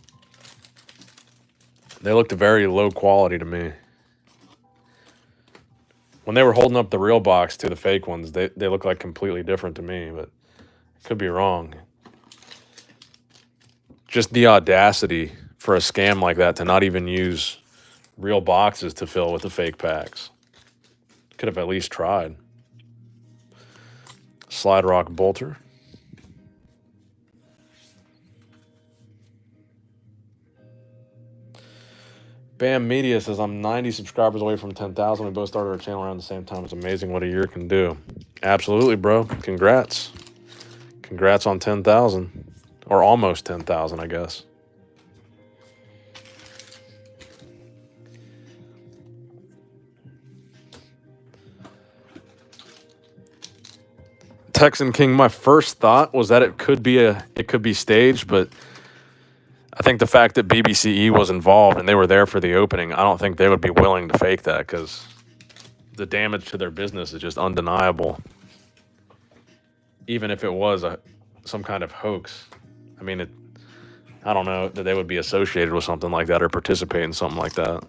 They looked very low quality to me. When they were holding up the real box to the fake ones, they look like completely different to me, but could be wrong. Just the audacity for a scam like that to not even use real boxes to fill with the fake packs. Could have at least tried. Slide Rock Bolter. Bam Media says, I'm 90 subscribers away from 10,000. We both started our channel around the same time. It's amazing what a year can do. Absolutely, bro. Congrats. Congrats on 10,000. Or almost 10,000, I guess. Texan King, my first thought was that it could be staged, but I think the fact that BBCE was involved and they were there for the opening, I don't think they would be willing to fake that because the damage to their business is just undeniable. Even if it was some kind of hoax, I mean, I don't know that they would be associated with something like that or participate in something like that.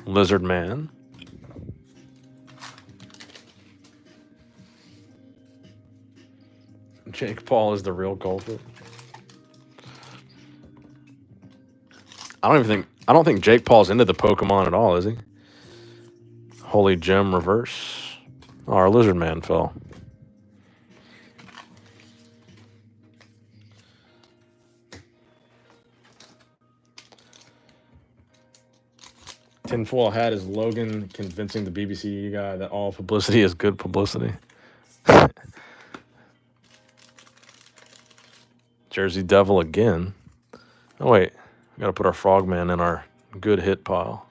Lizard Man. Jake Paul is the real culprit. I don't think Jake Paul's into the Pokemon at all, is he? Holy Gem reverse. Oh, our Lizard Man fell. Tinfoil Hat is Logan convincing the BBC guy that all publicity is good publicity. Jersey Devil again. Oh, wait. We gotta put our Frogman in our good hit pile.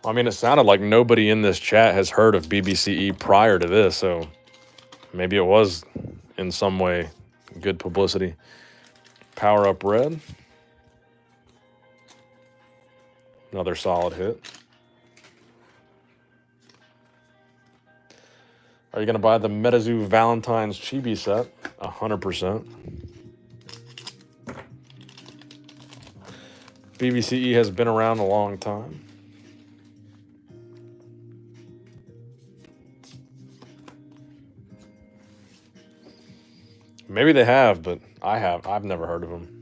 I mean, it sounded like nobody in this chat has heard of BBCE prior to this, so maybe it was in some way good publicity. Power Up Red. Another solid hit. Are you going to buy the Metazoo Valentine's Chibi set? 100%. BBCE has been around a long time. Maybe they have, but I've never heard of them.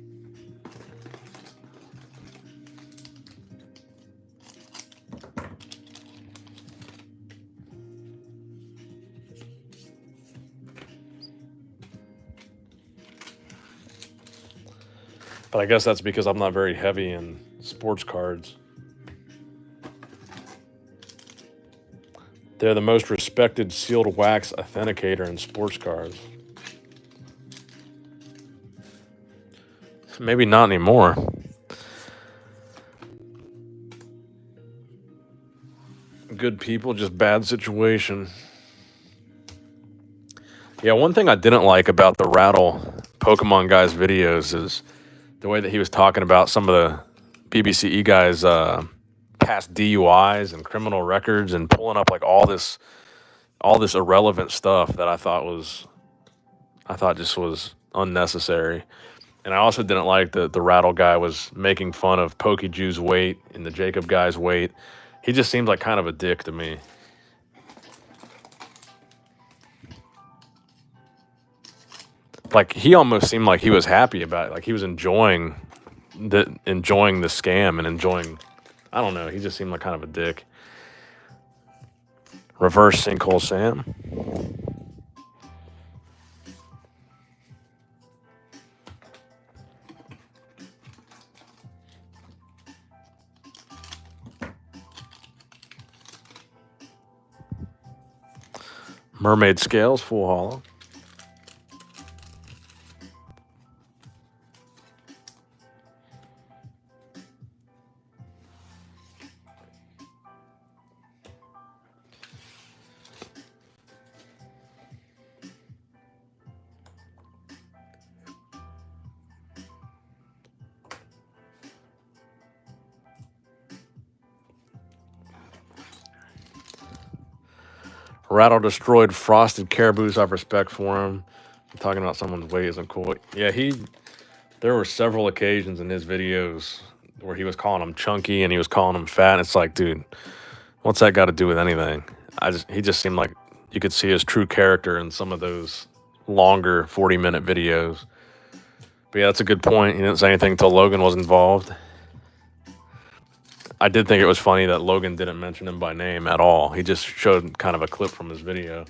But I guess that's because I'm not very heavy in sports cards. They're the most respected sealed wax authenticator in sports cards. Maybe not anymore. Good people, just bad situation. Yeah, one thing I didn't like about the Rattle Pokemon guy's videos is the way that he was talking about some of the BBCE guys' past DUIs and criminal records and pulling up like all this irrelevant stuff that I thought just was unnecessary. And I also didn't like that the Rattle guy was making fun of Pokejew's weight and the Jacob guy's weight. He just seemed like kind of a dick to me. Like he almost seemed like he was happy about it. Like he was enjoying the scam and enjoying. I don't know. He just seemed like kind of a dick. Reverse Sinkhole Sam. Mermaid Scales Full Hollow. Rattle destroyed frosted caribous. I have respect for him. Talking about someone's weight isn't cool. Yeah, there were several occasions in his videos where he was calling him chunky and he was calling him fat. And it's like, dude, what's that got to do with anything? He just seemed like you could see his true character in some of those longer 40-minute videos. But yeah, that's a good point. He didn't say anything until Logan was involved. I did think it was funny that Logan didn't mention him by name at all. He just showed kind of a clip from his video.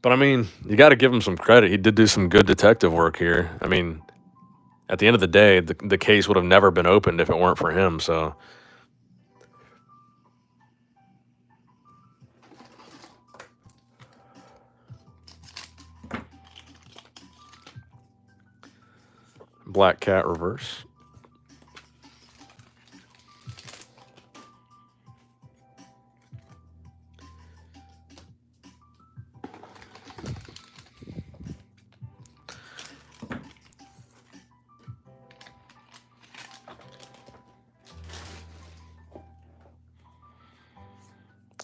But I mean, you got to give him some credit. He did do some good detective work here. I mean, at the end of the day, the case would have never been opened if it weren't for him. So Black Cat Reverse.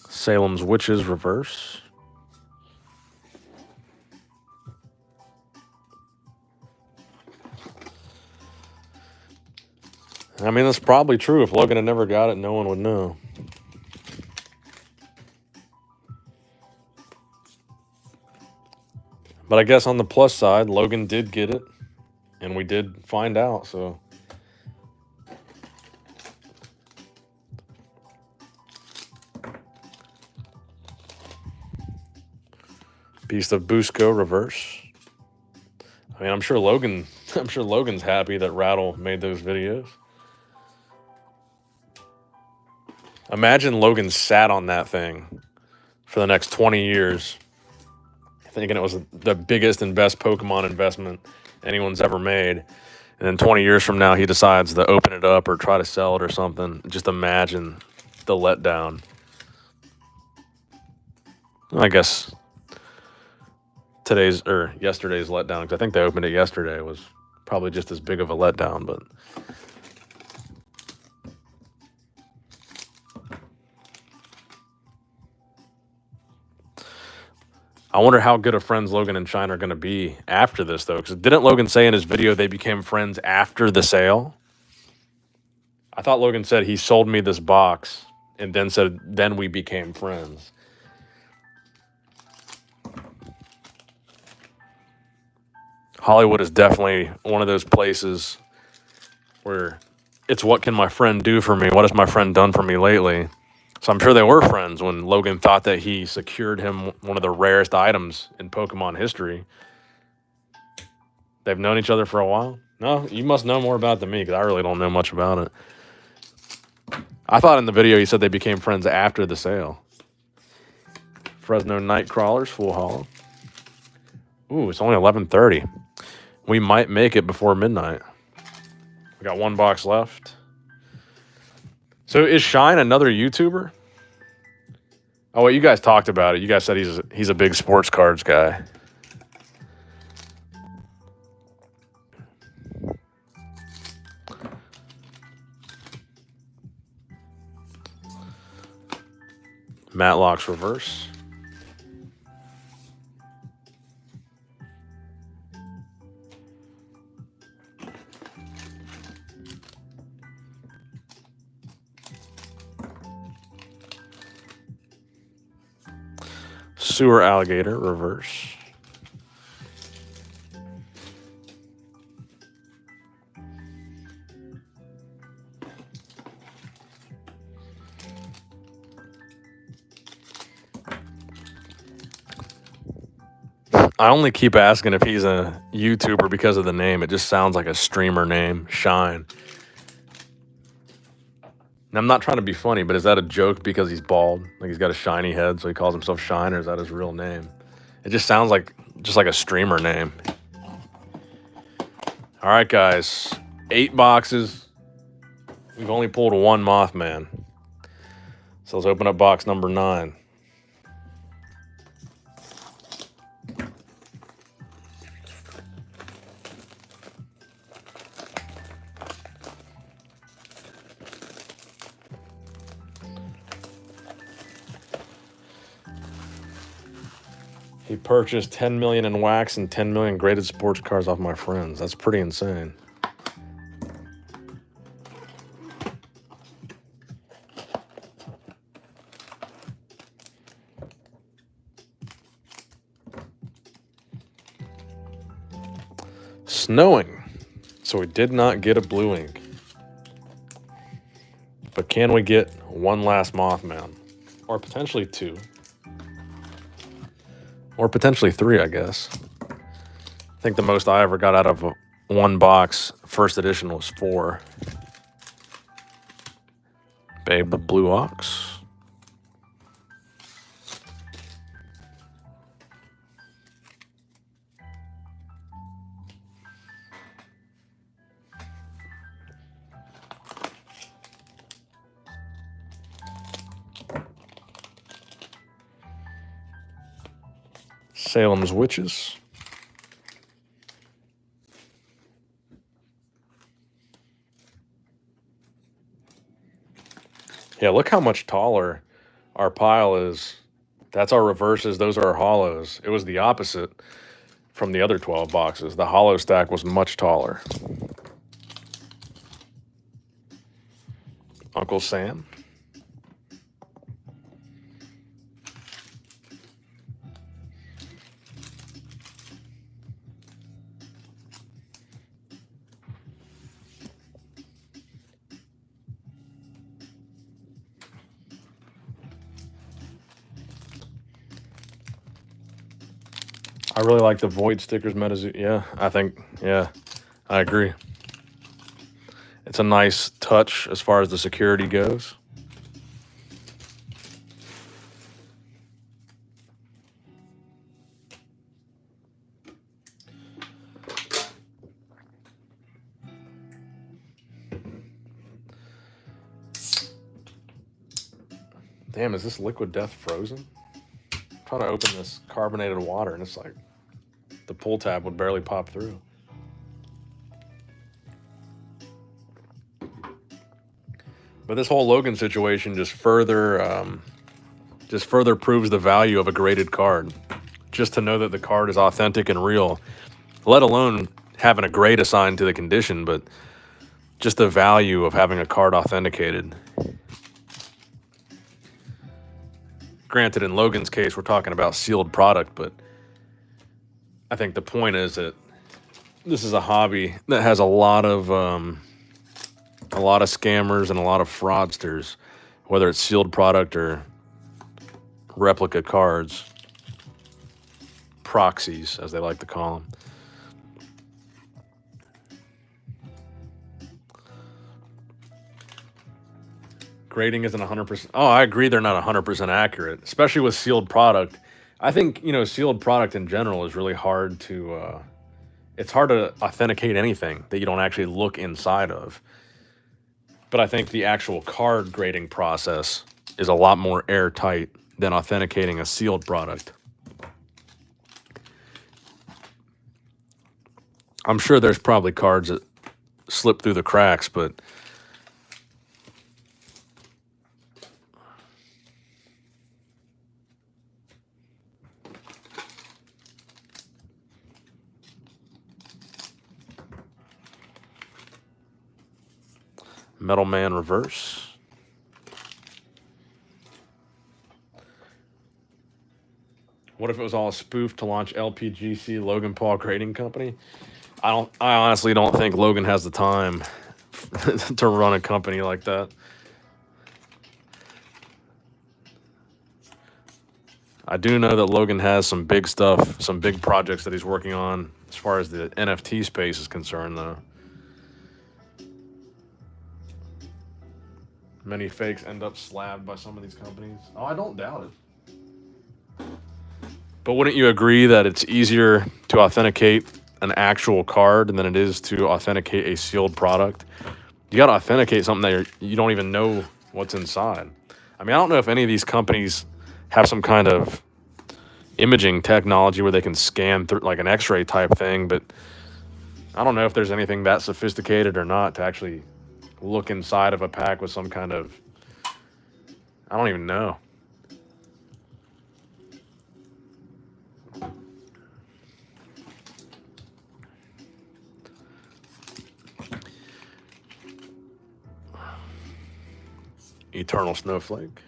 Salem's Witches Reverse. I mean, that's probably true. If Logan had never got it, no one would know. But I guess on the plus side, Logan did get it, and we did find out, so. Beast of Busco Reverse. I mean, I'm sure Logan's happy that Rattle made those videos. Imagine Logan sat on that thing for the next 20 years, thinking it was the biggest and best Pokemon investment anyone's ever made. And then 20 years from now, he decides to open it up or try to sell it or something. Just imagine the letdown. I guess yesterday's letdown, because I think they opened it yesterday, was probably just as big of a letdown, but. I wonder how good of friends Logan and Shine are going to be after this, though. Because didn't Logan say in his video they became friends after the sale? I thought Logan said he sold me this box and then said, then we became friends. Hollywood is definitely one of those places where it's what can my friend do for me? What has my friend done for me lately? So I'm sure they were friends when Logan thought that he secured him one of the rarest items in Pokemon history. They've known each other for a while? No, you must know more about it than me, because I really don't know much about it. I thought in the video he said they became friends after the sale. Fresno Nightcrawlers, Full Hollow. Ooh, it's only 11:30. We might make it before midnight. We got one box left. So is Shine another YouTuber? Oh, wait, you guys talked about it. You guys said he's a big sports cards guy. Matlock's reverse. Sewer Alligator reverse. I only keep asking if he's a YouTuber because of the name. It just sounds like a streamer name, Shine. And I'm not trying to be funny, but is that a joke because he's bald? Like he's got a shiny head, so he calls himself Shine, or is that his real name? It just sounds like a streamer name. All right, guys. 8 boxes. We've only pulled one Mothman. So let's open up box number 9. He purchased 10 million in wax and 10 million graded sports cars off my friends. That's pretty insane. Snowing. So we did not get a blue ink. But can we get one last Mothman? Or potentially 2. Or potentially 3, I guess. I think the most I ever got out of one box, first edition, was 4. Babe the Blue Ox. Salem's Witches. Yeah, look how much taller our pile is. That's our reverses. Those are our hollows. It was the opposite from the other 12 boxes. The hollow stack was much taller. Uncle Sam. I really like the void stickers Metazoo. Yeah, I agree. It's a nice touch as far as the security goes. Damn, is this liquid death frozen? I'm trying to open this carbonated water and it's like the pull tab would barely pop through. But this whole Logan situation just further proves the value of a graded card. Just to know that the card is authentic and real, let alone having a grade assigned to the condition, but just the value of having a card authenticated. Granted, in Logan's case, we're talking about sealed product, but I think the point is that this is a hobby that has a lot of scammers and a lot of fraudsters, whether it's sealed product or replica cards, proxies, as they like to call them. Grading isn't 100%. Oh, I agree they're not 100% accurate, especially with sealed product. I think, sealed product in general is really hard to, it's hard to authenticate anything that you don't actually look inside of. But I think the actual card grading process is a lot more airtight than authenticating a sealed product. I'm sure there's probably cards that slip through the cracks, but Metal Man Reverse. What if it was all a spoof to launch LPGC Logan Paul Grading Company? I honestly don't think Logan has the time to run a company like that. I do know that Logan has some big stuff, some big projects that he's working on as far as the NFT space is concerned, though. Many fakes end up slabbed by some of these companies. Oh, I don't doubt it. But wouldn't you agree that it's easier to authenticate an actual card than it is to authenticate a sealed product? You got to authenticate something that you don't even know what's inside. I mean, I don't know if any of these companies have some kind of imaging technology where they can scan through like an x-ray type thing, but I don't know if there's anything that sophisticated or not to actually look inside of a pack with some kind of, I don't even know. Eternal Snowflake.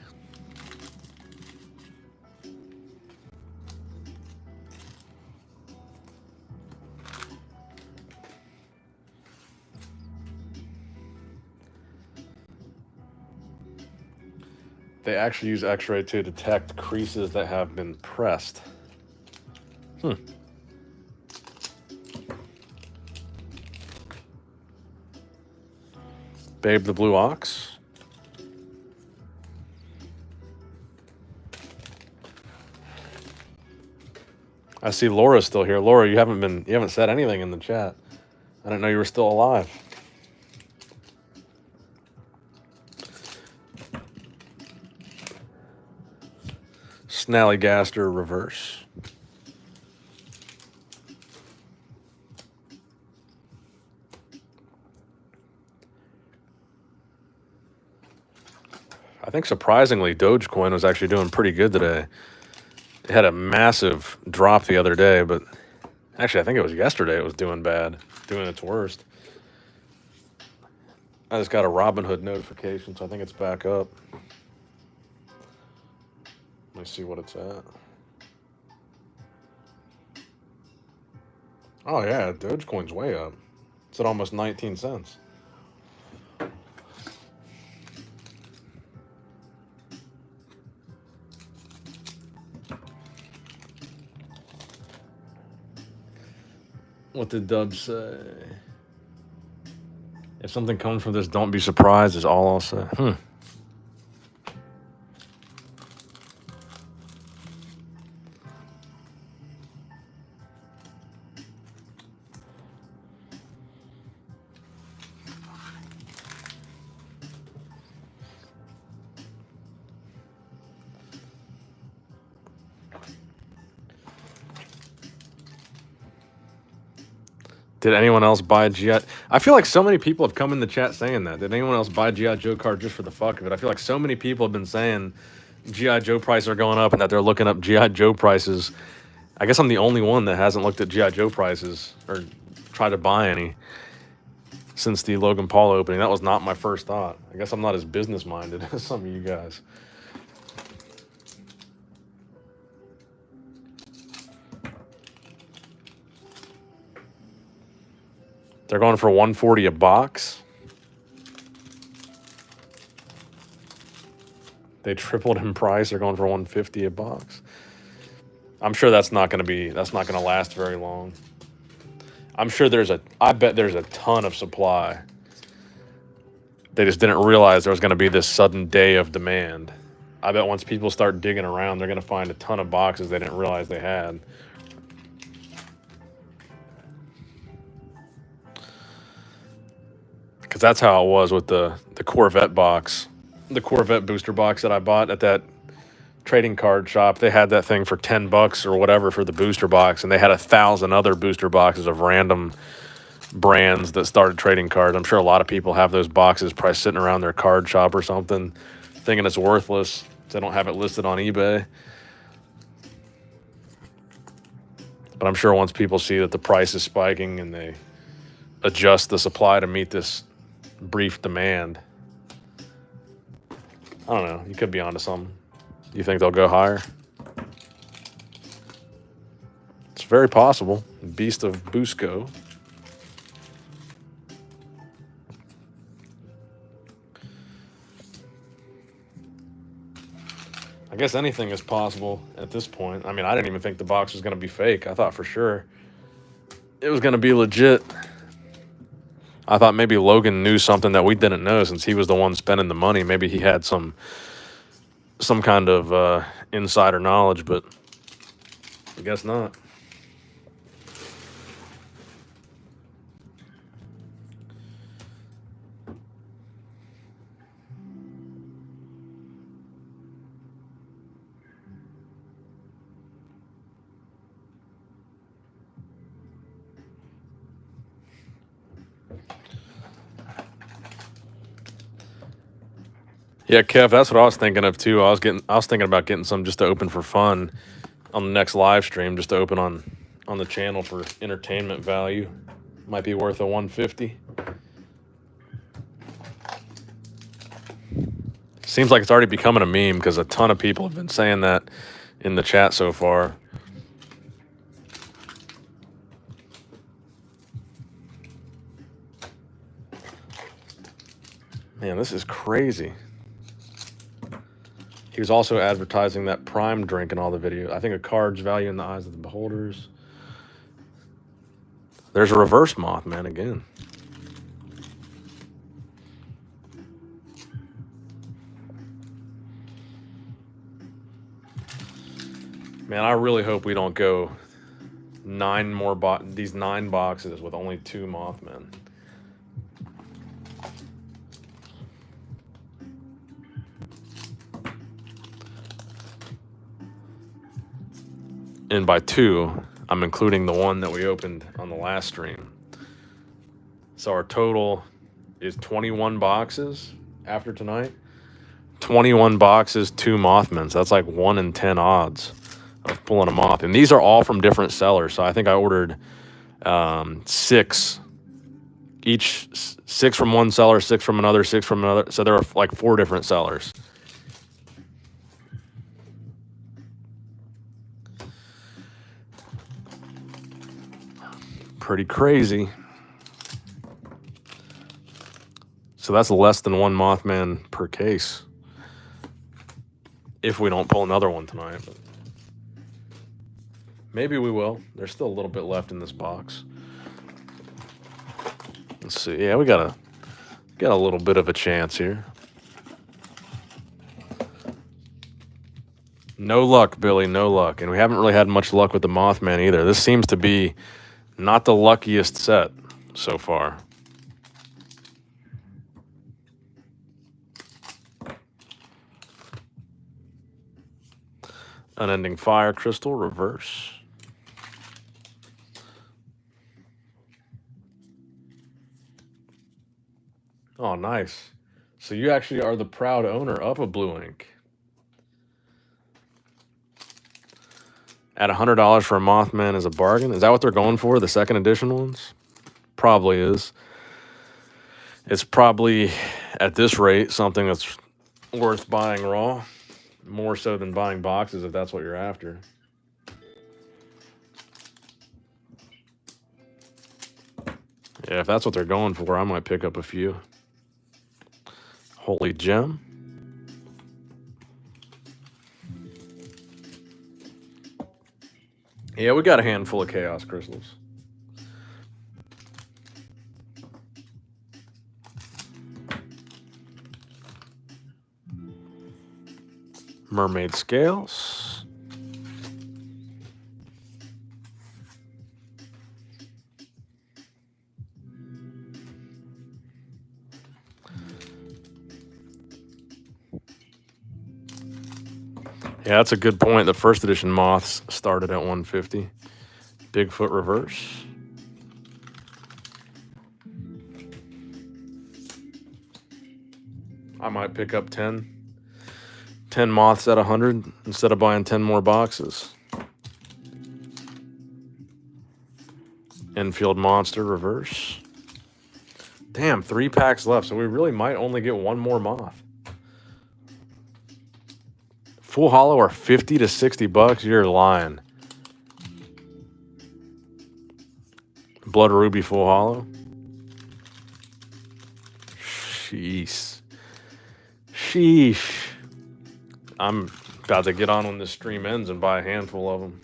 They actually use X-ray to detect creases that have been pressed. Babe the Blue Ox. I see Laura's still here. Laura, you haven't said anything in the chat. I didn't know you were still alive. Snallygaster Reverse. I think surprisingly, Dogecoin was actually doing pretty good today. It had a massive drop the other day, but actually I think it was yesterday it was doing bad, doing its worst. I just got a Robinhood notification, so I think it's back up. Let me see what it's at. Oh yeah, Dogecoin's way up. It's at almost 19 cents. What did Dub say? If something comes from this, don't be surprised is all I'll say. Did anyone else buy G.I.? I feel like so many people have come in the chat saying that. Did anyone else buy G.I. Joe card just for the fuck of it? I feel like so many people have been saying G.I. Joe prices are going up and that they're looking up G.I. Joe prices. I guess I'm the only one that hasn't looked at G.I. Joe prices or tried to buy any since the Logan Paul opening. That was not my first thought. I guess I'm not as business-minded as some of you guys. They're going for $140 a box. They tripled in price. They're going for $150 a box. I'm sure that's not going to last very long. I'm sure I bet there's a ton of supply. They just didn't realize there was going to be this sudden day of demand. I bet once people start digging around, they're going to find a ton of boxes they didn't realize they had. Because that's how it was with the Corvette box. The Corvette booster box that I bought at that trading card shop. They had that thing for $10 or whatever for the booster box, and they had 1,000 other booster boxes of random brands that started trading cards. I'm sure a lot of people have those boxes probably sitting around their card shop or something, thinking it's worthless. They don't have it listed on eBay. But I'm sure once people see that the price is spiking and they adjust the supply to meet this brief demand, I don't know. You could be onto something. You think they'll go higher? It's very possible. Beast of Busco. I guess anything is possible at this point. I mean, I didn't even think the box was going to be fake. I thought for sure it was going to be legit. I thought maybe Logan knew something that we didn't know since he was the one spending the money. Maybe he had some kind of insider knowledge, but I guess not. Yeah, Kev, that's what I was thinking of too. I was thinking about getting some just to open for fun on the next live stream, just to open on the channel for entertainment value. Might be worth a 150. Seems like it's already becoming a meme because a ton of people have been saying that in the chat so far. Man, this is crazy. He was also advertising that Prime drink in all the videos. I think a card's value in the eyes of the beholders. There's a reverse Mothman again. Man, I really hope we don't go these 9 boxes with only 2 Mothmen. And by 2, I'm including the one that we opened on the last stream. So our total is 21 boxes after tonight. 21 boxes, 2 Mothmans. That's like 1 in 10 odds of pulling them off. And these are all from different sellers. So I think I ordered 6 each, 6 from one seller, 6 from another, 6 from another. So there are like 4 different sellers. Pretty crazy. So that's less than 1 Mothman per case. If we don't pull another one tonight. But maybe we will. There's still a little bit left in this box. Let's see. Yeah, we got a little bit of a chance here. No luck, Billy. No luck. And we haven't really had much luck with the Mothman either. This seems to be not the luckiest set so far. Unending Fire Crystal, reverse. Oh, nice. So you actually are the proud owner of a Blue Ink. At $100 for a Mothman is a bargain. Is that what they're going for, the second edition ones? Probably is. It's probably, at this rate, something that's worth buying raw. More so than buying boxes, if that's what you're after. Yeah, if that's what they're going for, I might pick up a few. Holy Gem. Yeah, we got a handful of Chaos Crystals. Mermaid scales. Yeah, that's a good point. The first edition moths started at 150. Bigfoot reverse. I might pick up 10 moths at 100 instead of buying 10 more boxes. Enfield monster reverse. Damn, 3 packs left, so we really might only get one more moth. Full hollow are 50 to 60 bucks. You're lying. Blood ruby full hollow. Sheesh. I'm about to get on when this stream ends and buy a handful of them.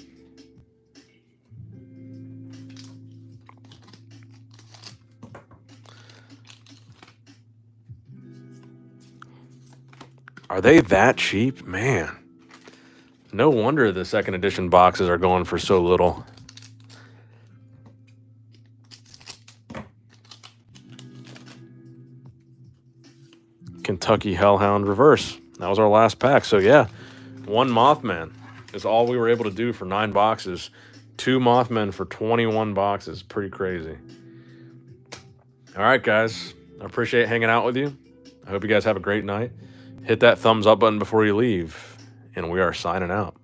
Are they that cheap? Man. No wonder the second edition boxes are going for so little. Kentucky Hellhound reverse. That was our last pack. So yeah, 1 Mothman is all we were able to do for 9 boxes. 2 Mothmen for 21 boxes. Pretty crazy. All right, guys. I appreciate hanging out with you. I hope you guys have a great night. Hit that thumbs up button before you leave. And we are signing out.